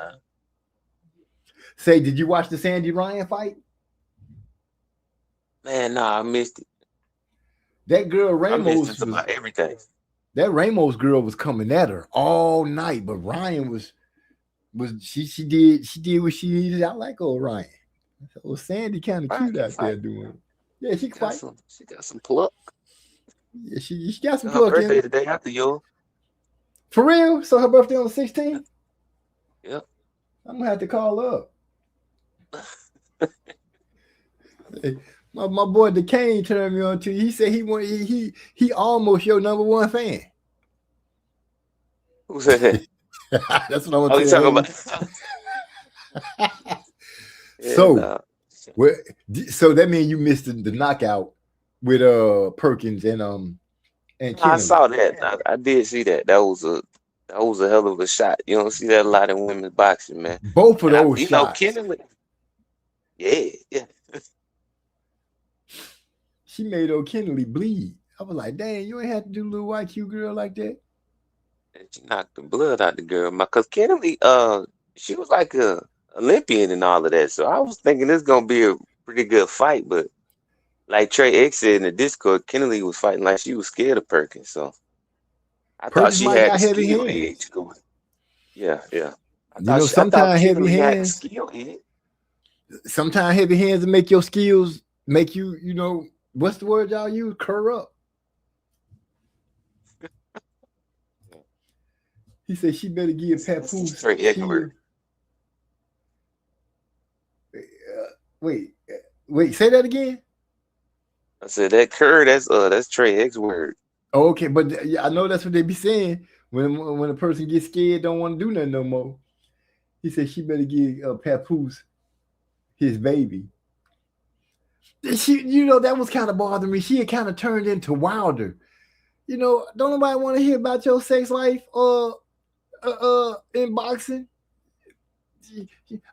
Say, did you watch the Sandy Ryan fight? Man, nah, I missed it. That girl Ramos, I missed just about everything. That Ramos girl was coming at her all night, but Ryan was she did what she needed. I like old Ryan. So Sandy kind of cute out there doing it. Yeah, she can fight. She got some pluck. Yeah, she got some her pluck. Birthday the day after yours. For real? So her birthday on the 16th? Yep. I'm gonna have to call up. My boy DeCane turned me on to. He said he almost your number one fan. Who said that? That's what I want to say. Talking about. So that means you missed the knockout with Perkins and I saw that. I did see that. That was a hell of a shot. You don't see that a lot in women's boxing, man. Both of those shots. Yeah. She made old Kennedy bleed. I was like, dang, you ain't have to do a little white cute girl like that. And she knocked the blood out the girl. Cause Kennedy, she was like a Olympian and all of that. So I was thinking this gonna be a pretty good fight, but like Trey X said in the Discord, Kennedy was fighting like she was scared of Perkins. So I thought Perkins she might had got the heavy skill hands. edge going. Yeah. You know, I thought sometimes heavy Kennedy had the hands, skill edge. sometimes heavy hands will make your skills make you, you know, what's the word y'all use? Curl up. He said she better give Papoose. Trey Edward. Wait, say that again. I said that Kerr, that's Trey X word. Oh, okay, but I know that's what they be saying when a person gets scared, don't want to do nothing no more. He said she better give Papoose his baby. She, you know, that was kind of bothering me. She had kind of turned into Wilder. You know, don't nobody want to hear about your sex life in boxing.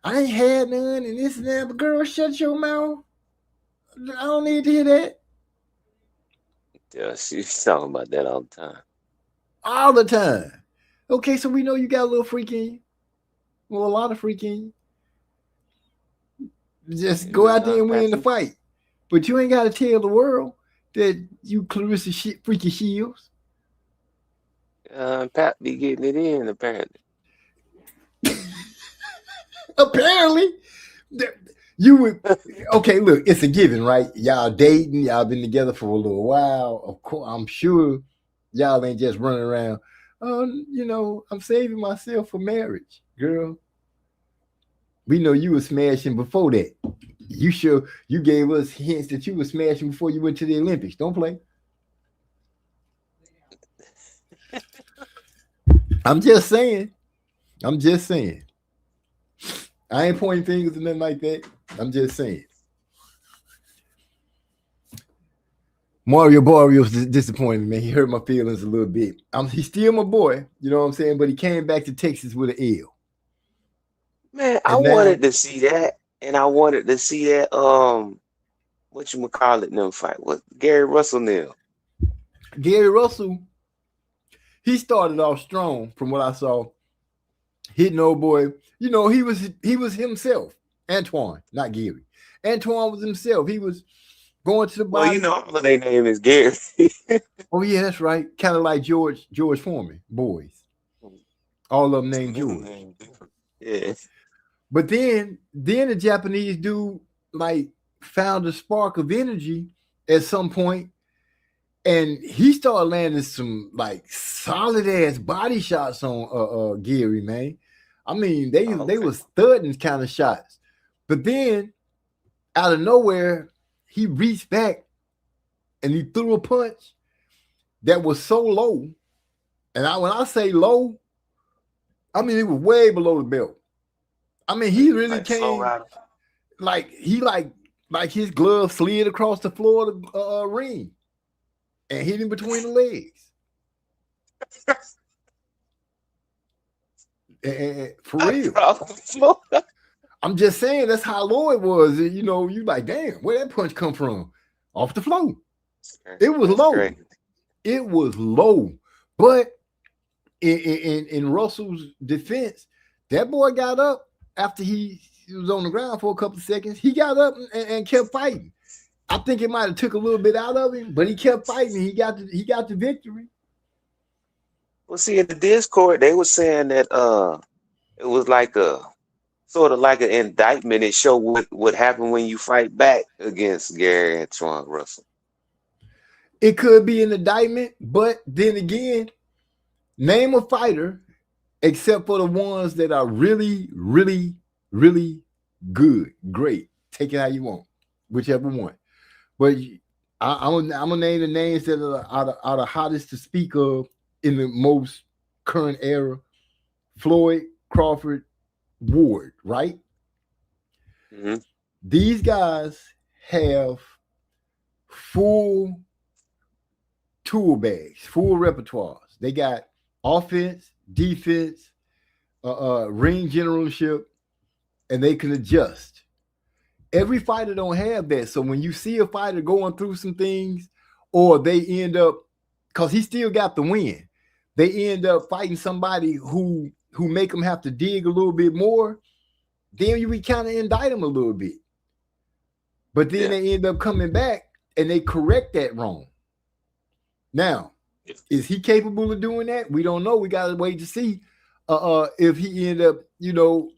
I ain't had none and this and that, but girl, shut your mouth. I don't need to hear that. Yeah, she's talking about that all the time. All the time. Okay, so we know you got a little freak in you. Well, a lot of freak in you. Just go out there and win the fight. But you ain't got to tell the world that you Clarissa Freaky Shields. Pat be getting it in, apparently. Apparently. You would, okay, look, it's a given, right? Y'all dating, y'all been together for a little while. Of course, I'm sure y'all ain't just running around. You know, I'm saving myself for marriage, girl. We know you were smashing before that. You gave us hints that you were smashing before you went to the Olympics. Don't play. I'm just saying. I ain't pointing fingers or nothing like that. I'm just saying. Mario Barrios disappointed me. He hurt my feelings a little bit. He's still my boy, you know what I'm saying? But he came back to Texas with an L. Man, I wanted to see that, and I wanted to see that whatchamacallit them fight with Gary Russell now. Gary Russell, he started off strong from what I saw. Hitting old boy, you know, he was himself. Antoine, not Gary. Antoine was himself. He was going to the body. Well, you know, all of their name is Gary. Oh yeah, that's right. Kind of like George Foreman, boys. All of them named George. Yeah. But then the Japanese dude like found a spark of energy at some point, and he started landing some like solid ass body shots on Gary, man. I mean, they was thudding kind of shots. But then out of nowhere, he reached back and he threw a punch that was so low. And when I say low, I mean it was way below the belt. I mean, he really came like his glove slid across the floor of the ring and hit him between the legs. And for real. I'm just saying that's how low it was. You know, you like, damn, where that punch come from? Off the floor. It was low. Great. It was low. But in Russell's defense, that boy got up after he was on the ground for a couple of seconds. He got up and kept fighting. I think it might have took a little bit out of him, but he kept fighting. He got the victory. Well, see, in the Discord, they were saying that it was like a sort of like an indictment. It showed what happened when you fight back against Gary Antoine Russell. It could be an indictment, but then again, name a fighter except for the ones that are really, really, really good, great. Take it how you want, whichever one. But I'm gonna name the names that are the hottest to speak of in the most current era. Floyd, Crawford, Ward, right? Mm-hmm. These guys have full tool bags, full repertoires. They got offense, defense, ring generalship, and they can adjust. every fighter don't have that. So when you see a fighter going through some things, or they end up, because he still got the win, they end up fighting somebody who make them have to dig a little bit more, then we kind of indict them a little bit. But then they end up coming back and they correct that wrong. Now, is he capable of doing that? We don't know. We got to wait to see if he end up, you know,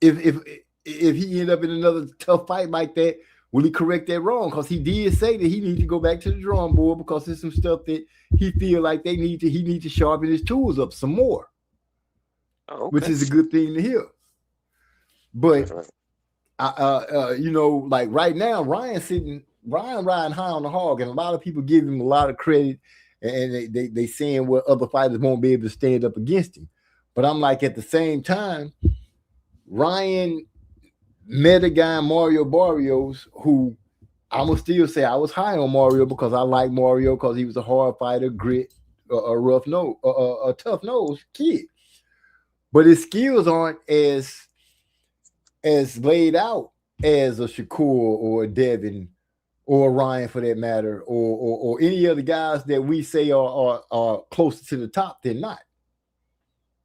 if he end up in another tough fight like that, will he correct that wrong? Because he did say that he needs to go back to the drawing board because there's some stuff that he feel like he need to sharpen his tools up some more. Oh, okay. Which is a good thing to hear. But you know, like right now, Ryan riding high on the hog, and a lot of people give him a lot of credit, and they saying what other fighters won't be able to stand up against him. But I'm like, at the same time, Ryan met a guy, Mario Barrios, who I'm gonna still say I was high on Mario because I like Mario because he was a hard fighter, grit, a rough nose, a tough nose kid. But his skills aren't as laid out as a Shakur or a Devin or a Ryan, for that matter, or any other guys that we say are closer to the top than not.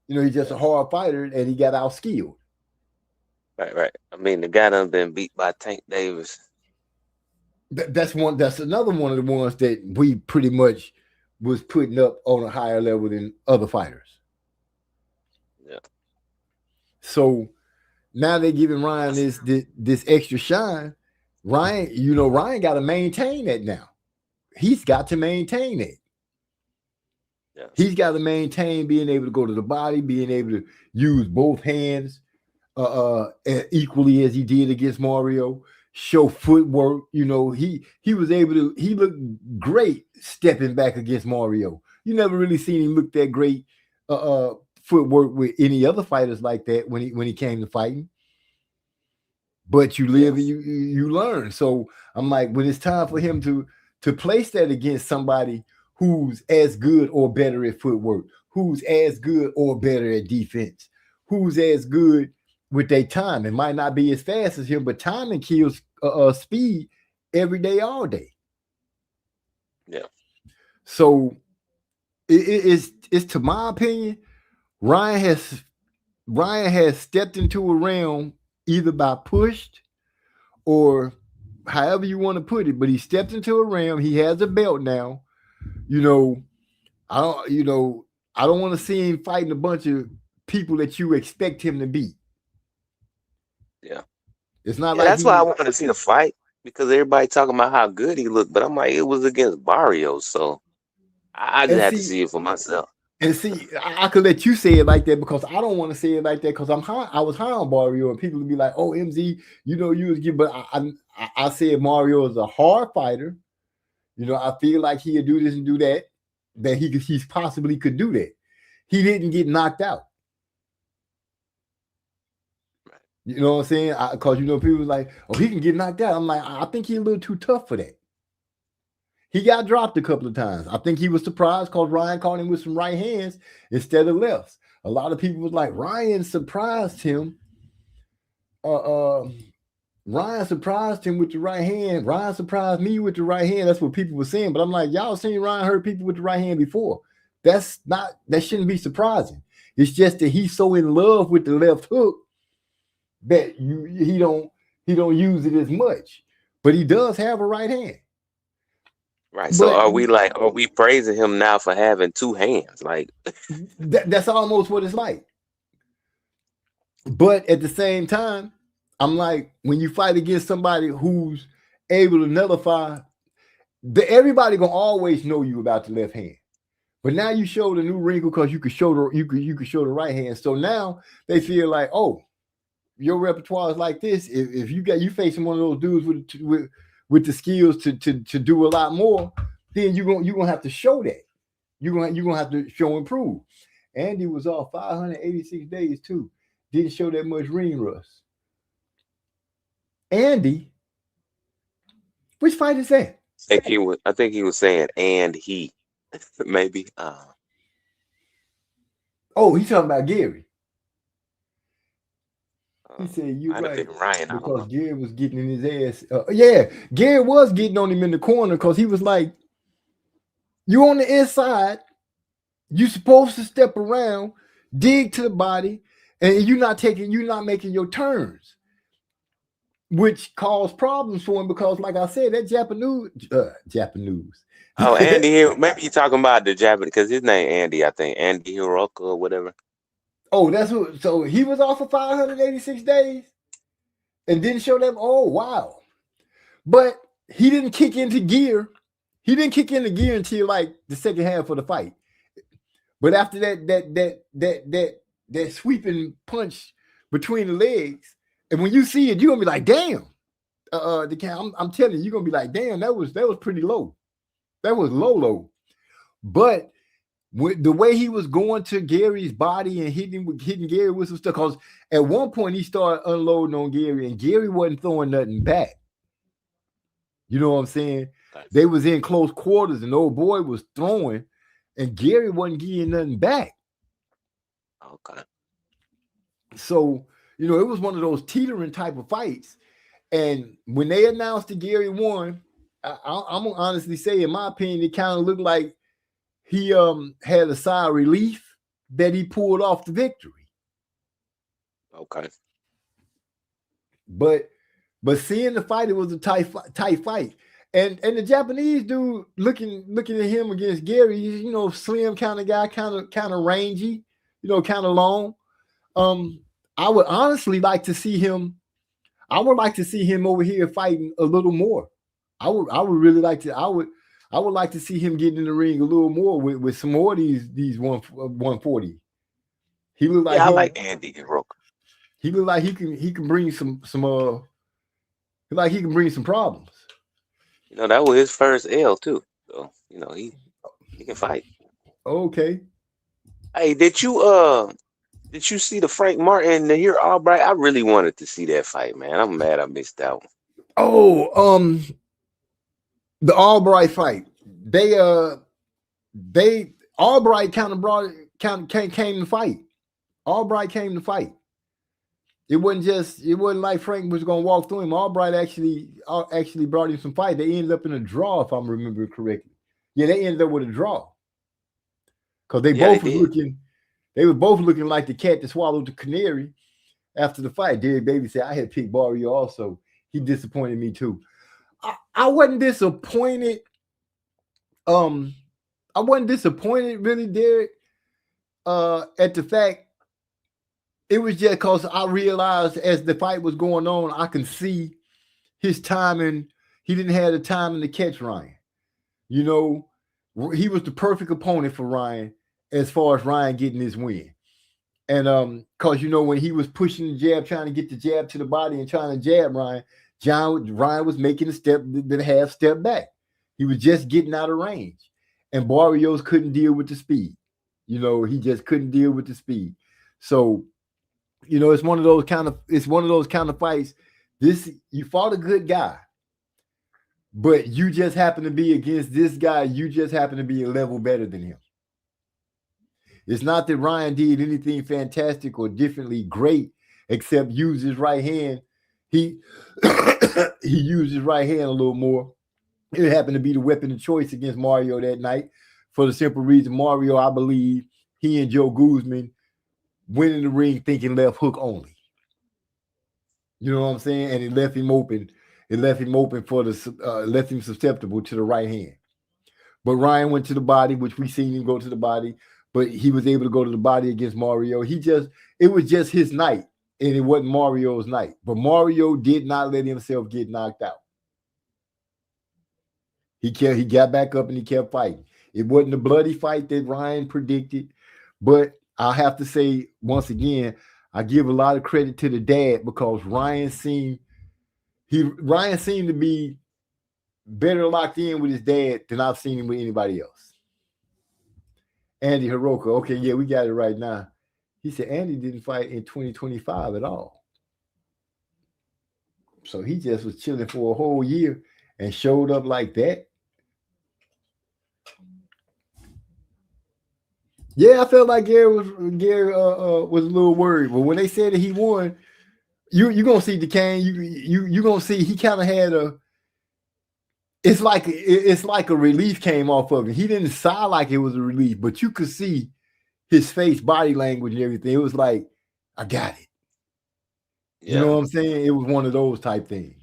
You know, he's just a hard fighter and he got out skilled. Right. I mean, the guy done been beat by Tank Davis. That's another one of the ones that we pretty much was putting up on a higher level than other fighters. Yeah. So now they're giving Ryan this extra shine. Ryan got to maintain that now. He's got to maintain it. Yeah. He's got to maintain being able to go to the body, being able to use both hands equally as he did against Mario. Show footwork. You know, he was able to. He looked great stepping back against Mario. You never really seen him look that great footwork with any other fighters like that when he came to fighting. But you live and you learn. So I'm like, when it's time for him to place that against somebody who's as good or better at footwork, who's as good or better at defense, who's as good with their time. It might not be as fast as him, but timing kills speed every day, all day. Yeah. So it's to my opinion, Ryan has stepped into a realm either by pushed or however you want to put it, but he stepped into a realm. He has a belt now. You know, I don't want to see him fighting a bunch of people that you expect him to beat. Yeah. It's not that's why I wanted to see the fight, because everybody talking about how good he looked, but I'm like, it was against Barrios, so I just had to see it for myself. And see, I could let you say it like that because I don't want to say it like that because I was high on Mario, and people would be like, "Oh, MZ, you know, you was good." But I said Mario is a hard fighter. You know, I feel like he'll do this and do that. That he possibly could do that. He didn't get knocked out. You know what I'm saying? Because you know, people was like, "Oh, he can get knocked out." I'm like, I think he's a little too tough for that. He got dropped a couple of times. I think he was surprised because Ryan caught him with some right hands instead of lefts. A lot of people was like, Ryan surprised him. Ryan surprised him with the right hand. Ryan surprised me with the right hand. That's what people were saying. But I'm like, y'all seen Ryan hurt people with the right hand before. That shouldn't be surprising. It's just that he's so in love with the left hook that he don't use it as much. But he does have a right hand. Right. So are we praising him now for having two hands? Like that's almost what it's like. But at the same time, I'm like, when you fight against somebody who's able to nullify, everybody gonna always know you about the left hand. But now you show the new wrinkle because you could show the right hand. So now they feel like, oh, your repertoire is like this. If you facing one of those dudes with the skills to do a lot more, then you're gonna have to show that. You're gonna have to show and prove. Andy was off 586 days too. Didn't show that much ring rust. Andy, which fight is that? I think he was saying and he maybe. Oh, he's talking about Gary. He said, "You're Might have right," been Ryan. I don't because know. Gary was getting in his ass. Yeah, Gary was getting on him in the corner because he was like, "You on the inside, you supposed to step around, dig to the body, and you're not making your turns," which caused problems for him because, like I said, that Japanese. Oh, Andy here. Maybe you're talking about the Japanese because his name Andy, I think. Andy Hiroka or whatever. Oh, that's what. So he was off for 586 days and didn't show them. Oh, wow. But he didn't kick into gear. He didn't kick into gear until like the second half of the fight. But after that sweeping punch between the legs, and when you see it, you're gonna be like, damn. I'm telling you, you're gonna be like, damn, that was pretty low. That was low. But with the way he was going to Gary's body and hitting Gary with some stuff, because at one point he started unloading on Gary, and Gary wasn't throwing nothing back. You know what I'm saying? They was in close quarters, and the old boy was throwing, and Gary wasn't getting nothing back. Okay. So, it was one of those teetering type of fights. And when they announced that Gary won, I'm gonna honestly say, in my opinion, it kind of looked like he had a sigh of relief that he pulled off the victory. Okay. But seeing the fight, it was a tight fight. And the Japanese dude looking at him against Gary, slim kind of guy, kind of rangy, kind of long. I would honestly like to see him. I would like to see him over here fighting a little more. I would really like to. I would like to see him getting in the ring a little more with some more of these 140. He looked like I like Andy Hiroka. He looked like he can bring some like he can bring some problems. That was his first L too. So, he can fight. Okay. Hey, did you see the Frank Martin and Nahir Albright? I really wanted to see that fight, man. I'm mad I missed that one. Oh, the Albright fight. Albright came to fight. Albright came to fight. It wasn't like Frank was gonna walk through him. Albright actually brought him some fight. They ended up in a draw, if I'm remembering correctly. Yeah, they ended up with a draw. Because they were both looking like the cat that swallowed the canary after the fight. Derek Baby said, I had picked Barrio also. He disappointed me too. I wasn't disappointed. I wasn't disappointed really, Derek, at the fact. It was just because I realized as the fight was going on, I can see his timing. He didn't have the timing to catch Ryan. He was the perfect opponent for Ryan as far as Ryan getting his win. And because when he was pushing the jab, trying to get the jab to the body and trying to jab Ryan was making the half step back. He was just getting out of range. And Barrios couldn't deal with the speed. He just couldn't deal with the speed. So it's one of those kind of fights. You fought a good guy, but you just happen to be against this guy. You just happen to be a level better than him. It's not that Ryan did anything fantastic or differently great, except use his right hand. He used his right hand a little more. It happened to be the weapon of choice against Mario that night, for the simple reason Mario, I believe, he and Joe Guzman went in the ring thinking left hook only. You know what I'm saying? And it left him open. It left him open left him susceptible to the right hand. But Ryan went to the body, which we seen him go to the body, but he was able to go to the body against Mario. It was just his night, and it wasn't Mario's night. But Mario did not let himself get knocked out. He got back up and he kept fighting. It wasn't a bloody fight that Ryan predicted, but I have to say, once again, I give a lot of credit to the dad because Ryan seemed to be better locked in with his dad than I've seen him with anybody else. Andy Hiroka. Okay, yeah, we got it right now. He said Andy didn't fight in 2025 at all. So he just was chilling for a whole year and showed up like that. Yeah, I felt like Gary was a little worried. But when they said that he won, you gonna see Duquesne. You gonna see he kind of had a. It's like a relief came off of it. He didn't sound like it was a relief, but you could see his face, body language, and everything. It was like, I got it. Yeah. You know what I'm saying? It was one of those type things.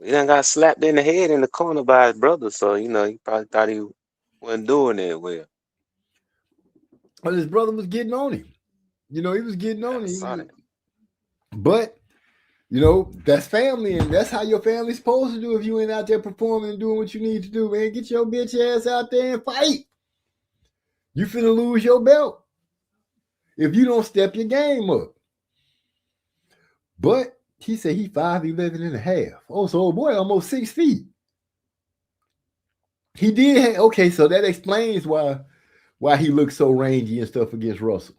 He done got slapped in the head in the corner by his brother, so you know he probably thought he wasn't doing that well. But his brother was getting on him. You know, he was getting on him. It. But you know, that's family, and that's how your family's supposed to do if you ain't out there performing and doing what you need to do, man. Get your bitch ass out there and fight. You finna lose your belt if you don't step your game up. But he said he 5'11" and a half. Oh, so old boy almost 6 feet. He did okay, so that explains why he looked so rangy and stuff against Russell.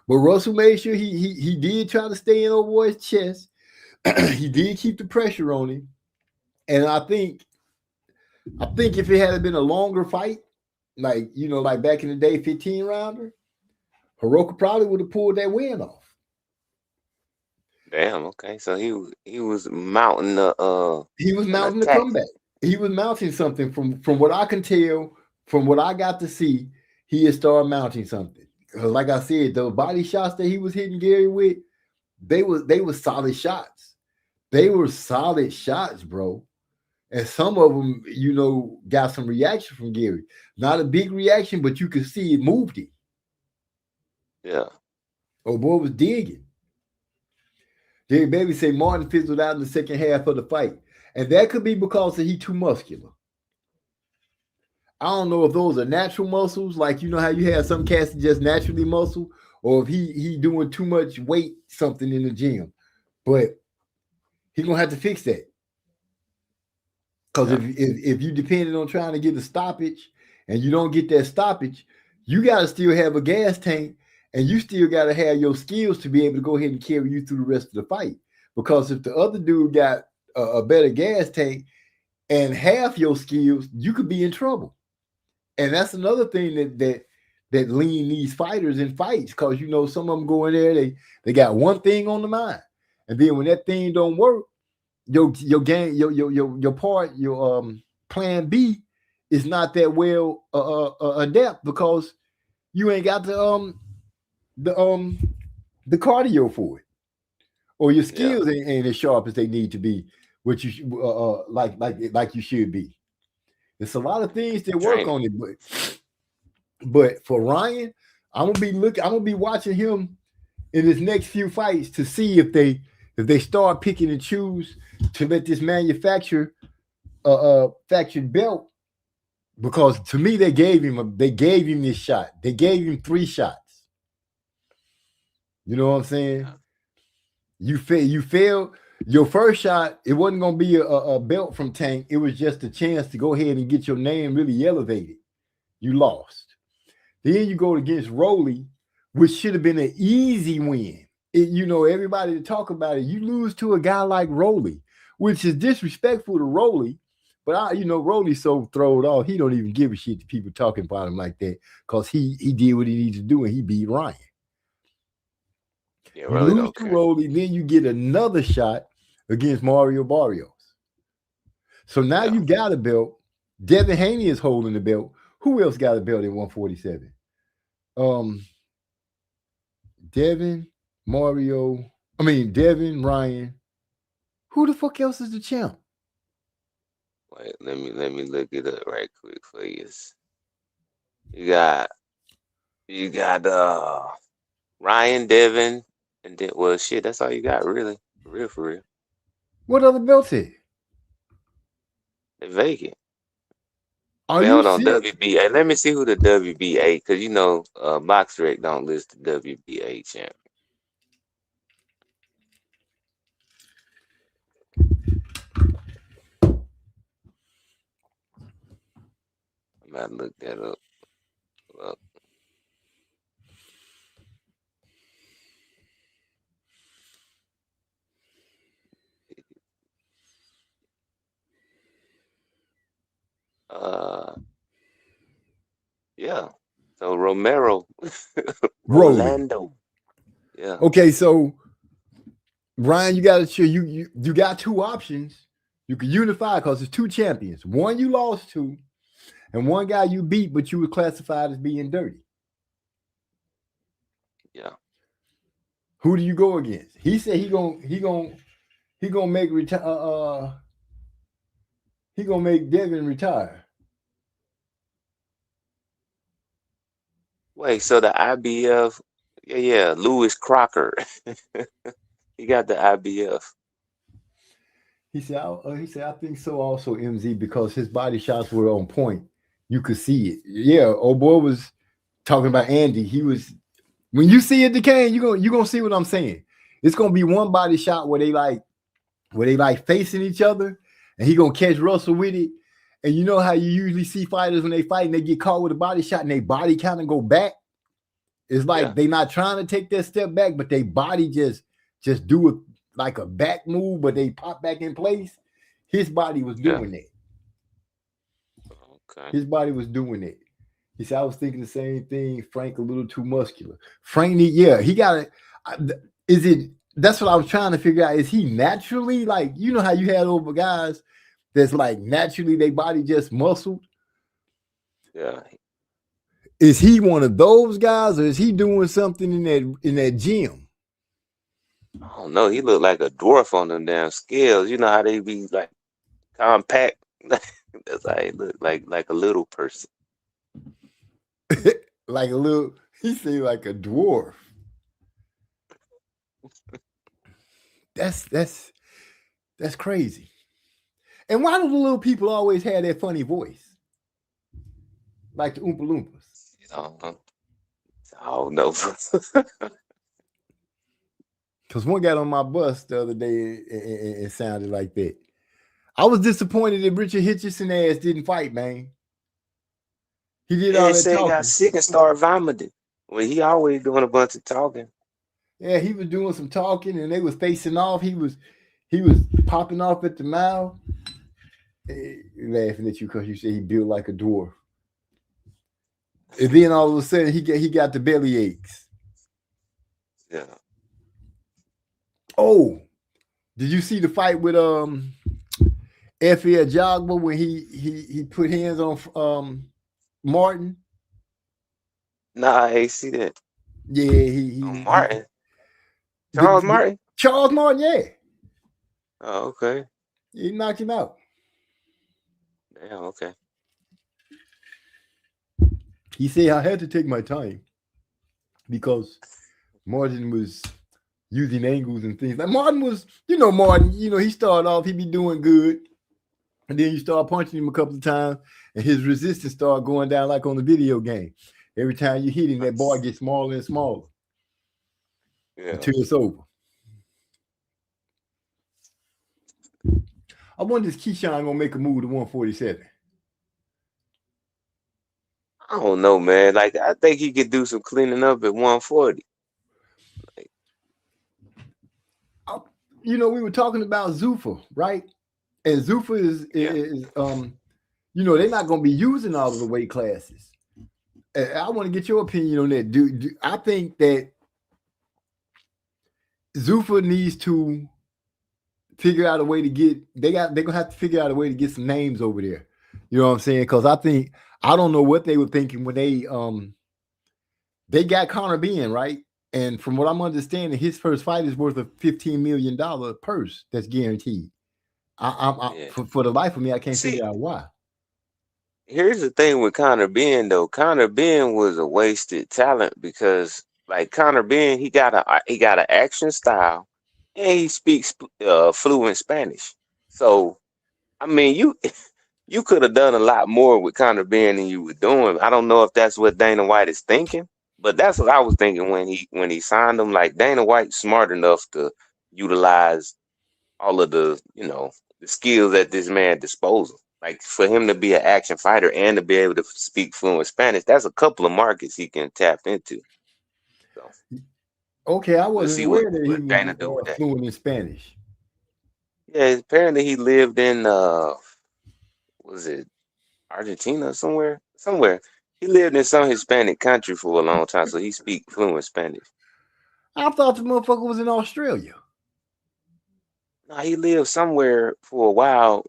But Russell made sure he did try to stay in old boy's chest. He did keep the pressure on him. And I think if it had been a longer fight, like back in the day, 15 rounder, Hirooka probably would have pulled that win off. Damn, okay. So he was mounting the comeback. He was mounting something from what I can tell, from what I got to see, he had started mounting something. Because like I said, the body shots that he was hitting Gary with, they were solid shots. They were solid shots, bro. And some of them, got some reaction from Gary. Not a big reaction, but you could see it moved him. Yeah. Oh, boy was digging. Jerry Baby said Martin fizzled out in the second half of the fight. And that could be because he too muscular. I don't know if those are natural muscles, like how you have some cats that just naturally muscle, or if he doing too much weight something in the gym. But he's gonna have to fix that. Because if you depended on trying to get a stoppage and you don't get that stoppage, you gotta still have a gas tank, and you still gotta have your skills to be able to go ahead and carry you through the rest of the fight. Because if the other dude got a better gas tank and half your skills, you could be in trouble. And that's another thing that lean these fighters in fights, because some of them go in there, they got one thing on the mind, and then when that thing don't work, your game, your part, your plan B is not that well adept, because you ain't got the cardio for it, or your skills ain't as sharp as they need to be, which you like you should be. There's a lot of things that work on it, but for Ryan, I'm gonna be watching him in his next few fights to see if they start picking and choose to let this manufactured belt, because to me they gave him this shot. They gave him 3 shots. You know what I'm saying? You failed. Your first shot, it wasn't going to be a belt from Tank. It was just a chance to go ahead and get your name really elevated. You lost. Then you go against Rolly, which should have been an easy win. Everybody to talk about it. You lose to a guy like Rolly, which is disrespectful to Rolly. But Rolly's so thrown off, he don't even give a shit to people talking about him like that, because he did what he needs to do and he beat Ryan. Yeah, really lose to Rolly, then you get another shot against Mario Barrios. So now you got a belt. Devin Haney is holding the belt. Who else got a belt at 147? Devin, Ryan. Who the fuck else is the champ? Wait, let me look it up right quick for you. You got Ryan, Devin, and then that's all you got, really. For real. What other belts is? They're vacant. Hold on, WBA. Let me see who the WBA, because BoxRec don't list the WBA champion. I'm about to look that up. Yeah. So Romero, Rolando. Yeah. Okay, so Ryan, you got to show you got two options. You can unify because it's two champions. One you lost to, and one guy you beat, but you were classified as being dirty. Yeah. Who do you go against? He said he gonna make he gonna make Devin retire. Wait, so the IBF, yeah, Lewis Crocker. He got the IBF. He said, I think so also, MZ, because his body shots were on point. You could see it. Yeah, old boy was talking about Andy. He was, when you see it decaying, you're gonna see what I'm saying. It's gonna be one body shot where they like facing each other, and he gonna catch Russell with it. And you know how you usually see fighters when they fight and they get caught with a body shot and their body kind of go back. It's like they not trying to take that step back, but their body just do it like a back move, but they pop back in place. His body was doing that. Okay. His body was doing it. He said, I was thinking the same thing. Frank a little too muscular. Frank, he got it. That's what I was trying to figure out. Is he naturally like, you know how you had over guys that's like naturally their body just muscled? Yeah. Is he one of those guys, or is he doing something in that gym? I don't know. He looked like a dwarf on them damn scales. You know how they be like compact? That's how he look, like a little person. Like a little, he say like a dwarf. That's crazy. And why do the little people always have that funny voice? Like the Oompa Loompas. I don't know. Because one got on my bus the other day and it sounded like that. I was disappointed that Richard Hitchison ass didn't fight, man. He did all that He talking. got sick and started vomiting. Well, he always doing a bunch of talking. Yeah, he was doing some talking and they was facing off. He was popping off at the mouth. Laughing at you because you said he built like a dwarf. And then all of a sudden he got the belly aches. Yeah. Oh, did you see the fight with F.A. Jogba when he put hands on Martin? Nah, I ain't see that. Yeah, he Martin. Charles Martin? Charles Martin, yeah. Oh, okay. He knocked him out. Damn, okay. He said, I had to take my time because Martin was using angles and things. Like Martin was, Martin, he started off, he'd be doing good. And then you start punching him a couple of times and his resistance started going down like on the video game. Every time you hit him, that boy gets smaller and smaller. Yeah. Until it's over. I wonder if Keyshawn gonna make a move to 147. I don't know, man. Like, I think he could do some cleaning up at 140. We were talking about Zuffa, right? And Zuffa is they're not gonna be using all of the weight classes. And I want to get your opinion on that. Do I think that Zuffa needs to figure out a way to get they're gonna have to figure out a way to get some names over there. You know what I'm saying? Because I don't know what they were thinking when they got Conor Benn, right? And from what I'm understanding, his first fight is worth a $15 million purse that's guaranteed. For the life of me, I can't figure out why. Here's the thing with Conor Benn, though. Conor Benn was a wasted talent because, like, Conor Benn, he got an action style, and he speaks fluent Spanish. So, I mean, you could have done a lot more with Conor Benn than you were doing. I don't know if that's what Dana White is thinking, but that's what I was thinking when he signed him. Like, Dana White's smart enough to utilize all of the skills at this man's disposal. Like, for him to be an action fighter and to be able to speak fluent Spanish, that's a couple of markets he can tap into. So, okay, I wasn't aware that he was fluent in Spanish. Yeah, apparently he lived in was it Argentina somewhere? He lived in some Hispanic country for a long time, so he speaks fluent Spanish. I thought the motherfucker was in Australia. No, he lived somewhere for a while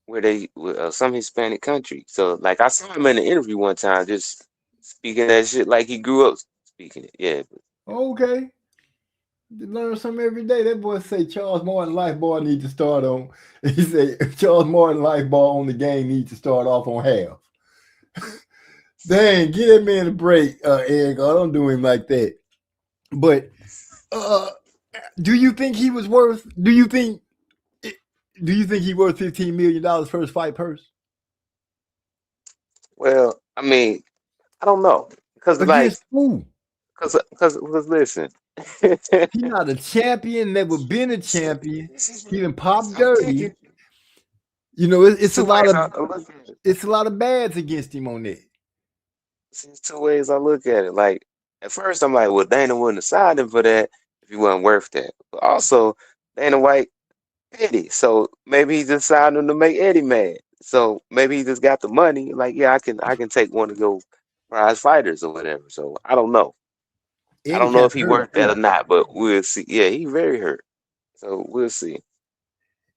where some Hispanic country. So like I saw him in an interview one time, just speaking that shit like he grew up speaking it. Yeah, Okay. You learn something every day. That boy say Charles Martin life ball need to start on. He said Charles Martin life ball on the game needs to start off on half. Dang, get that man a break, Eric. I don't do him like that. But do you think he was worth? Do you think he worth $15 million first fight purse? well, I mean, I don't know because like Against who? because listen, He not a champion, never been a champion. He done popped I'm dirty. thinking You know, it's a two lot ways of I look at it. it's a lot of bads against him on that. There's two ways I look at it. Like at first, I'm like, well, Dana wouldn't have signed him for that if he wasn't worth that. But also, Dana White, Eddie, so maybe he just signed him to make Eddie mad. So maybe he just got the money. Like, yeah, I can take one of those prize fighters or whatever. So I don't know. I Eddie don't know kind if of he hurt worth that or too. not, but we'll see. Yeah, he very hurt. So we'll see.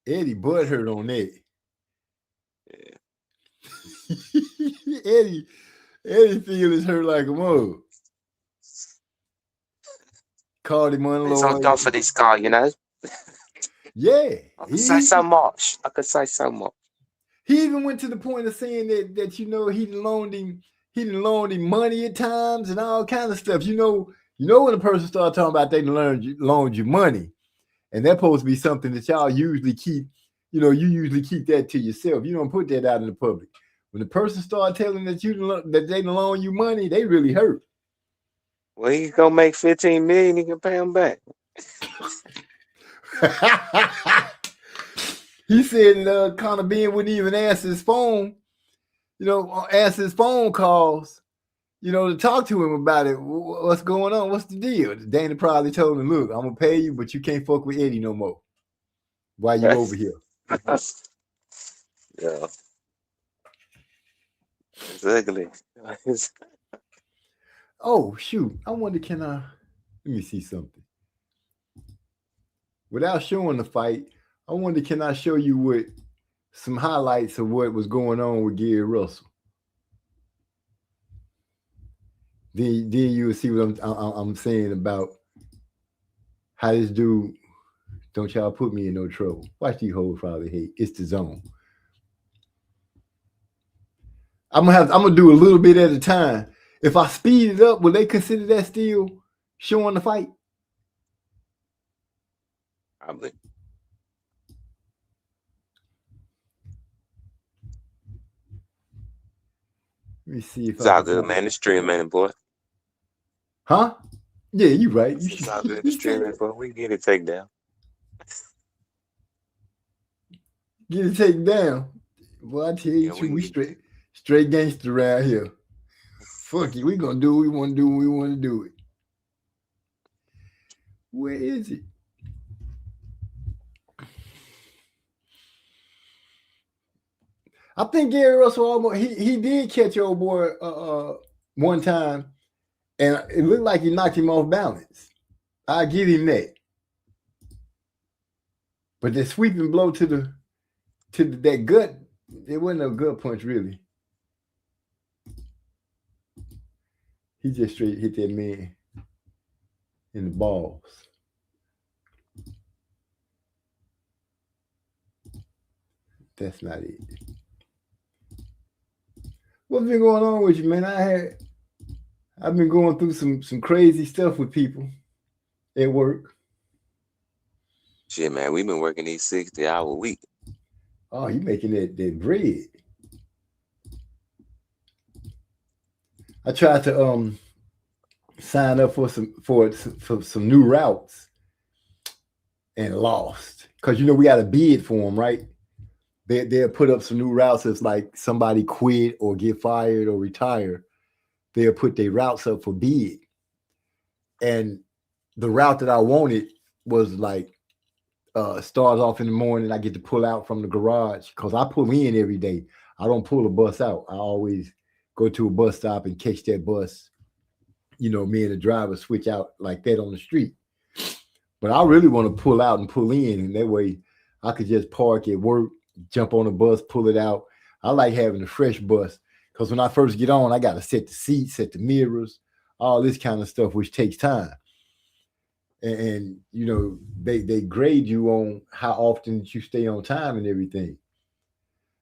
Eddie butt hurt on that. Yeah. Eddie feelings hurt like a mug. Called him It's on top unloyal. of this car, you know. Yeah, I could say so much. I could say so much. he even went to the point of saying that you know he done loaned him money at times and all kind of stuff. You know when a person starts talking about they loaned you money, and that's supposed to be something that y'all usually keep. You know, you usually keep that to yourself. You don't put that out in the public. When the person start telling that that they loan you money, they really hurt. Well, he's gonna make 15 million. He can pay him back. He said Conor Ben wouldn't even answer his phone. You know, answer his phone calls. You know, to talk to him about it. What's going on? What's the deal? Dana probably told him, "Look, I'm gonna pay you, but you can't fuck with Eddie no more. While you over here." Yeah, it's ugly. Oh shoot! I wonder, let me see something. Without showing the fight, I wonder, can I show you what some highlights of what was going on with Gary Russell? Then you will see what I'm saying about how this dude. Don't y'all put me in no trouble. Watch these hoes probably hate. It's the zone. I'm gonna do a little bit at a time. If I speed it up, will they consider that still showing the fight? Probably. Let me see if It's I all can good, find man. it. It's streaming, boy. Huh? Yeah, you right. It's all good. It's streaming, boy. We can get it taken down. Get it taken down. Well, I tell you, Yeah, we straight gangster around here. Fuck it. We gonna do what we want to do when we want to do it. Where is it? I think Gary Russell almost he did catch old boy one time, and it looked like he knocked him off balance. I give him that. But the sweeping blow to that gut, it wasn't a gut punch really. He just straight hit that man in the balls. That's not it. What's been going on with you, man? I've been going through some crazy stuff with people at work. Shit, man. We've been working these 60-hour week. Oh, you making that bread. I tried to sign up for some new routes and lost. Because you know we got a bid for them, right? They'll put up some new routes. If like somebody quit or get fired or retire, they'll put their routes up for bid. And the route that I wanted was like starts off in the morning. I get to pull out from the garage because I pull in every day. I don't pull a bus out. I always go to a bus stop and catch that bus. You know, me and the driver switch out like that on the street. But I really want to pull out and pull in, and that way I could just park at work, jump on the bus, pull it out. I like having a fresh bus because when I first get on, I got to set the seats, set the mirrors, all this kind of stuff, which takes time. And you know, they grade you on how often you stay on time and everything.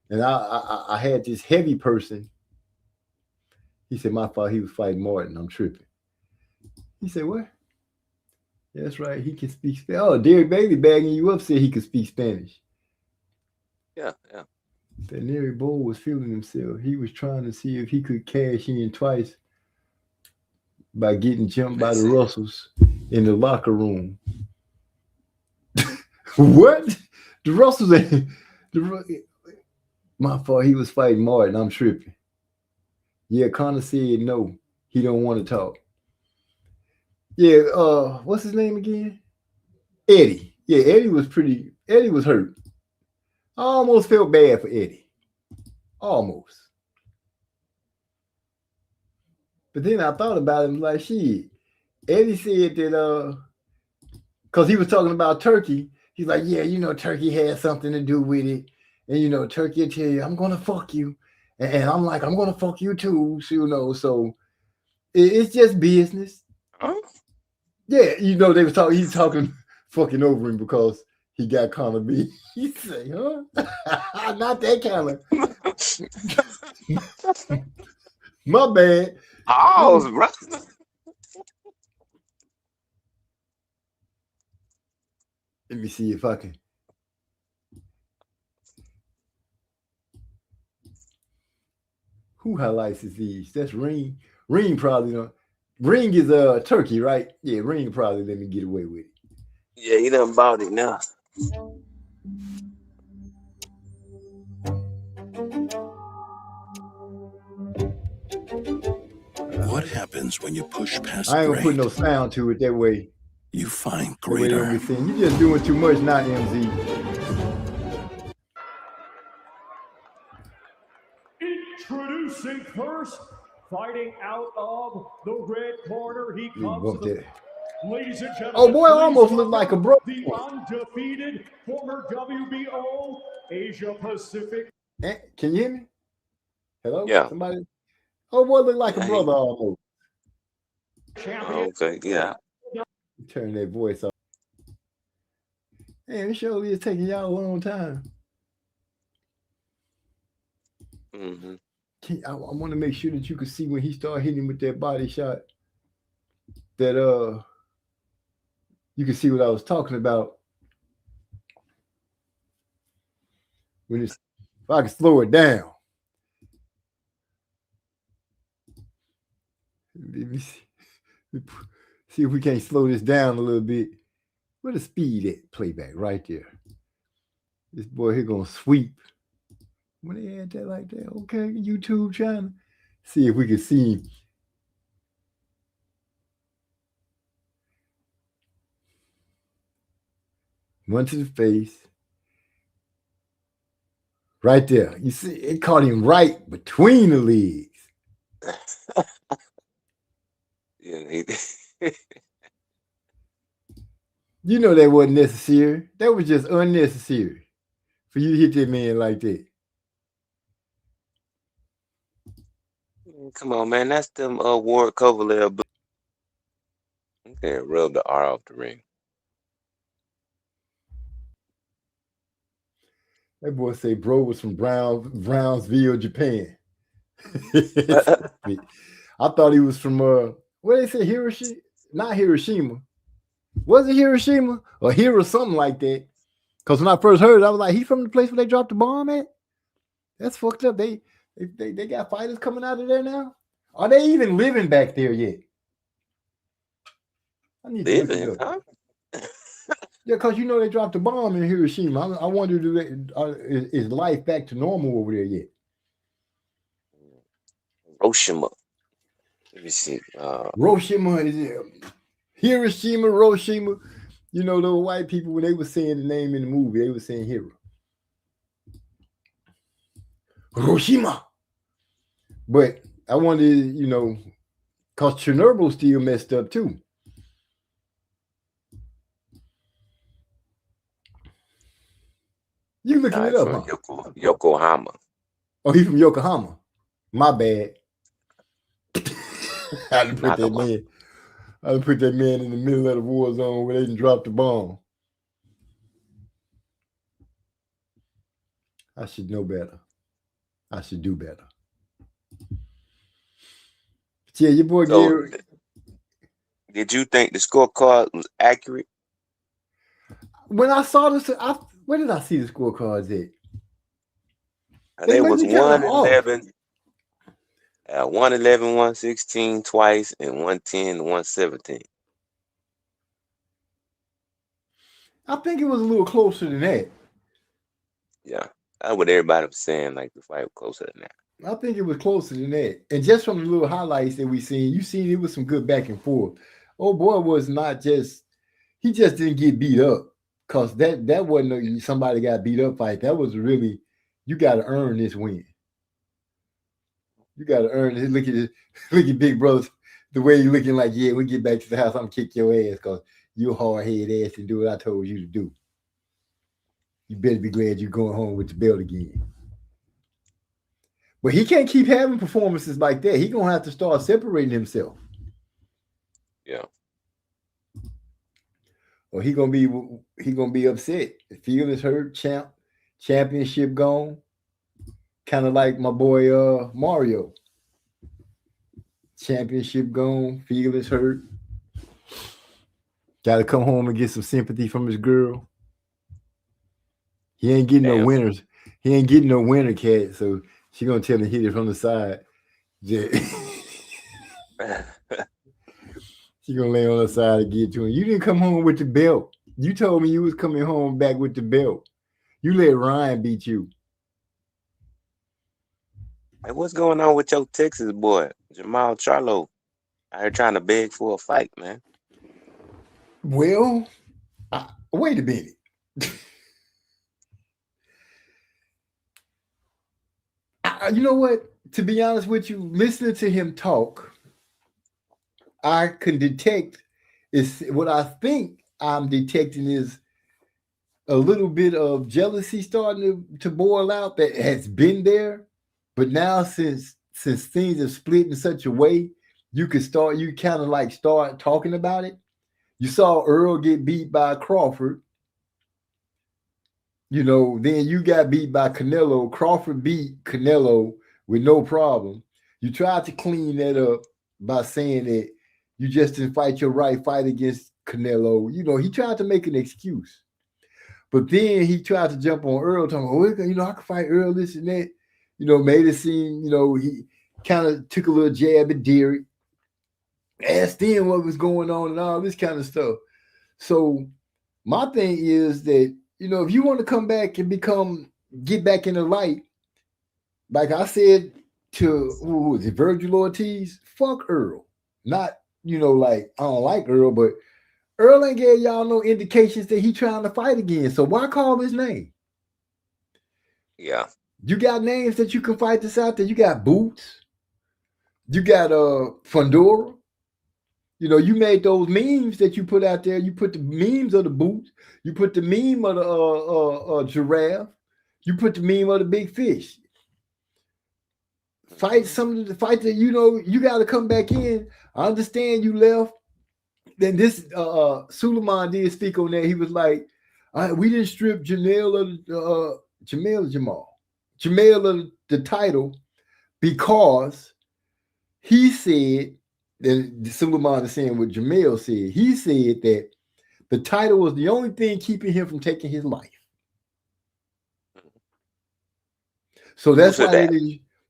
And I had this heavy person. He said, my fault, he was fighting Martin. I'm tripping. He said, what? Yeah, that's right. He can speak Spanish. Oh, Derek Bailey bagging you up said he could speak Spanish. Yeah. That Larry Bull was feeling himself. He was trying to see if he could cash in twice by getting jumped by the Russells in the locker room. What? The Russells? My fault. He was fighting Martin. I'm tripping. Yeah, Connor said no. He don't want to talk. Yeah, what's his name again? Eddie. Yeah, Eddie was hurt. I almost felt bad for Eddie. Almost. But then I thought about him like, shit. Eddie said that because he was talking about Turkey. He's like, yeah, you know, Turkey had something to do with it. And you know, Turkey will tell you, I'm gonna fuck you. And I'm like, I'm gonna fuck you too. So, you know, so it's just business. Huh? Yeah, you know, they was talking, he's talking fucking over him because he got Connor B. He say, huh? Not that kind of. My bad. Oh, bro. Let me see if I can. Who highlights these? That's Ring. Ring probably don't. Ring is Turkey, right? Yeah, Ring probably let me get away with it. Yeah, you done bought it now. What happens when you push past I ain't gonna put great? no sound to it that way. You find The way greater. everything. You just doing too much now, MZ. Introducing first, fighting out of the red corner, he comes Bump to that. ladies and gentlemen. Oh boy, I please almost look like a welcome bro. The undefeated former WBO Asia Pacific. Can you hear me? Hello? Yeah. Somebody? Oh boy, look like a Yeah, brother almost. champion. Okay, yeah. Turn that voice off. Man, this show is taking y'all a long time. Mm-hmm. I want to make sure that you can see when he started hitting with that body shot. That you can see what I was talking about. When it's, if I can slow it down. Let me see if we can't slow this down a little bit. Where the speed at? Playback right there. This boy here gonna sweep. When they had that like that, okay, YouTube trying to see if we can see him. One to the face. Right there. You see, it caught him right between the legs. Yeah, You know that wasn't necessary. That was just unnecessary for you to hit that man like that. come on, man. That's them Ward Kovalev. Okay, rub the R off the ring. That boy say bro was from Brownsville, Japan. I thought he was from what they say, Hiroshima? Not Hiroshima. Was it Hiroshima or Hiro something like that? Because when I first heard it, I was like, he from the place where they dropped the bomb at? That's fucked up. They got fighters coming out of there now? Are they even living back there yet? I need to look it up. Huh? Yeah, because you know they dropped the bomb in Hiroshima. I wonder, is life back to normal over there yet? Hiroshima. Let me see. Hiroshima is Hiroshima, Hiroshima. You know, those white people, when they were saying the name in the movie, they were saying Hero. Hiroshima. But I wonder, you know, because Chernobyl still messed up too. You looking Nah, it it's up, from huh? Yokohama. Oh, he's from Yokohama. My bad. I done put that Nagawa. man. I done put that man in the middle of the war zone where they can drop the bomb. I should know better. I should do better. Yeah, your boy So, Gary. did you think the scorecard was accurate? When I saw this, where did I see the scorecards at? They There made was me kind of off. 111, 111, 116 twice, and 110 to 117. I think it was a little closer than that. Yeah, that's what everybody was saying. Like the fight was closer than that. I think it was closer than that. And just from the little highlights that we seen, you seen it was some good back and forth. Oh boy, was not just he just didn't get beat up because that wasn't somebody got beat up fight. That was really you got to earn this win. You got to earn it. Look at Big Brother, the way you looking like, yeah, we get back to the house, I'm gonna kick your ass because you hard head ass and do what I told you to do. You better be glad you're going home with the belt again. But he can't keep having performances like that. He's gonna have to start separating himself. Yeah. Or he gonna be upset. Feel is hurt, championship gone. Kind of like my boy Mario. Championship gone, feel is hurt. Gotta come home and get some sympathy from his girl. He ain't getting no winners. He ain't getting no winner, cat. So she gonna tell him to hit it from the side. Yeah. She gonna lay on the side and get to him. You didn't come home with the belt. You told me you was coming home back with the belt. You let Ryan beat you. Hey, what's going on with your Texas boy, Jamal Charlo? I heard trying to beg for a fight, man. Well, wait a minute. You know what? To be honest with you, listening to him talk, I can detect is what I think I'm detecting is a little bit of jealousy starting to boil out that has been there, but now since things have split in such a way, you kind of like start talking about it. You saw Earl get beat by Crawford. You know, then you got beat by Canelo. Crawford beat Canelo with no problem. You tried to clean that up by saying that you just didn't fight your right fight against Canelo. You know, he tried to make an excuse. But then he tried to jump on Earl, talking, oh, I can fight Earl, this and that. You know, made it seem, he kind of took a little jab at Derek, asked him what was going on and all this kind of stuff. So my thing is that, if you want to come back and get back in the light, like I said to, who was it, Virgil Ortiz, fuck Earl. Not, like, I don't like Earl, but Earl ain't gave y'all no indications that he trying to fight again. So why call his name? Yeah. You got names that you can fight this out there. You got Boots. You got Fundora. You made those memes that you put out there. You put the memes of the Boots. You put the meme of the giraffe. You put the meme of the big fish. Fight that you got to come back in. I understand you left. Then this Suleiman did speak on that. He was like, we didn't strip Jamel of the title because he said, and Suleiman is saying what Jamel said. He said that the title was the only thing keeping him from taking his life. So that's why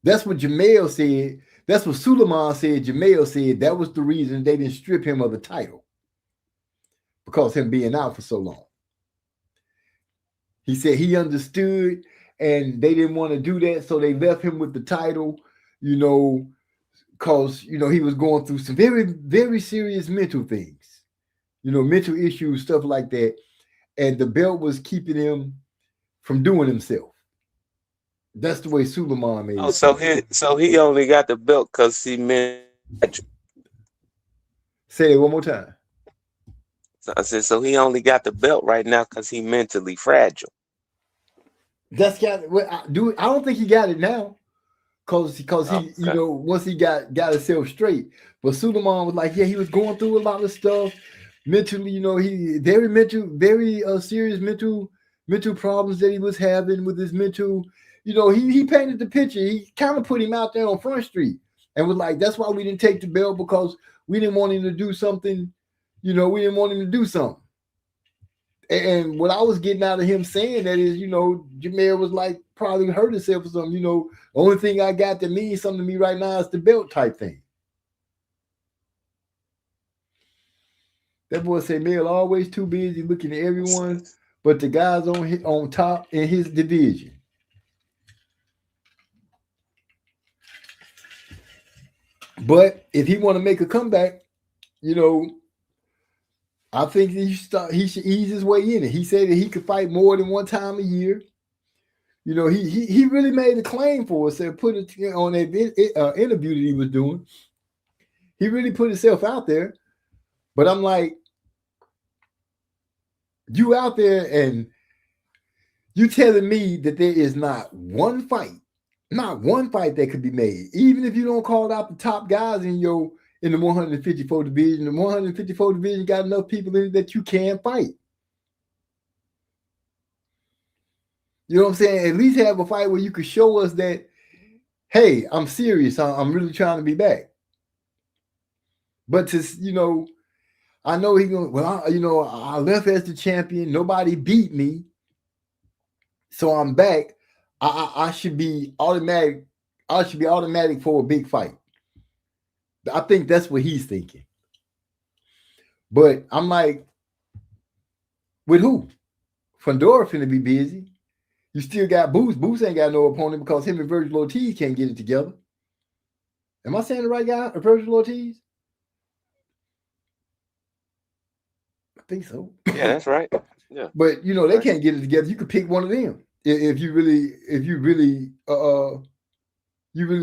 that's what Jamel said. That's what Suleiman said. Jamel said that was the reason they didn't strip him of the title, because him being out for so long. He said he understood and they didn't want to do that, so they left him with the title, because he was going through some very, very serious mental things, mental issues, stuff like that, and the belt was keeping him from doing himself. That's the way Suleiman made it. So he only got the belt because he meant. Say it one more time. So I said, so he only got the belt right now because he mentally fragile. That's got what I do. I don't think he got it now, because he Okay. once he got himself straight. But Suleiman was like, yeah, he was going through a lot of stuff mentally. He very serious mental problems that he was having with his mental. He painted the picture. He kind of put him out there on Front Street and was like, that's why we didn't take the belt, because we didn't want him to do something. We didn't want him to do something. And what I was getting out of him saying that is, Jamel was like probably hurt himself or something. The only thing I got that means something to me right now is the belt type thing. That boy said Mel always too busy looking at everyone but the guys on top in his division. But if he want to make a comeback, I think he should ease his way in it. He said that he could fight more than one time a year. He really made a claim for us and put it on that interview that he was doing. He really put himself out there. But I'm like, you out there and you telling me that there is not one fight that could be made, even if you don't call out the top guys in the 154 division. The 154 division got enough people in it that you can fight. You know what I'm saying? At least have a fight where you could show us that, hey, I'm serious. I'm really trying to be back. But to, I know he's going, I left as the champion. Nobody beat me. So I'm back. I should be automatic. I should be automatic for a big fight. I think that's what he's thinking. But I'm like, with who? Fundora finna be busy. You still got Boots. Boots ain't got no opponent because him and Virgil Ortiz can't get it together. Am I saying the right guy? Virgil Ortiz? I think so. Yeah, that's right. Yeah. But they can't get it together. You could pick one of them if you really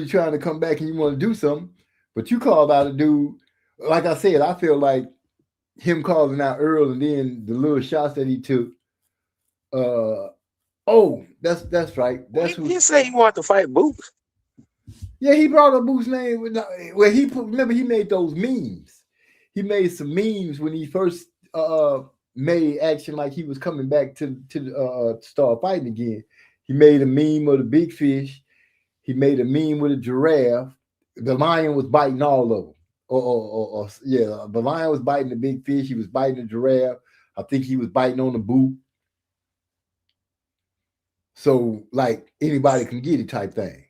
trying to come back and you want to do something. But you called out a dude, like I said, I feel like him calling out Earl and then the little shots that he took. That's right. That's he didn't say he wanted to fight Boots. Yeah, he brought up Boots' name. Well, remember he made those memes. He made some memes when he first made action like he was coming back to start fighting again. He made a meme of the big fish. He made a meme with a giraffe. The lion was biting all of them. The lion was biting the big fish. He was biting the giraffe. I think he was biting on the boot. So, like, anybody can get it type thing.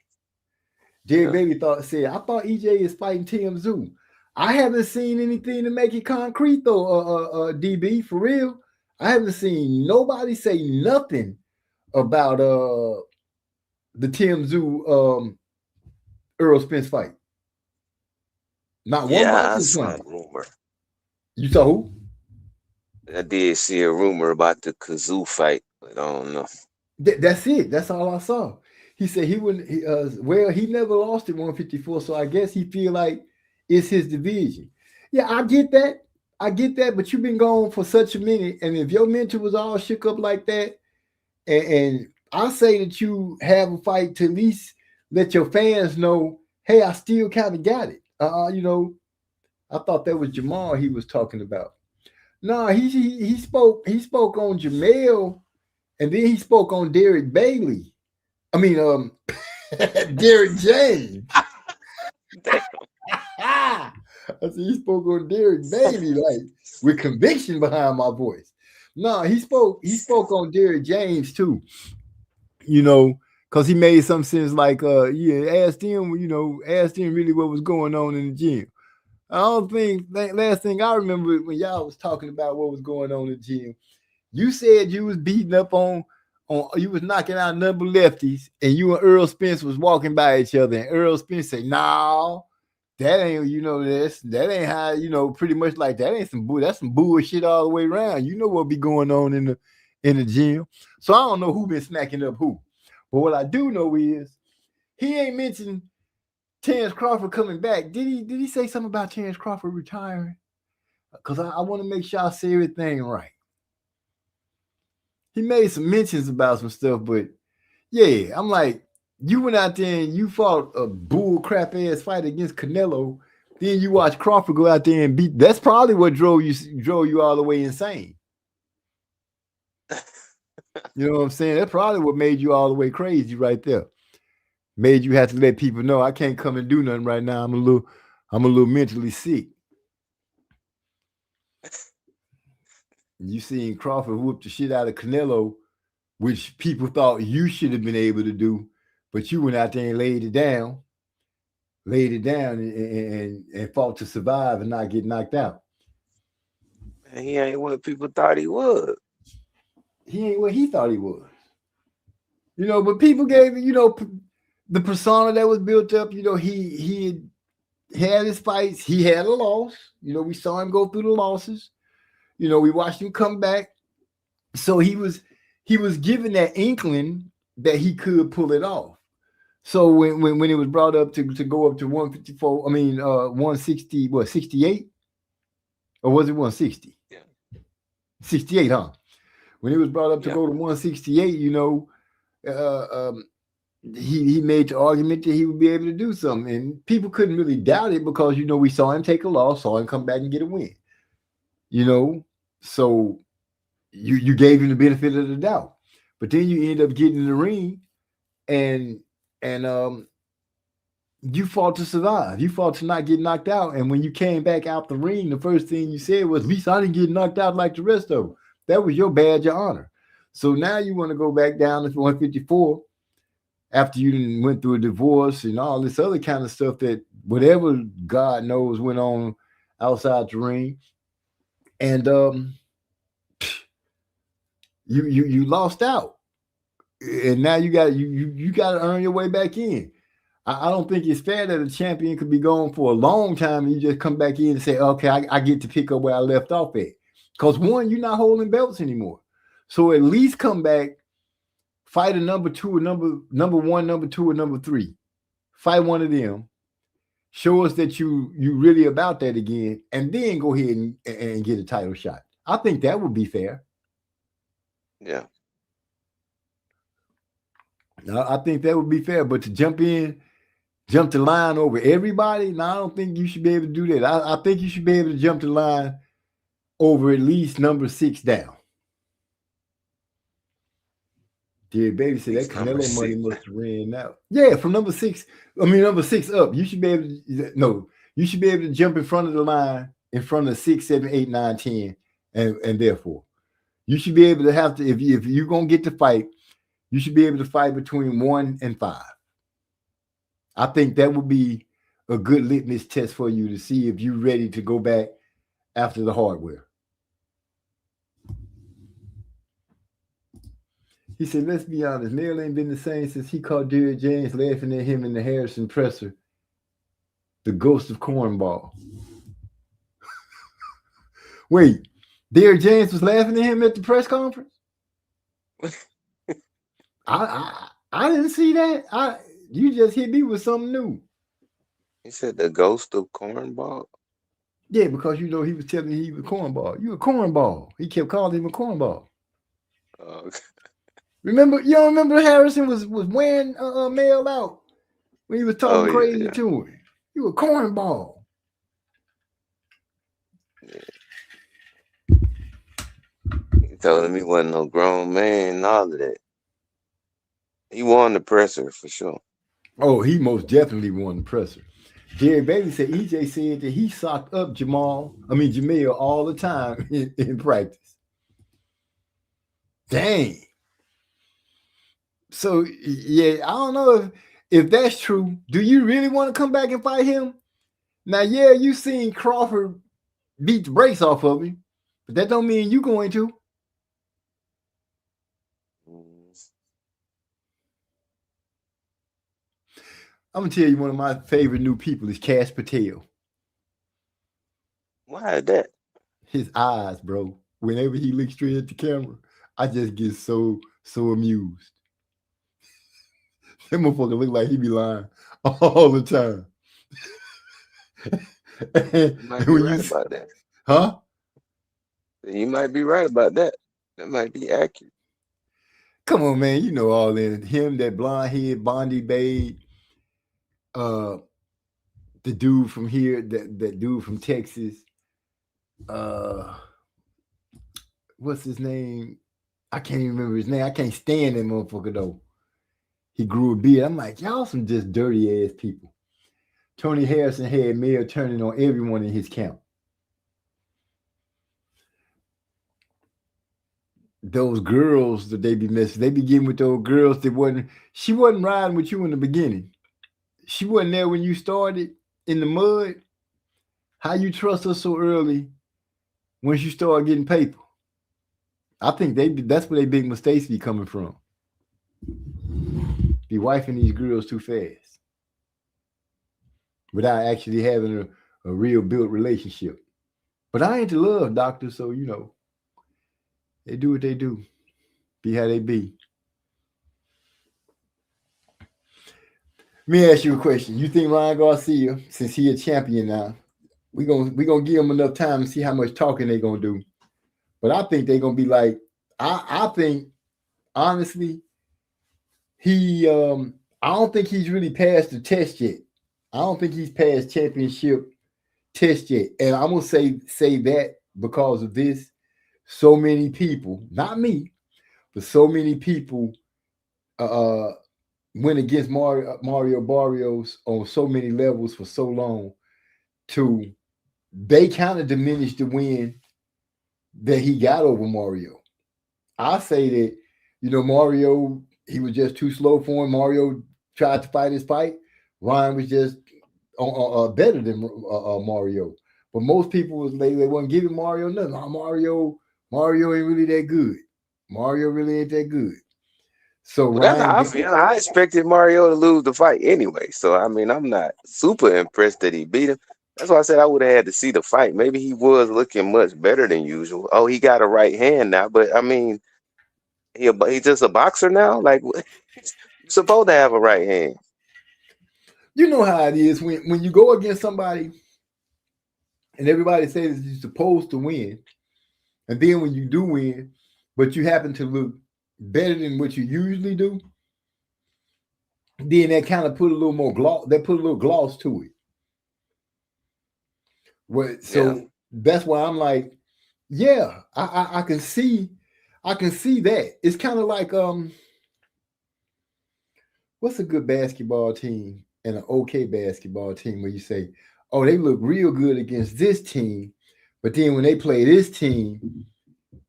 Jerry Baby said, I thought EJ is fighting Tim Zoo. I haven't seen anything to make it concrete, though, DB, for real. I haven't seen nobody say nothing about the Tim Zoo Earl Spence fight. Not one. Yeah, I saw a rumor. You saw who? I did see a rumor about the Kazoo fight, but I don't know. That's it. That's all I saw. He said he wouldn't. He never lost at 154, so I guess he feel like it's his division. Yeah, I get that. But you've been gone for such a minute, and if your mentor was all shook up like that, and I say that you have a fight to at least let your fans know, hey, I still kind of got it. I thought that was Jamal he was talking about. No, he spoke on Jamel, and then he spoke on Derek Bailey. I mean, Derek James. I said he spoke on Derek Bailey, like with conviction behind my voice. No, he spoke on Derek James too. Because he made some sense like, asked him really what was going on in the gym. I don't think last thing I remember when y'all was talking about what was going on in the gym, you said you was beating up on you was knocking out number lefties, and you and Earl Spence was walking by each other, and Earl Spence said, "No, that ain't that ain't how pretty much like that ain't that's some bullshit all the way around. You know what be going on in the gym." So I don't know who been smacking up who, but what I do know is he ain't mentioned Terrence Crawford coming back. Did he say something about Terrence Crawford retiring? Because I want to make sure I say everything right. He made some mentions about some stuff, but Yeah, I'm like, you went out there and you fought a bull crap ass fight against Canelo. Then you watch Crawford go out there and beat. That's probably what drove you all the way insane. You know what I'm saying? That's probably what made you all the way crazy right there. Made you have to let people know I can't come and do nothing right now. I'm a little mentally sick. You seen Crawford whoop the shit out of Canelo, which people thought you should have been able to do, but you went out there and laid it down and fought to survive and not get knocked out. And he ain't what people thought he was. He ain't what he thought he was. You know, but people gave, you know, the persona that was built up. You know, he had his fights. He had a loss. You know, we saw him go through the losses. You know, we watched him come back. So he was given that inkling that he could pull it off. So when it was brought up to go up to 154, 160, 68? Or was it 160? Yeah. 68, huh? When it was brought up to go to 168, you know, he made the argument that he would be able to do something. And people couldn't really doubt it because, you know, we saw him take a loss, saw him come back and get a win. You know, so you gave him the benefit of the doubt. But then you end up getting in the ring and you fought to survive. You fought to not get knocked out. And when you came back out the ring, the first thing you said was, at least I didn't get knocked out like the rest of them. That was your badge of honor. So now you want to go back down to 154 after you went through a divorce and all this other kind of stuff that whatever God knows went on outside the ring. And you lost out. And now you got to earn your way back in. I don't think it's fair that a champion could be gone for a long time and you just come back in and say, okay, I get to pick up where I left off at. Because one, you're not holding belts anymore. So at least come back, fight a number two, or number one, number two, or number three. Fight one of them. Show us that you really about that again, and then go ahead and get a title shot. I think that would be fair. Yeah. I think that would be fair. But to jump the line over everybody, no, I don't think you should be able to do that. I think you should be able to jump the line over at least number 6 down. Yeah, baby said that Canelo money must have ran out. Yeah, from number 6 up. You should be able to you should be able to jump in front of the line in front of 6, 7, 8, 9, 10, and therefore you should be able to have to, if you're gonna get to fight, you should be able to fight between 1 and 5. I think that would be a good litmus test for you to see if you're ready to go back after the hardware. He said, let's be honest, Neil ain't been the same since he caught Derrick James laughing at him in the Harrison presser. The ghost of cornball. Wait, Derrick James was laughing at him at the press conference? I didn't see that. You just hit me with something new. He said the ghost of cornball? Yeah, because, you know, he was telling me he was a cornball. You a cornball. He kept calling him a cornball. Okay. You don't remember Harrison was wearing mail out when he was talking crazy to him. You a cornball. Yeah. He told him he wasn't no grown man and all of that. He won the presser for sure. Oh, he most definitely won the presser. Jerry Bailey said EJ said that he socked up Jamil all the time in practice. Dang. So, yeah, I don't know if that's true. Do you really want to come back and fight him? Now, yeah, you seen Crawford beat the brakes off of him, but that don't mean you going to. I'm going to tell you one of my favorite new people is Cash Patel. Why is that? His eyes, bro. Whenever he looks straight at the camera, I just get so amused. That motherfucker look like he be lying all the time. You might be right about that. Huh? You might be right about that. That might be accurate. Come on, man. You know all in him, that blonde head, Bondi Babe, the dude from here, that dude from Texas. What's his name? I can't even remember his name. I can't stand that motherfucker though. He grew a beard. I'm like, y'all some just dirty ass people. Tony Harrison had mail turning on everyone in his camp. Those girls that they be messing, they be getting with those girls that she wasn't riding with you in the beginning. She wasn't there when you started in the mud. How you trust her so early once you start getting paper? I think that's where they big mistakes be coming from. Be wifing these girls too fast without actually having a real built relationship. But I ain't the love doctor, so you know. They do what they do. Be how they be. Let me ask you a question. You think Ryan Garcia, since he a champion now, we gonna give him enough time to see how much talking they gonna do? But I think they're gonna be like, I think honestly, I don't think he's really passed the test yet. I don't think he's passed championship test yet. And I'm gonna say that because of this. So many people, not me, but so many people went against Mario Barrios on so many levels for so long they kind of diminished the win that he got over Mario. I say that, you know, Mario, he was just too slow for him. Mario tried to fight his fight. Ryan was just better than Mario. But most people they wasn't giving Mario nothing. Mario ain't really that good. Mario really ain't that good. So Well, that's how I feel. I expected Mario to lose the fight anyway. So I mean, I'm not super impressed that he beat him. That's why I said I would have had to see the fight. Maybe he was looking much better than usual. Oh, he got a right hand now, but I mean, he's just a boxer now. Like, you're supposed to have a right hand. You know how it is when you go against somebody, and everybody says you're supposed to win. And then when you do win, but you happen to look better than what you usually do, then that kind of put a little more gloss. That put a little gloss to it. That's why I'm like, yeah, I can see that. It's kind of like what's a good basketball team and an okay basketball team where you say, oh, they look real good against this team. But then when they play this team,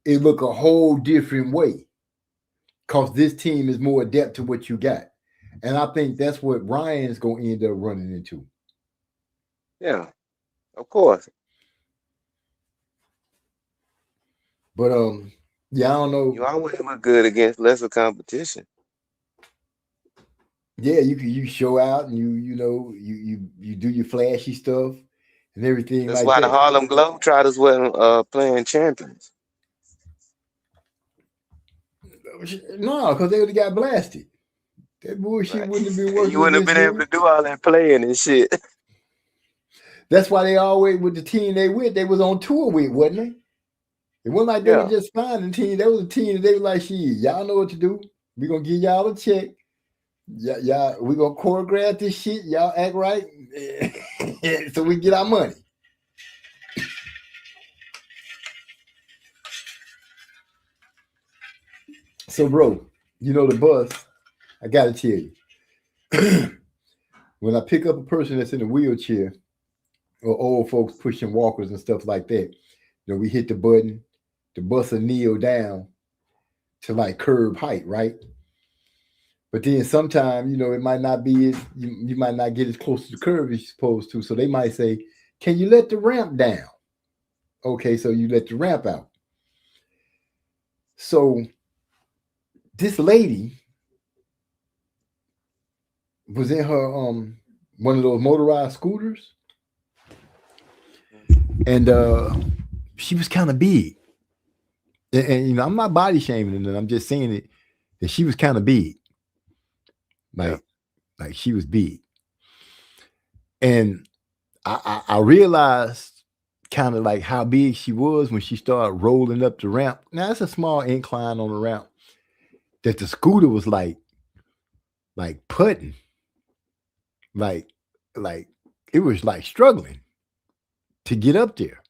it look a whole different way because this team is more adept to what you got. And I think that's what Ryan's going to end up running into. Yeah, of course. But, yeah, I don't know. You always look good against lesser competition. Yeah, you show out and you do your flashy stuff and everything. That's why the Harlem Globetrotters weren't playing champions. No, because they would have got blasted. That bullshit wouldn't have been working. You wouldn't have been able to do all that playing and shit. That's why they always, with the team they was on tour with, wasn't they? It wasn't like they were just finding team. That was a team that they were like, shit, y'all know what to do. We're going to give y'all a check. Y'all, we're going to choreograph this shit. Y'all act right so we get our money. So, bro, you know the bus, I got to tell you, when I pick up a person that's in a wheelchair or old folks pushing walkers and stuff like that, you know, we hit the button, the bus will kneel down to like curb height, right? But then sometimes, you know, it might not be, you might not get as close to the curb as you're supposed to. So they might say, can you let the ramp down? Okay, so you let the ramp out. So this lady was in her one of those motorized scooters, and she was kind of big. And you know, I'm not body shaming her, I'm just saying it that she was kind of big. Like she was big. And I realized kind of like how big she was when she started rolling up the ramp. Now it's a small incline on the ramp. that the scooter was like putting, like it was like struggling to get up there.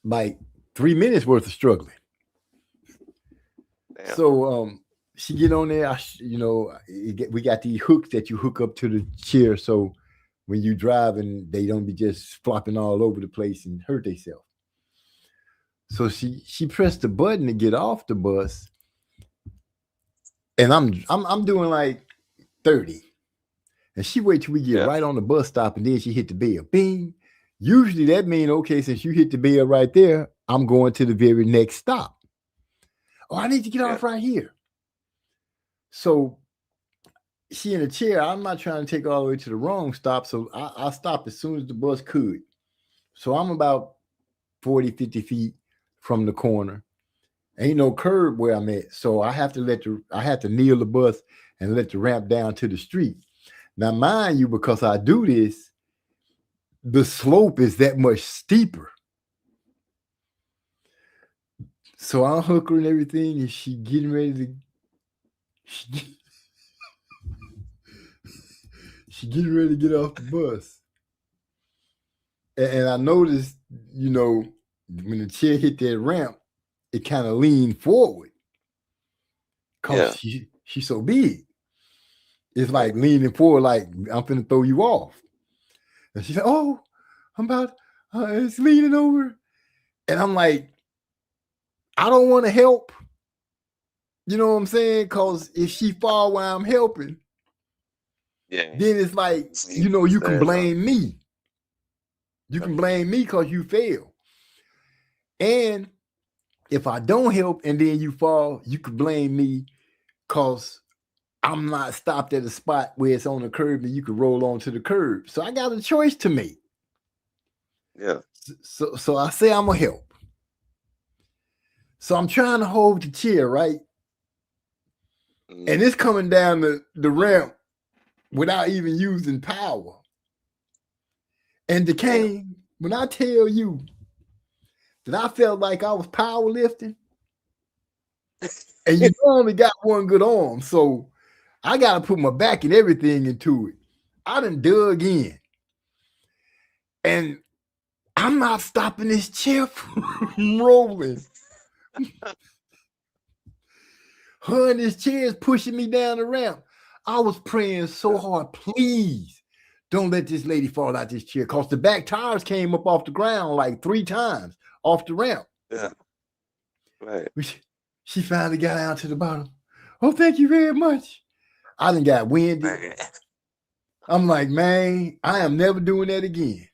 Like 3 minutes worth of struggling. Damn. So she get on there. We got these hooks that you hook up to the chair, so when you drive and they don't be just flopping all over the place and hurt themselves. So she pressed the button to get off the bus, and I'm doing like 30, and she wait till we get right on the bus stop, and then she hit the bell. Bing. Usually that means, okay, since you hit the bell right there, I'm going to the very next stop. Oh, I need to get off right here. So she in a chair. I'm not trying to take all the way to the wrong stop, so I stopped as soon as the bus could. So I'm about 40, 50 feet from the corner. Ain't no curb where I'm at, so I have to kneel the bus and let the ramp down to the street. Now, mind you, because I do this, the slope is that much steeper. So I'll hook her and everything, and she getting ready to she getting ready to get off the bus. And I noticed, when the chair hit that ramp, it kind of leaned forward. Because she's so big. It's like leaning forward, like I'm finna throw you off. And she said, "Oh, I'm about, it's leaning over." And I'm like, I don't want to help. You know what I'm saying? Because if she fall while I'm helping, then it's like, you can blame me. You can blame me because you fail. And if I don't help and then you fall, you can blame me because I'm not stopped at a spot where it's on the curb and you can roll onto the curb. So I got a choice to make. Yeah. So I say I'm gonna help. So I'm trying to hold the chair, right? And it's coming down the ramp without even using power. And DeCane, when I tell you that I felt like I was powerlifting, and you only got one good arm, so I got to put my back and everything into it. I done dug in. And I'm not stopping this chair from rolling. Her and this chair is pushing me down the ramp. I was praying so hard, please don't let this lady fall out this chair, because the back tires came up off the ground like 3 times off the ramp. Yeah. Right. She finally got out to the bottom. "Oh, thank you very much." I done got winded. I'm like, man, I am never doing that again.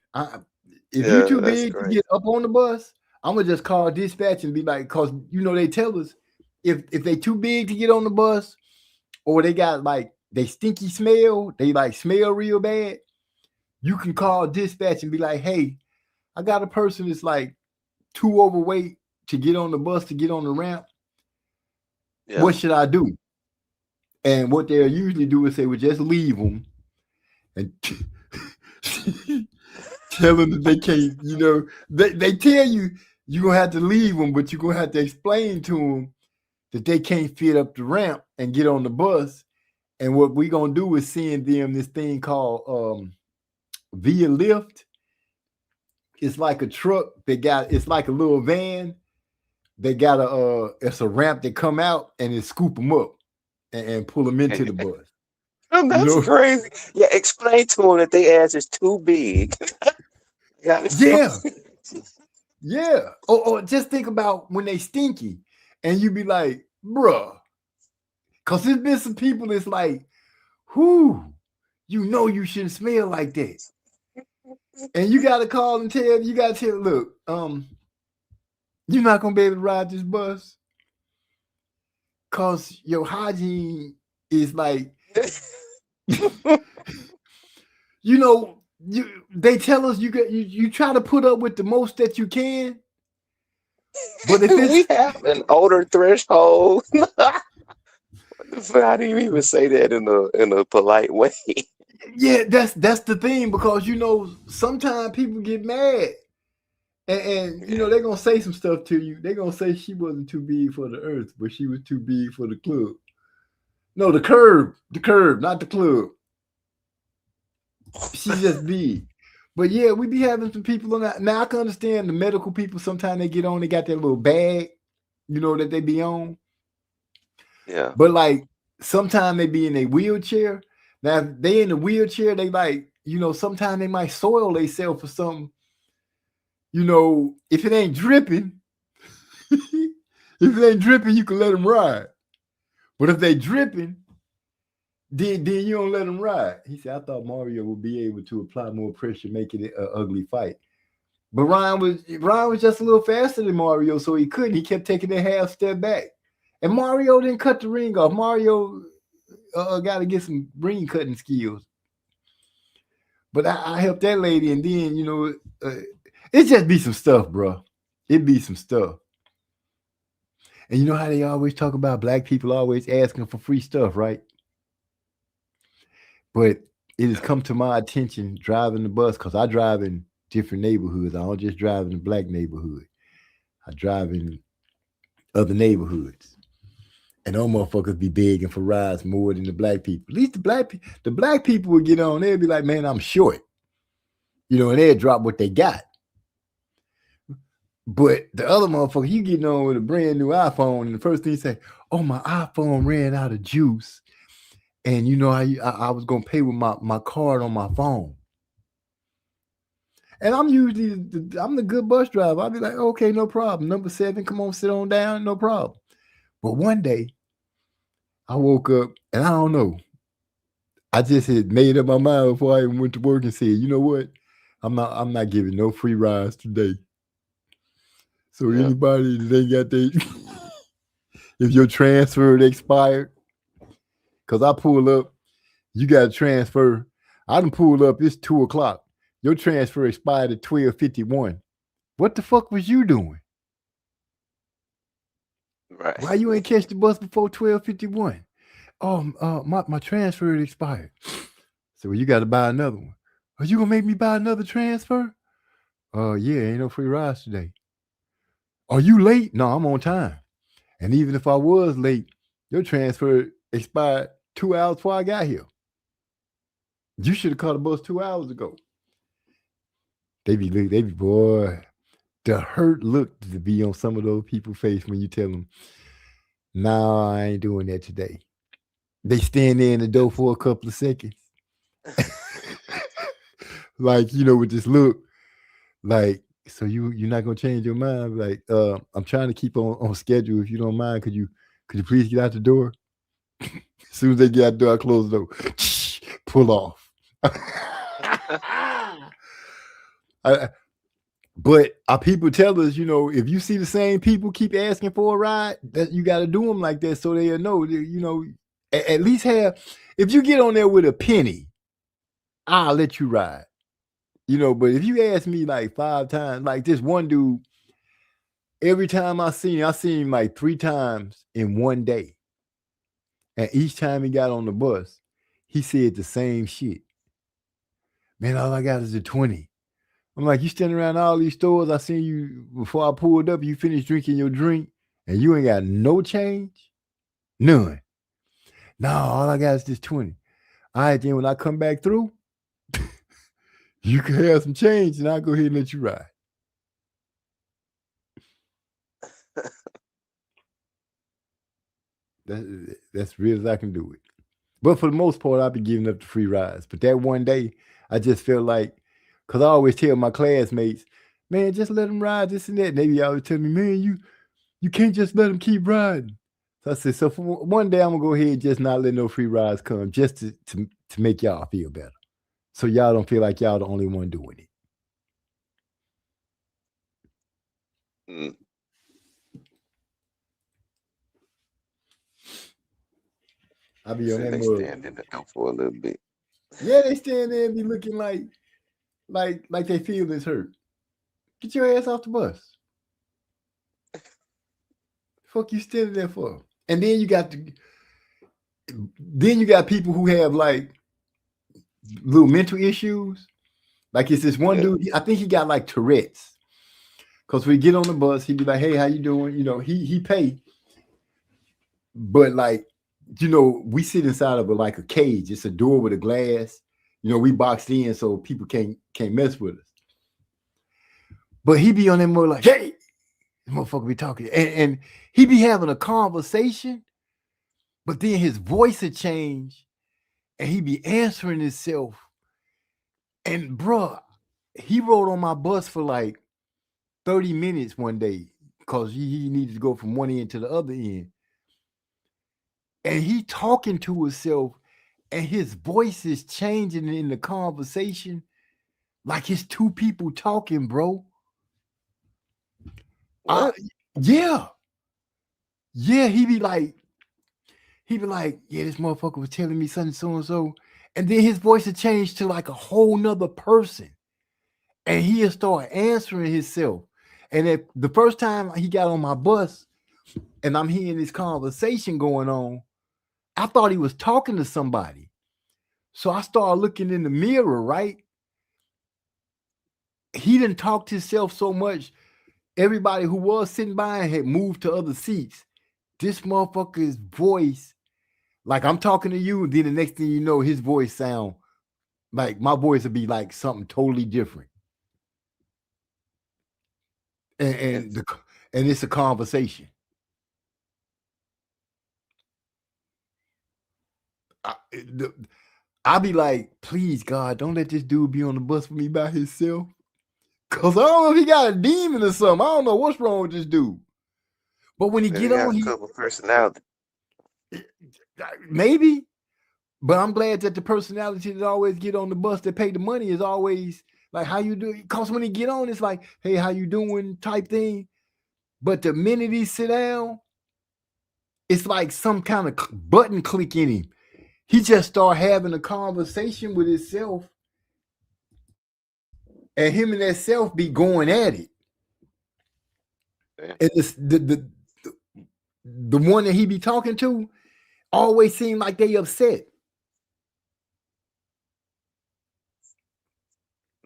If you're too big to get up on the bus, I'm going to just call dispatch and be like, because, they tell us if they too big to get on the bus, or they got like, they stinky smell, they like smell real bad, you can call dispatch and be like, "Hey, I got a person that's like too overweight to get on the bus, to get on the ramp. Yeah. What should I do?" And what they'll usually do is say, "Well, just leave them." And tell them that they can't, they tell you you're going to have to leave them, but you're going to have to explain to them that they can't fit up the ramp and get on the bus. And what we're going to do is send them this thing called Via Lift. It's like a truck it's like a little van. They got it's a ramp that come out and it scoop them up and pull them into the bus. That's crazy. Yeah, explain to them that their ass is too big. Yeah. Or just think about when they stinky and you be like, bruh. Because there's been some people that's like, you you shouldn't smell like that. And you got to call and tell, look, you're not going to be able to ride this bus because your hygiene is like, they tell us you try to put up with the most that you can, but if we have an odor threshold. How do you even say that in a polite way? Yeah, that's the thing, because sometimes people get mad And you know, they're gonna say some stuff to you. They're gonna say she wasn't too big for the earth, but she was too big for the club. No, the curb, not the club. She's just big. But yeah, we be having some people on that. Now I can understand the medical people, sometimes they get on, they got that little bag, you know, that they be on. Yeah. But like sometimes they be in a wheelchair. Now if they in the wheelchair, they like, you know, sometimes they might soil themselves for something. You know, if it ain't dripping, you can let them ride. But if they dripping, then you don't let them ride. He said, I thought Mario would be able to apply more pressure, making it an ugly fight. But Ryan was just a little faster than Mario, so he couldn't. He kept taking a half step back. And Mario didn't cut the ring off. Mario got to get some ring cutting skills. But I helped that lady, and then, you know, it just be some stuff, bro. It be some stuff. And you know how they always talk about black people always asking for free stuff, right? But it has come to my attention driving the bus, because I drive in different neighborhoods. I don't just drive in the black neighborhood. I drive in other neighborhoods. And those motherfuckers be begging for rides more than the black people. At least the black people would get on. They'd be like, man, I'm short. You know, and they'd drop what they got. But the other motherfucker, you getting on with a brand new iPhone, and the first thing you say, oh, my iPhone ran out of juice. And, you know, I was going to pay with my card on my phone. And I'm usually, I'm the good bus driver. I'll be like, okay, no problem. Number 7, come on, sit on down, no problem. But one day, I woke up, and I don't know. I just had made up my mind before I even went to work and said, you know what? I'm not giving no free rides today. So anybody that ain't got if your transfer expired, because I pull up, you got to transfer. I done pulled up, it's 2 o'clock. Your transfer expired at 12:51. What the fuck was you doing? Right. Why you ain't catch the bus before 12:51? Oh, my transfer expired. So you got to buy another one. Are you gonna make me buy another transfer? Yeah, ain't no free rides today. Are you late? No, I'm on time. And even if I was late, your transfer expired 2 hours before I got here. You should have caught the bus 2 hours ago. They be boy, the hurt look to be on some of those people's face when you tell them, no, I ain't doing that today. They stand there in the door for a couple of seconds. Like, you know, with this look, like, so you're not gonna change your mind? Like, I'm trying to keep on schedule. If you don't mind, could you please get out the door? As soon as they get out the door, I close the door. Pull off. But our people tell us, you know, if you see the same people keep asking for a ride, that you got to do them like that so they'll know. You know, at least have. If you get on there with a penny, I'll let you ride. You know, but if you ask me like 5 times, like this one dude, every time I seen him like 3 times in one day. And each time he got on the bus, he said the same shit. Man, all I got is a 20. I'm like, you standing around all these stores. I seen you before I pulled up, you finished drinking your drink and you ain't got no change? None. No, all I got is this 20. All right, then when I come back through, you can have some change and I'll go ahead and let you ride. That's real as I can do it. But for the most part, I'll be giving up the free rides. But that one day, I just felt like, because I always tell my classmates, man, just let them ride this and that. And they be always tell me, man, you can't just let them keep riding. So I said, so for one day, I'm going to go ahead and just not let no free rides come, just to make y'all feel better. So y'all don't feel like y'all the only one doing it. Mm. I be on So that they mode. stand in the door for a little bit. Yeah, they stand there and be looking like they feelings hurt. Get your ass off the bus. Fuck you standing there for? And then you got people who have like little mental issues. Like it's this one dude, I think he got like Tourette's. Because we get on the bus, he'd be like, "Hey, how you doing?" You know, he pay, but like, you know, we sit inside of like a cage. It's a door with a glass. You know, we boxed in so people can't mess with us. But he be on that more like, "Hey, this motherfucker be talking," and he be having a conversation, but then his voice would change, and he be answering himself. And bruh, he rode on my bus for like 30 minutes one day because he needed to go from one end to the other end. And he talking to himself, and his voice is changing in the conversation like it's two people talking, bro. Yeah. He'd be like, "Yeah, this motherfucker was telling me something so and so." And then his voice would change to like a whole nother person. And he'll start answering himself. And if the first time he got on my bus and I'm hearing this conversation going on, I thought he was talking to somebody. So I started looking in the mirror, right? He didn't talk to himself so much. Everybody who was sitting by had moved to other seats. This motherfucker's voice, like I'm talking to you, and then the next thing you know, his voice sound like my voice would be like something totally different. And it's a conversation. I'll be like, "Please, God, don't let this dude be on the bus with me by himself. Because I don't know if he got a demon or something. I don't know what's wrong with this dude." But when he get on, a couple personality. Maybe. But I'm glad that the personality that always get on the bus that pay the money is always like, "How you doing?" Because when he get on, it's like, "Hey, how you doing?" type thing. But the minute he sit down, it's like some kind of button click in him. He just start having a conversation with himself, and him and that self be going at it. And it's the one that he be talking to always seem like they upset.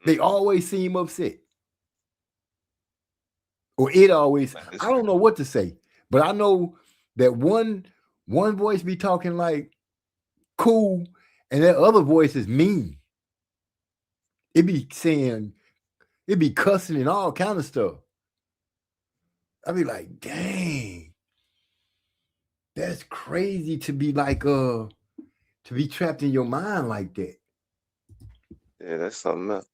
They always seem upset. Or it always, I don't know what to say, but I know that one voice be talking like cool, and that other voice is mean. It be saying, it be cussing and all kind of stuff. I be like, dang, that's crazy to be like to be trapped in your mind like that. Yeah, that's something else.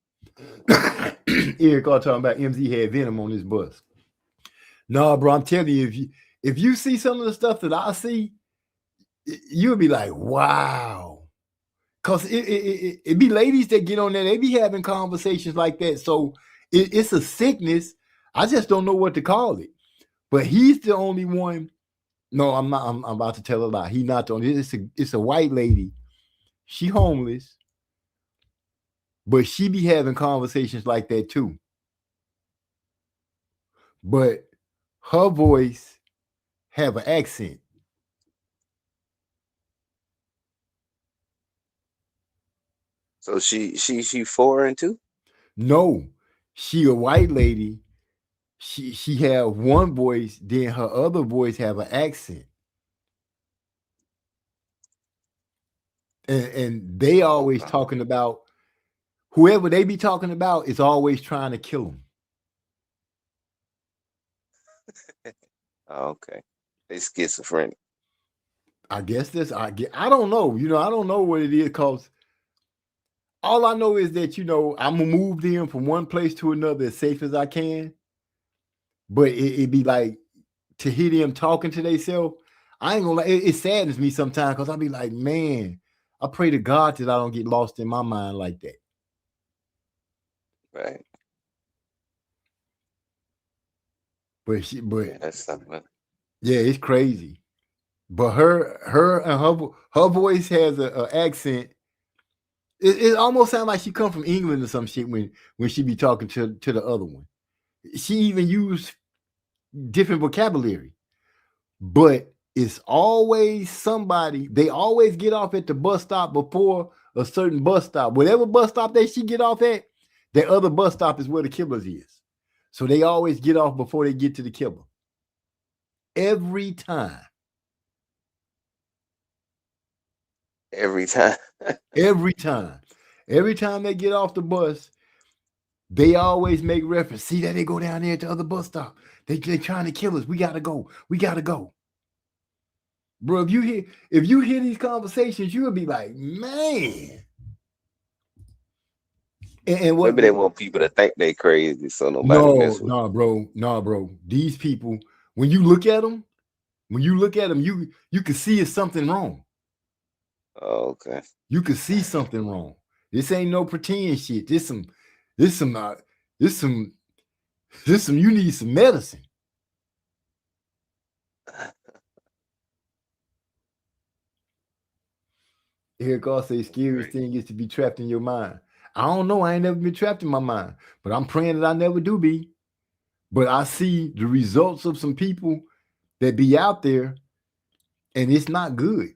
Eric all talking about MZ had venom on his bus. No, bro, I'm telling you, if you see some of the stuff that I see, you'll be like, wow. Because it be ladies that get on there, they be having conversations like that. So it's a sickness. I just don't know what to call it. But he's the only one. No, I'm not. I'm about to tell a lie. He's not the only. It's a white lady. She homeless. But she be having conversations like that too. But her voice have an accent. So she foreign too? No, she a white lady. She have one voice, then her other voice have an accent. And they always talking about, whoever they be talking about is always trying to kill them. Oh, okay. They schizophrenic. I guess I don't know. I don't know what it is, because all I know is that, I'm gonna move them from one place to another as safe as I can. But it be like, to hear them talking to themselves, I ain't gonna lie, it saddens me sometimes, because I be like, man, I pray to God that I don't get lost in my mind like that. Right. But Yeah, that's something. yeah, it's crazy. But her voice has an accent. It almost sounds like she come from England or some shit when she be talking to the other one. She even used different vocabulary. But it's always somebody, they always get off at the bus stop before a certain bus stop. Whatever bus stop she get off at, that other bus stop is where the killers is. So they always get off before they get to the killer. Every time. Every time. Every time. Every time they get off the bus, they always make reference. See that they go down there at the other bus stop. They trying to kill us. We gotta go. We gotta go. Bro, if you hear these conversations, you'll be like, man. And what, maybe they want people to think they crazy, so nobody mess with them. No, bro. These people, when you look at them, you can see it's something wrong. Oh, okay. You can see something wrong. This ain't no pretend shit. This some you need some medicine. Here God say scariest thing is to be trapped in your mind. I don't know. I ain't never been trapped in my mind, but I'm praying that I never do be. But I see the results of some people that be out there, and it's not good.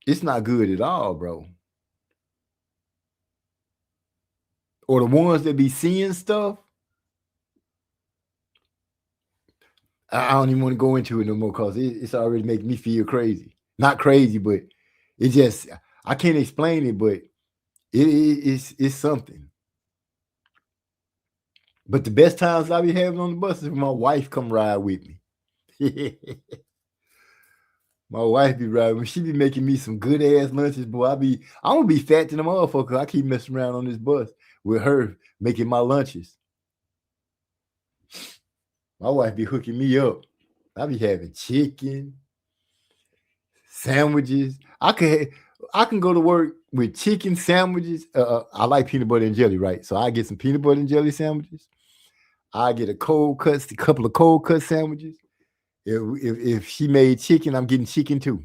It's not good at all, bro. Or the ones that be seeing stuff. I don't even want to go into it no more because it's already making me feel crazy. Not crazy, but it just, I can't explain it, but it's something. But the best times I be having on the bus is when my wife come ride with me. My wife be riding. She be making me some good ass lunches, boy. I'm gonna be fat to the motherfucker. I keep messing around on this bus with her making my lunches. My wife be hooking me up. I be having chicken, sandwiches. I can go to work with chicken sandwiches. I like peanut butter and jelly, right? So I get some peanut butter and jelly sandwiches. I get a couple of cold cut sandwiches. If she made chicken, I'm getting chicken too.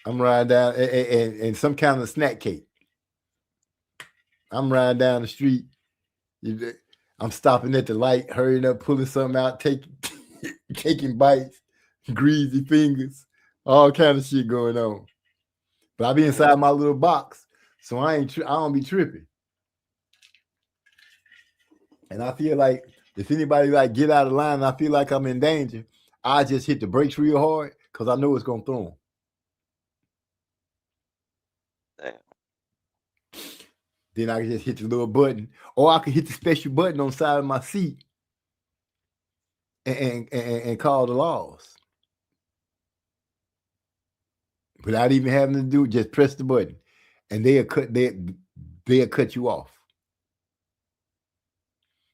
I'm riding down and some kind of snack cake. I'm riding down the street. I'm stopping at the light, hurrying up, pulling something out, taking bites, greasy fingers, all kind of shit going on. But I be inside my little box, so I don't be tripping. And I feel like if anybody like get out of line, and I feel like I'm in danger, I just hit the brakes real hard because I know it's gonna throw them. Then I can just hit the little button, or I can hit the special button on the side of my seat and call the laws. Without even having to do, just press the button, and they'll cut you off.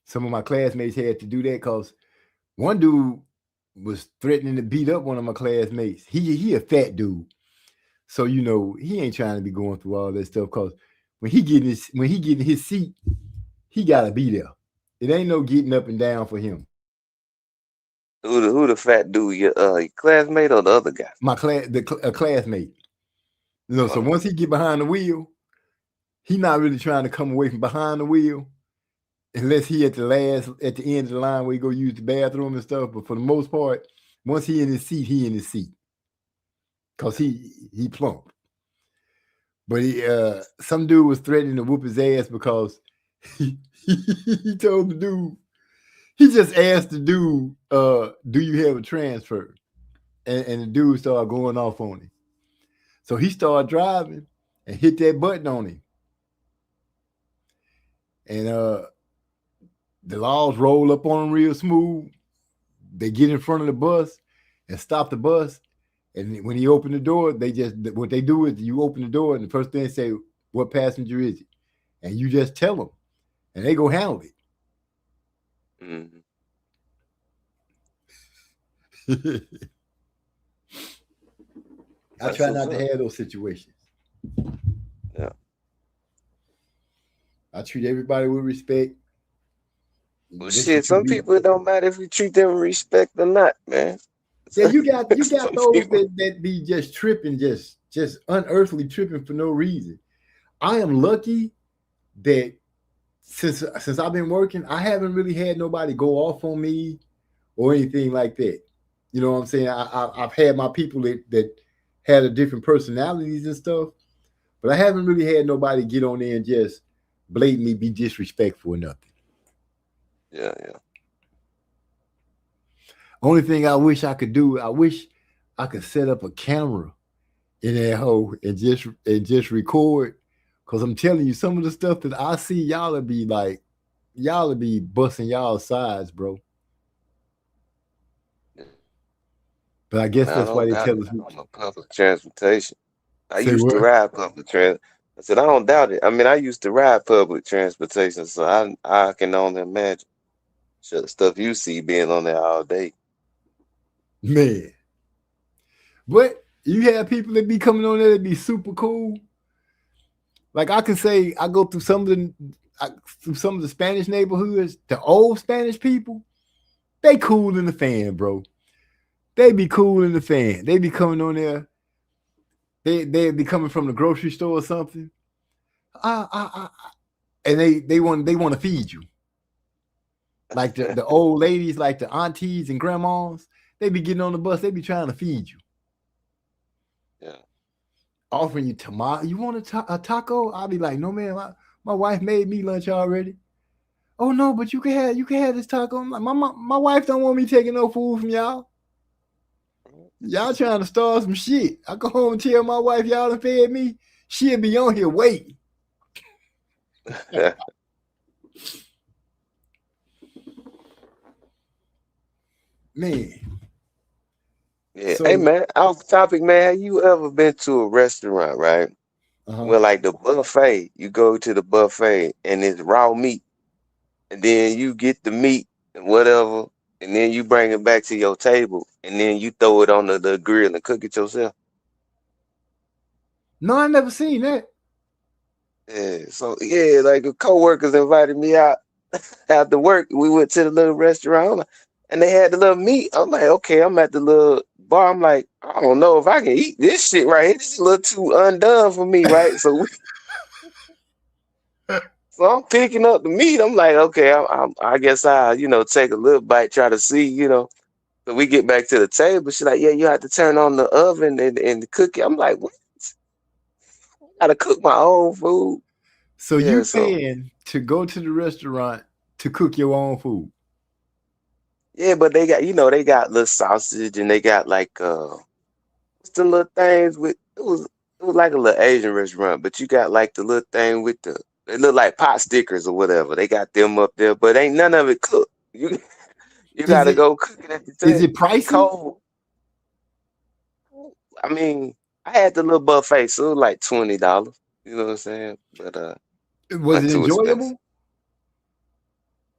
Some of my classmates had to do that because one dude was threatening to beat up one of my classmates. He a fat dude, so you know he ain't trying to be going through all that stuff because when he get in his seat, he gotta be there. It ain't no getting up and down for him. Who the fat dude? Your classmate or the other guy? My classmate. You know, so once he get behind the wheel, he not really trying to come away from behind the wheel, unless he at the end of the line where he go use the bathroom and stuff. But for the most part, once he in his seat, cause he plump. But some dude was threatening to whoop his ass because he told the dude, he just asked the dude, do you have a transfer? And the dude started going off on him. So he started driving and hit that button on him. And the laws roll up on him real smooth. They get in front of the bus and stop the bus. And when he opened the door, what they do is you open the door and the first thing they say, what passenger is it? And you just tell them and they go handle it. Mm-hmm. I try not to have those situations. Yeah. I treat everybody with respect. Well, shit, some people it don't matter if you treat them with respect or not, man. Yeah, you got those that be just tripping, just unearthly tripping for no reason. I am lucky that since I've been working, I haven't really had nobody go off on me or anything like that. You know what I'm saying? I've had my people that had a different personalities and stuff, but I haven't really had nobody get on there and just blatantly be disrespectful or nothing. Yeah. Only thing I wish I could do, I wish I could set up a camera in that hole and just record. Cause I'm telling you, some of the stuff that I see, y'all will be busting y'all sides, bro. But I guess Man, I that's why don't they doubt tell it. us. I'm a public transportation. I Say used to what? ride public transit. I said I don't doubt it. I mean, I used to ride public transportation, so I can only imagine the stuff you see being on there all day. Man. But you have people that be coming on there that be super cool. Like I can say, I go through some of the Spanish neighborhoods. The old Spanish people, they cool in the fan, bro. They be cool in the fan. They be coming on there. They be coming from the grocery store or something. And they want to feed you. Like the old ladies, like the aunties and grandmas, they be getting on the bus. They be trying to feed you. Yeah. Offering you tomato. You want a taco? I'll be like, no, man. My wife made me lunch already. Oh no, but you can have this taco. I'm like, my wife don't want me taking no food from y'all. Y'all trying to start some shit. I go home and tell my wife y'all done fed me. She'll be on here waiting. Man. Yeah. So- Hey man, off topic, man. Have you ever been to a restaurant, right? Well, like the buffet, you go to the buffet and it's raw meat, and then you get the meat and whatever, and then you bring it back to your table, and then you throw it on the grill and cook it yourself. No, I never seen that. Yeah, so yeah, like the coworkers invited me out after work. We went to the little restaurant, and they had the little meat. I'm like, okay, I'm at the little bar. I'm like, I don't know if I can eat this shit right here. This is a little too undone for me, right? So I'm picking up the meat. I'm like, okay, I guess I take a little bite, try to see. So we get back to the table. She's like, yeah, you have to turn on the oven and cook it. I'm like, what? I gotta cook my own food. So Yeah, you so- paying to go to the restaurant to cook your own food? Yeah, but they got little sausage and they got like what's the little things with it was like a little Asian restaurant, but you got like the little thing with they look like pot stickers or whatever. They got them up there, but ain't none of it cooked. You gotta go cook it at the table. Is it pricey? Cold. I mean, I had the little buffet, so it was like $20. You know what I'm saying? But Was not it too enjoyable? expensive.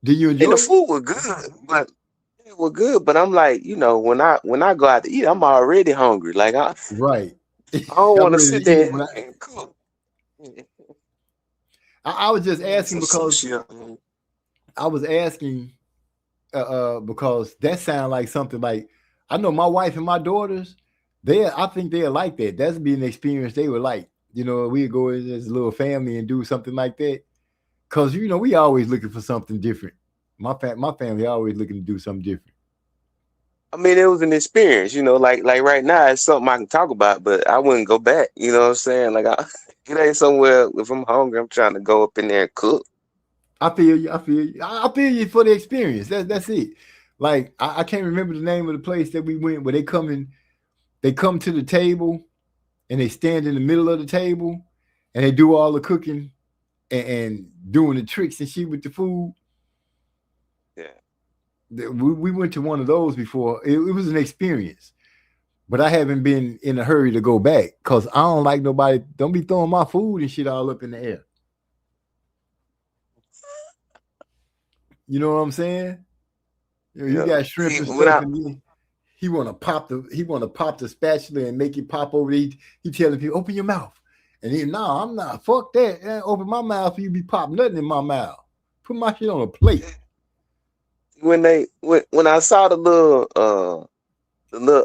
Did you enjoy And the it? food was good, but it was good. But I'm like, when I go out to eat, I'm already hungry. Like I Right. don't I'm want to ready sit eat there when and cook. I was just asking because Sushi, I was asking because that sounds like something like I know my wife and my daughters, I think they're like that. That's be an experience they would like. We'd go as a little family and do something like that. Cause we always looking for something different. My family always looking to do something different. I mean, it was an experience, like right now it's something I can talk about, but I wouldn't go back. You know what I'm saying? Like it ain't somewhere if I'm hungry, I'm trying to go up in there and cook. I feel you. I feel you for the experience. That's it. Like I can't remember the name of the place that we went where they come to the table and they stand in the middle of the table and they do all the cooking and doing the tricks and shit with the food. Yeah. We went to one of those before. It was an experience, but I haven't been in a hurry to go back because I don't like nobody. Don't be throwing my food and shit all up in the air. You know what I'm saying? You got shrimp and stuff, and then he want to pop the spatula and make it pop over. He telling people, open your mouth, and then I'm not. Fuck that. Open my mouth, you be popping nothing in my mouth. Put my shit on a plate. When I saw the little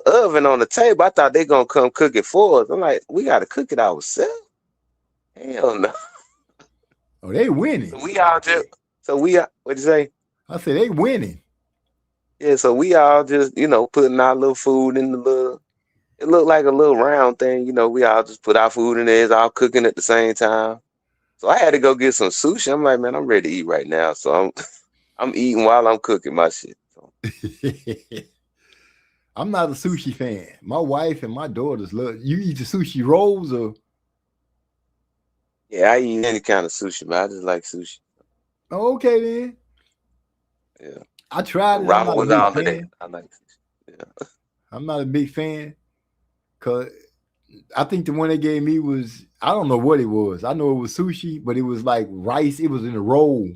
oven on the table, I thought they gonna come cook it for us. I'm like, we gotta cook it ourselves. Hell no. Oh, they winning. So what'd you say? I said they winning. Yeah, so we all just, putting our little food in it looked like a little round thing, we all just put our food in there, it's all cooking at the same time. So I had to go get some sushi. I'm like, man, I'm ready to eat right now. So I'm eating while I'm cooking my shit. So I'm not a sushi fan. My wife and my daughters love. You eat the sushi rolls or? yeah, I eat any kind of sushi, man. I just like sushi. Oh, okay then. Yeah. I tried it. I'm Ramen not a with big all of that. fan. I like sushi. Yeah. I'm not a big fan because I think the one they gave me was, I don't know what it was. I know it was sushi, but it was like rice. It was in a roll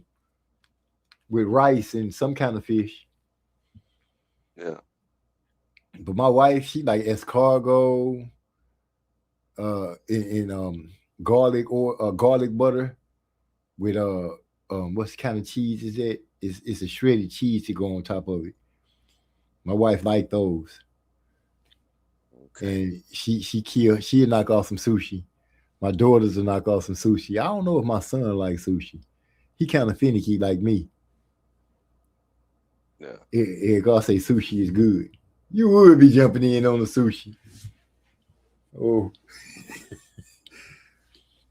with rice and some kind of fish. Yeah. But my wife, she like escargot, in garlic or garlic butter with what kind of cheese is that? It's a shredded cheese to go on top of it. My wife liked those. Okay. And she'll knock off some sushi. My daughters will knock off some sushi. I don't know if my son likes sushi. He kind of finicky like me. Yeah. Eric, I'll say sushi is good. You would be jumping in on the sushi. Oh.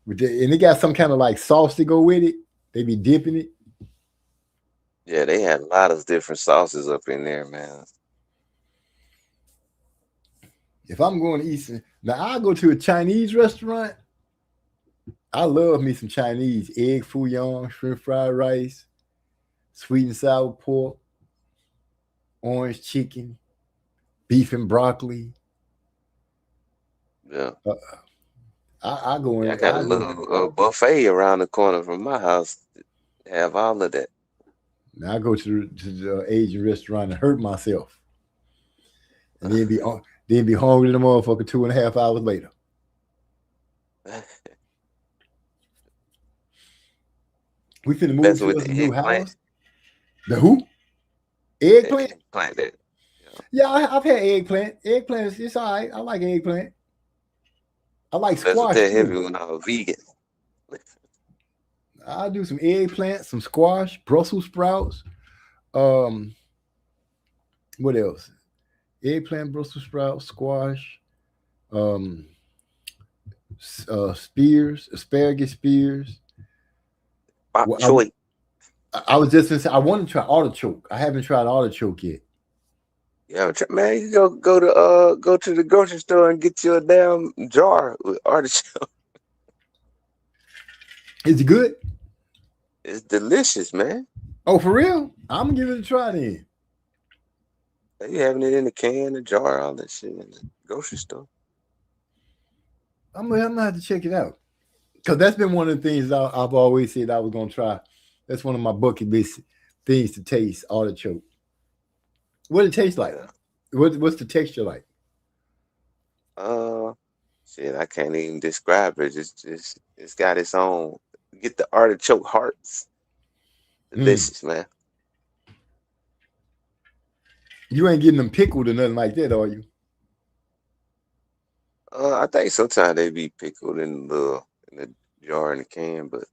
And they got some kind of like sauce to go with it. They be dipping it. Yeah, they had a lot of different sauces up in there, man. If I'm going to eat some, now I go to a Chinese restaurant. I love me some Chinese. Egg foo young, shrimp fried rice, sweet and sour pork, orange chicken, beef and broccoli. Yeah. I go in. Yeah, I got a little buffet around the corner from my house. Have all of that. Now I go to the Asian restaurant and hurt myself, and then be hungry in the motherfucker 2.5 hours later. We finna move That's to with us the a new eggplant. house. The who? Eggplant? Eggplant that. Yeah, I've had eggplant. Eggplant, it's all right. I like eggplant. I like That's what squash they're heavy too. when I was vegan. I'll do some eggplant, some squash, Brussels sprouts. What else? Eggplant, Brussels sprouts, squash, spears, asparagus spears. Bok Well, choy. I was just gonna say I want to try artichoke. I haven't tried artichoke yet. Yeah, man, you go to the grocery store and get you a damn jar with artichoke. Is it good? It's delicious, man. Oh, for real? I'm gonna give it a try then. You having it in a can, a jar, all that shit in the grocery store. I'm gonna have to check it out because that's been one of the things I've always said I was gonna try. That's one of my bucket list things to taste, artichoke. What it tastes like? What's the texture like? Shit, I can't even describe it. It's got its own. Get the artichoke hearts. Delicious, man. You ain't getting them pickled or nothing like that, are you? I think sometimes they be pickled in the jar in the can, but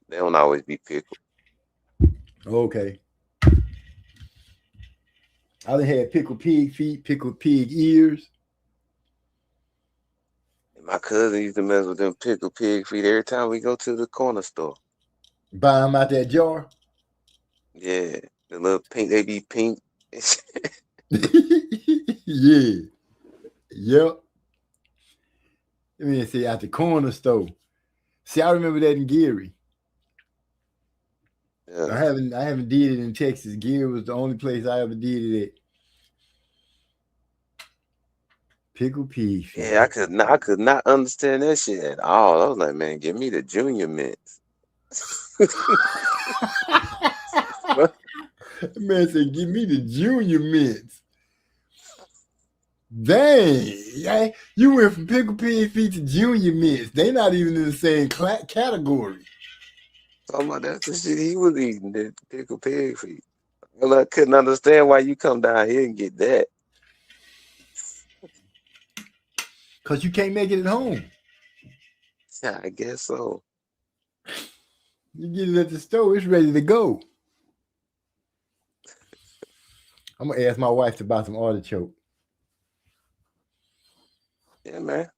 they don't always be pickled. Okay. I done had pickled pig feet, pickled pig ears. And my cousin used to mess with them pickled pig feet every time we go to the corner store. Buy them out that jar. Yeah, the little pink, they be pink. Yeah. Yep. Let me see, at the corner store. See, I remember that in Geary. Yeah. I haven't did it in Texas. Geary was the only place I ever did it at. Pickle pig. Yeah, I could not understand that shit at all. I was like, man, give me the junior mints. Man said, give me the junior mints. Dang, yeah, you went from pickle pig feet to junior mints. They not even in the same category. Talking about that's the shit he was eating, the pickled pig feet. Well, I couldn't understand why you come down here and get that. Because you can't make it at home. Yeah, I guess so. You get it at the store, it's ready to go. I'm going to ask my wife to buy some artichoke. Yeah, man.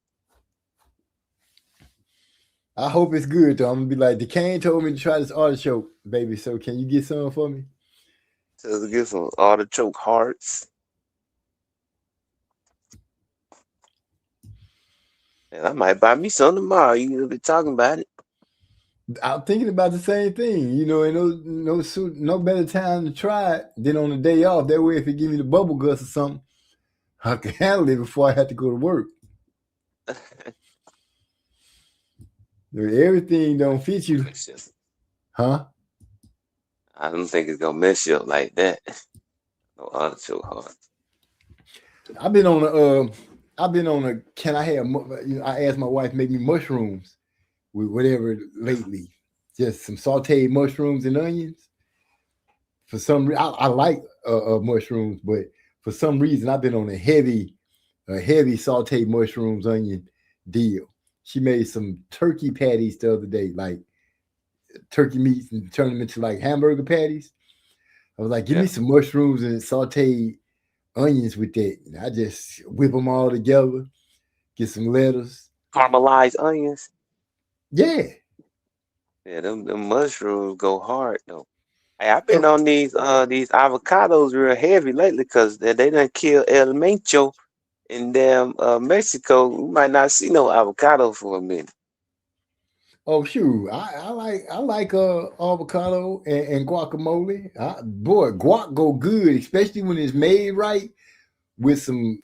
I hope it's good though. I'm gonna be like, DeCane told me to try this artichoke, baby. So can you get some for me? So let's get some artichoke hearts. And I might buy me some tomorrow. You be talking about it. I'm thinking about the same thing. You know, and no better time to try it than on the day off. That way, if it give me the bubble guts or something, I can handle it before I have to go to work. Everything don't fit you, huh? I don't think it's gonna mess you up like that. No artichoke heart. I've been on a. Can I have? I asked my wife to make me mushrooms with whatever lately. Just some sauteed mushrooms and onions. For some reason, I like mushrooms, but for some reason, I've been on a heavy sauteed mushrooms onion deal. She made some turkey patties the other day, like turkey meats, and turned them into like hamburger patties. I was like, give me some mushrooms and sauteed onions with that. And I just whip them all together, get some lettuce. Caramelized onions. Yeah. Yeah, them mushrooms go hard though. Hey, I've been on these avocados real heavy lately because they done kill El Mencho in damn Mexico. We might not see no avocado for a minute. Oh shoot, I like avocado and guacamole. Boy, guac go good, especially when it's made right with some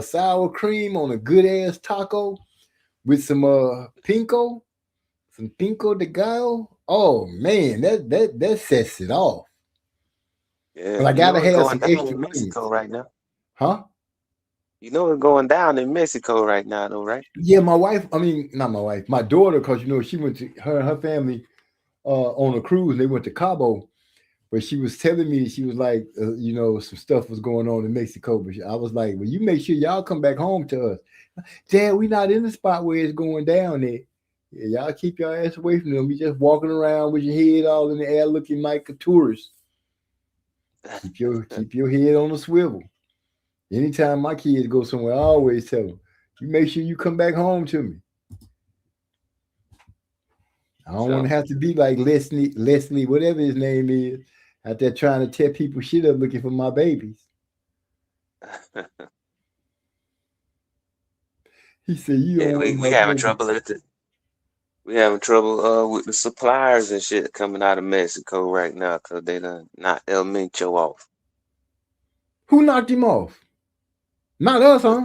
sour cream on a good ass taco with some pinco de gallo. Oh man, that sets it off. Yeah, but I gotta have some extra in Mexico right now. Huh? You know it's going down in Mexico right now, though, right? Yeah, my daughter, because you know she went to her and her family on a cruise and they went to Cabo. But she was telling me, she was like, some stuff was going on in Mexico. But I was like, well, you make sure y'all come back home to us. Dad, we not in the spot where it's going down there. Yeah, y'all keep your ass away from them. You just walking around with your head all in the air looking like a tourist. Keep your head on a swivel. Anytime my kids go somewhere, I always tell them, you make sure you come back home to me. I don't want to have to be like Leslie, whatever his name is, out there trying to tear people shit up looking for my babies. He said, we having trouble with it. We having trouble with the suppliers and shit coming out of Mexico right now because they done knocked El Mencho off. Who knocked him off? Not us, huh?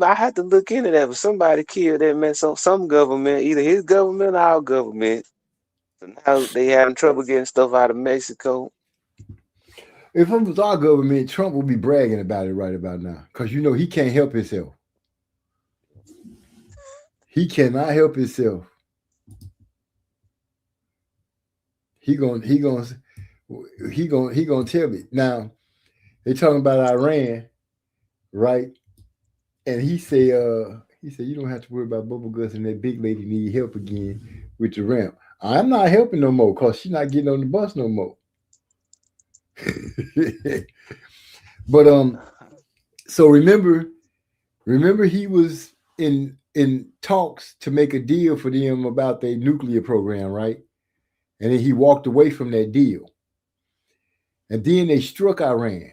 I had to look into that, but somebody killed that man. So some government, either his government or our government. So now they having trouble getting stuff out of Mexico. If it was our government, Trump would be bragging about it right about now, because you know he can't help himself. He cannot help himself. He gonna tell me now. They talking about Iran, right? And he said you don't have to worry about Bubba Gus and that big lady need help again with the ramp. I'm not helping no more because she's not getting on the bus no more. But so remember he was in talks to make a deal for them about their nuclear program, right? And then he walked away from that deal. And then they struck Iran.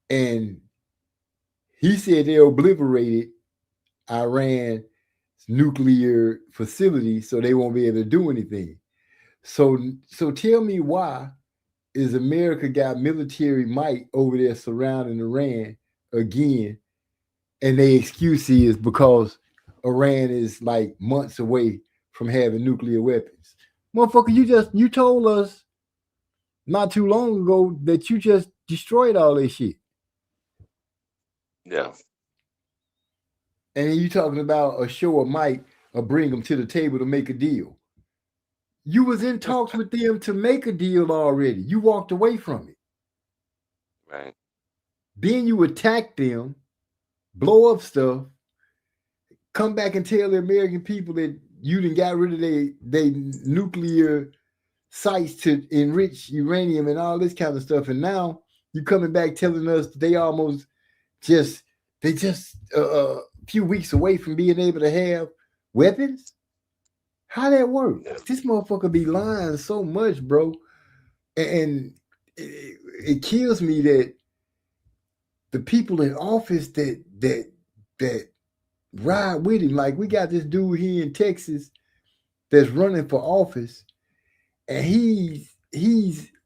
And he said they obliterated Iran's nuclear facility so they won't be able to do anything. So tell me, why is America got military might over there surrounding Iran again? And the excuse is because Iran is like months away from having nuclear weapons. Motherfucker, you told us not too long ago that you just destroyed all this shit. Yeah. And then you talking about a show of might or bring them to the table to make a deal. You was in talks with them to make a deal already. You walked away from it. Right. Then you attack them, blow up stuff, come back and tell the American people that you done got rid of their nuclear sites to enrich uranium and all this kind of stuff. And now you coming back telling us they just a few weeks away from being able to have weapons? How that work? This motherfucker be lying so much, bro. And it kills me that the people in office that ride with him, like we got this dude here in Texas that's running for office, and he's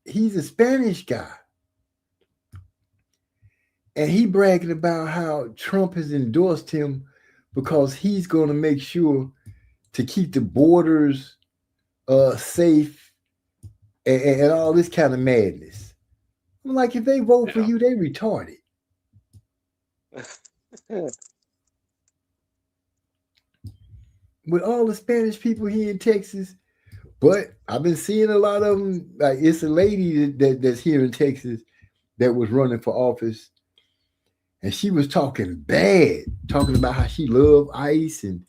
a Spanish guy. And he bragging about how Trump has endorsed him because he's going to make sure to keep the borders safe and all this kind of madness. I'm like, if they vote for you, they retarded. With all the Spanish people here in Texas, but I've been seeing a lot of them. Like, it's a lady that's here in Texas that was running for office, and she was talking bad, talking about how she loved ICE and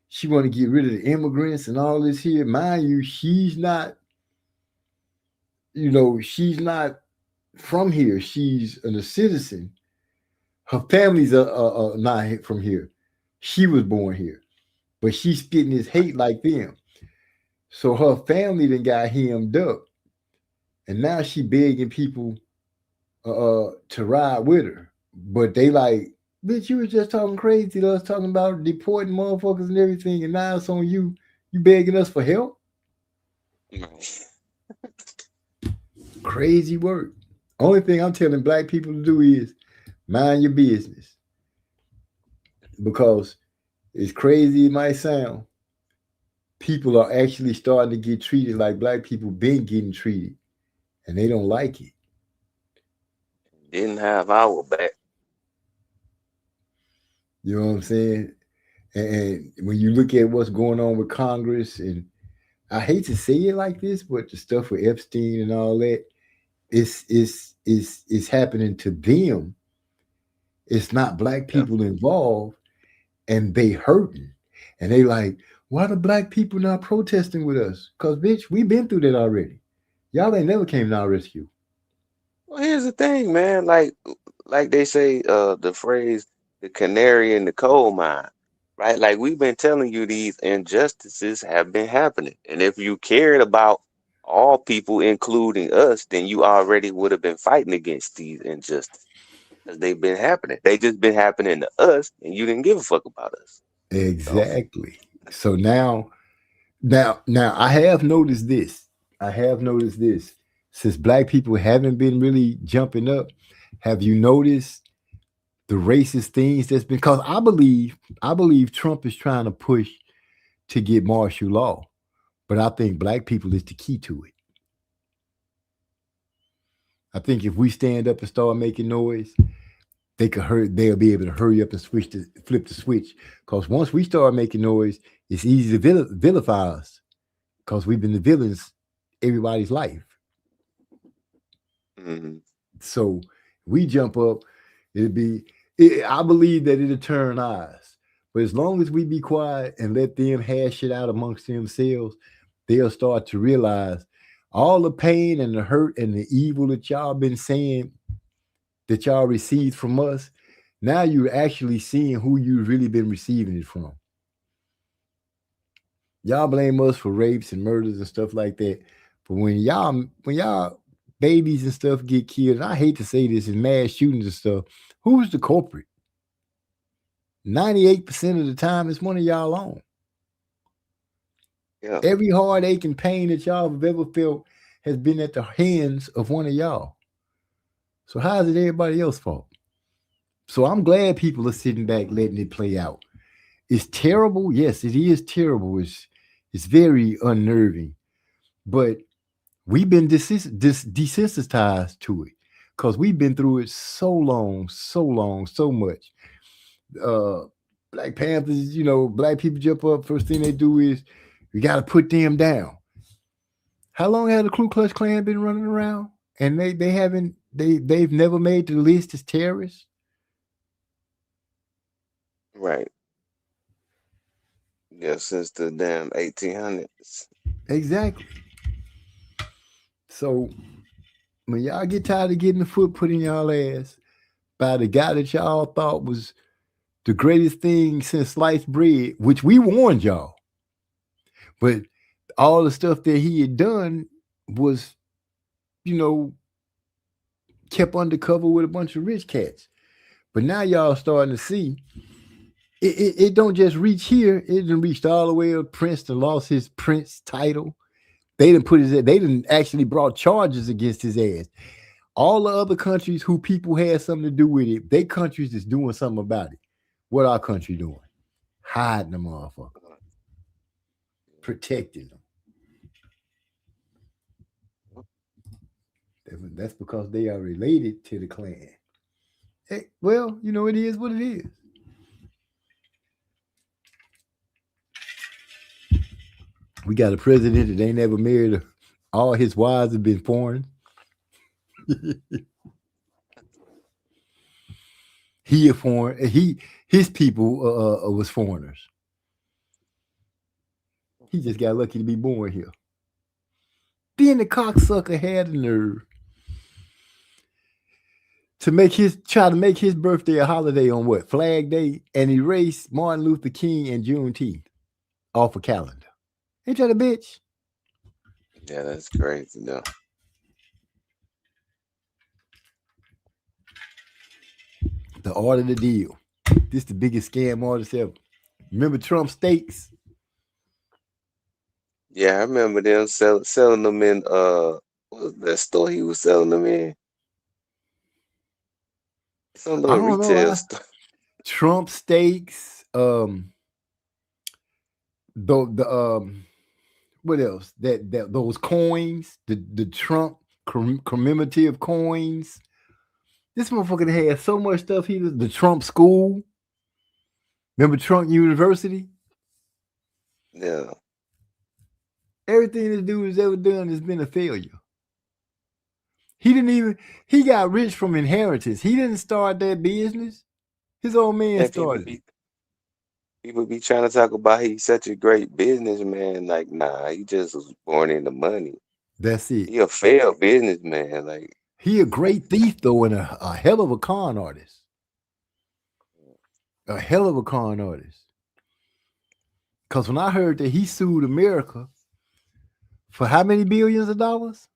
she want to get rid of the immigrants and all this here. Mind you, she's not, she's not from here. She's a citizen. Her family's not from here. She was born here, but she's spitting his hate like them. So her family then got hemmed up, and now she begging people to ride with her. But they like, bitch, you was just talking crazy to us, talking about deporting motherfuckers and everything, and now it's on you. You begging us for help? Crazy work. Only thing I'm telling black people to do is mind your business. Because as crazy it might sound, people are actually starting to get treated like black people been getting treated, and they don't like it. Didn't have our back. You know what I'm saying? And when you look at what's going on with Congress, and I hate to say it like this, but the stuff with Epstein and all that, it's happening to them. It's not black people involved, and they hurting. And they like, why the black people not protesting with us? Because, bitch, we've been through that already. Y'all ain't never came to our rescue. Well, here's the thing, man. Like they say, the phrase, the canary in the coal mine, right? Like, we've been telling you these injustices have been happening. And if you cared about all people, including us, then you already would have been fighting against these injustices. Because they've been happening. They just been happening to us, and you didn't give a fuck about us. Exactly. So now I have noticed this. Since black people haven't been really jumping up, have you noticed the racist things that's been? Because I believe Trump is trying to push to get martial law, but I think black people is the key to it. I think if we stand up and start making noise, they'll be able to hurry up and flip the switch. Because once we start making noise, it's easy to vilify us, because we've been the villains everybody's life. Mm-hmm. So we jump up, I believe that it'll turn eyes. But as long as we be quiet and let them hash it out amongst themselves, they'll start to realize all the pain and the hurt and the evil that y'all been saying that y'all received from us. Now you're actually seeing who you've really been receiving it from. Y'all blame us for rapes and murders and stuff like that. But when y'all babies and stuff get killed, and I hate to say this, in mass shootings and stuff, who's the culprit? 98% of the time, it's one of y'all own. Yeah. Every heartache and pain that y'all have ever felt has been at the hands of one of y'all. So how is it everybody else's fault? So I'm glad people are sitting back letting it play out. It's terrible. Yes, it is terrible. It's very unnerving. But we've been desensitized to it because we've been through it so long, so much. Black Panthers, black people jump up. First thing they do is we got to put them down. How long has the Ku Klux Klan been running around? And they've never made the list as terrorists. Right. Yeah, since the damn 1800s. Exactly. So when y'all get tired of getting the foot put in y'all ass by the guy that y'all thought was the greatest thing since sliced bread, which we warned y'all. But all the stuff that he had done was, kept undercover with a bunch of rich cats. But now y'all starting to see it don't just reach here, it done reached all the way up. Princeton lost his Prince title. They didn't actually brought charges against his ass. All the other countries who people had something to do with it, they countries is doing something about it. What our country doing? Hiding the motherfucker. Protecting them. That's because they are related to the Klan. Hey, well, it is what it is. We got a president that ain't never married. All his wives have been foreign. He a foreign. His people was foreigners. He just got lucky to be born here. Then the cocksucker had the nerve to try to make his birthday a holiday on what? Flag Day, and erase Martin Luther King and Juneteenth off a calendar. Ain't that a bitch? Yeah, that's crazy though. The art of the deal. This the biggest scam artist ever. Remember Trump steaks? Yeah, I remember them selling them in what was that store he was selling them in? Some little retail store. Trump steaks. What else? That those coins, the Trump commemorative coins. This motherfucker had so much stuff. He was the Trump school. Remember Trump University? Yeah. Everything this dude has ever done has been a failure. He got rich from inheritance. He didn't start that business. His old man started. People be trying to talk about he's such a great businessman. Like, nah, he just was born into money. That's it. He a failed businessman. Like, he a great thief though, and a hell of a con artist. A hell of a con artist. Because when I heard that he sued America for how many billions of dollars?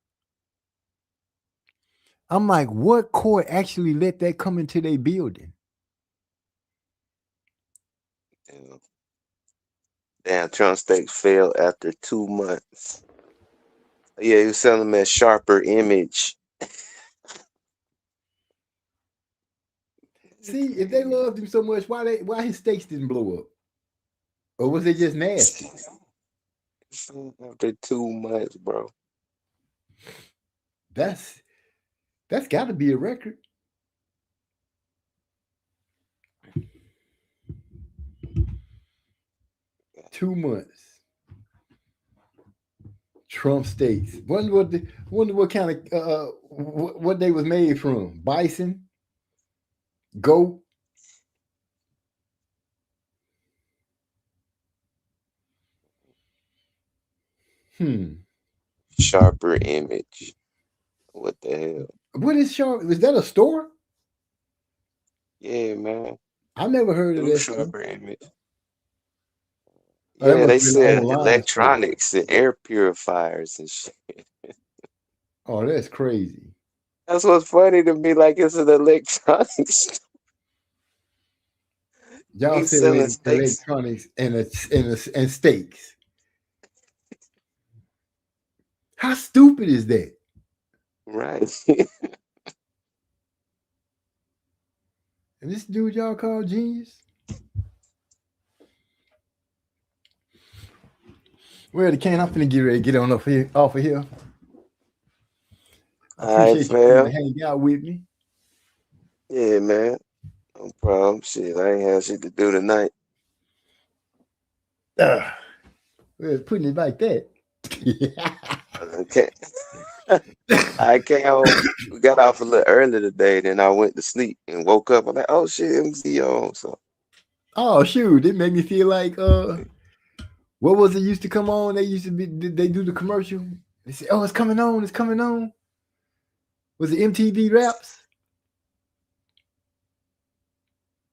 I'm like, what court actually let that come into their building? Damn, Trump steaks failed after 2 months. Yeah, he was selling them at Sharper Image. See, if they loved him so much, why his steaks didn't blow up? Or was it just nasty? After 2 months, bro. That's got to be a record. Two months. Trump steaks. Wonder what kind of what they was made from. Bison, goat. Sharper Image. What the hell? What is Sharper? Is that a store? Yeah, man. I never heard of that. Sharper Image. Yeah, they said electronics and air purifiers and shit. Oh, that's crazy. That's what's funny to me. Like, it's an electronics. Y'all said electronics and steaks. How stupid is that? Right. And this dude y'all call genius? Well, the can I'm finna get ready to get on off of here. I appreciate you coming to hang out with me. Yeah, man. No problem. Shit, I ain't have shit to do tonight. Well, putting it like that. Okay. I came home. We got off a little early today. Then I went to sleep and woke up. I'm like, oh shit, MC on. So. Oh shoot, it made me feel like what was it used to come on? They used to be. Did they do the commercial? They say, oh, it's coming on. It's coming on. Was it MTV Raps?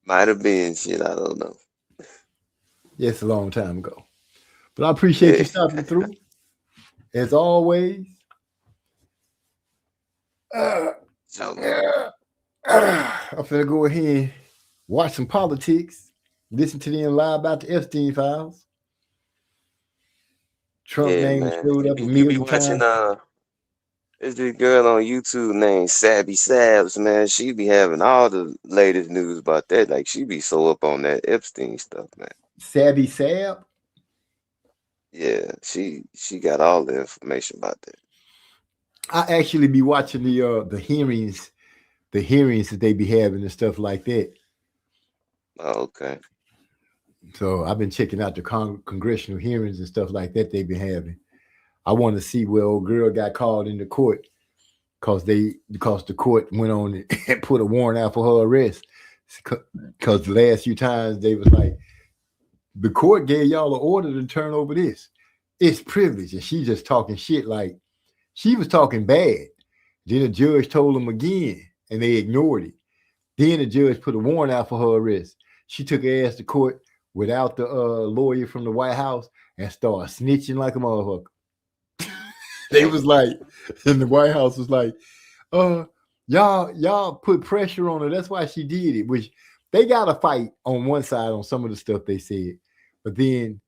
Might have been shit. I don't know. Yeah, it's a long time ago. But I appreciate you Yeah. stopping through. As always. I'm So, finna go ahead and watch some politics. Listen to them lie about the Epstein files. Trump yeah, name man. showed up a You be million watching times. there's this girl on YouTube named Sabby Sabs, man. She be having all the latest news about that. Like she be so up on that Epstein stuff, man. Savvy Sab. Yeah, she got all the information about that. I actually be watching the hearings that they be having and stuff like that. Oh, okay. So I've been checking out the congressional hearings and stuff like that they've been having. I want to see where old girl got called into court because the court went on and put a warrant out for her arrest. Because the last few times they was like, the court gave y'all an order to turn over this. It's privilege, and she just talking shit like she was talking bad. Then the judge told them again, and they ignored it. Then the judge put a warrant out for her arrest. She took her ass to court without the lawyer from the White House and started snitching like a motherfucker. They was like, and the White House was like, y'all put pressure on her. That's why she did it. Which they got to fight on one side on some of the stuff they said, but then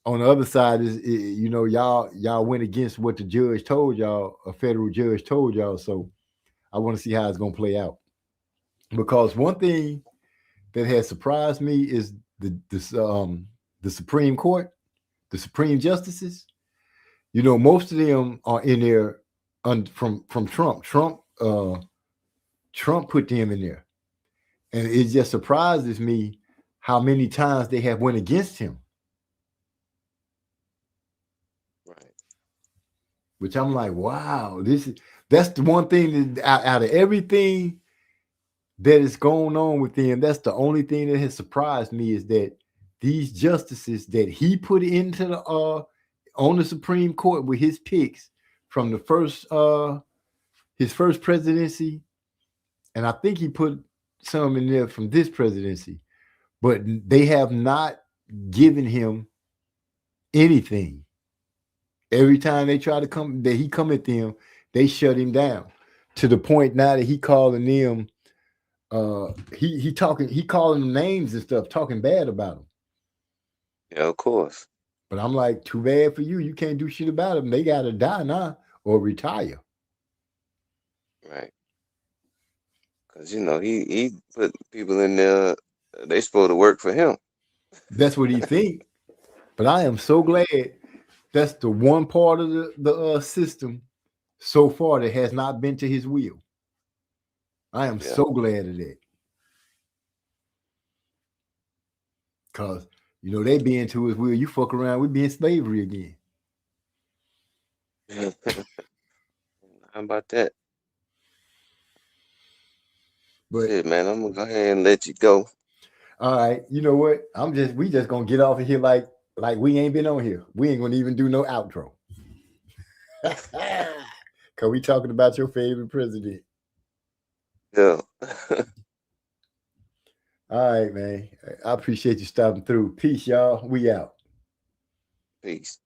on the other side is y'all went against what the judge told y'all, a federal judge told y'all. So I want to see how it's gonna play out. Because one thing that has surprised me is the Supreme Court, the Supreme Justices. You know, most of them are in there from Trump. Trump put them in there, and it just surprises me how many times they have went against him. Right. Which I'm like, wow, that's the one thing that out of everything that is going on with them, that's the only thing that has surprised me is that these justices that he put into the on the Supreme Court with his picks from the first his first presidency, and I think he put some in there from this presidency, but they have not given him anything. Every time they try to come at them, they shut him down to the point now that he calling them he calling them names and stuff, talking bad about them. Yeah, of course. But I'm like, too bad for you. You can't do shit about them. They gotta die now or retire. Right. Because he put people in there. They supposed to work for him. That's what he think. But I am so glad that's the one part of the system so far that has not been to his will. I am so glad of that. Because, they be into his will. You fuck around, we be in slavery again. How about that? But shit, man, I'm gonna go ahead and let you go. All right, you know what? We just gonna get off of here like we ain't been on here. We ain't gonna even do no outro. Cause we talking about your favorite president. Yeah. All right, man. I appreciate you stopping through. Peace, y'all. We out. Peace.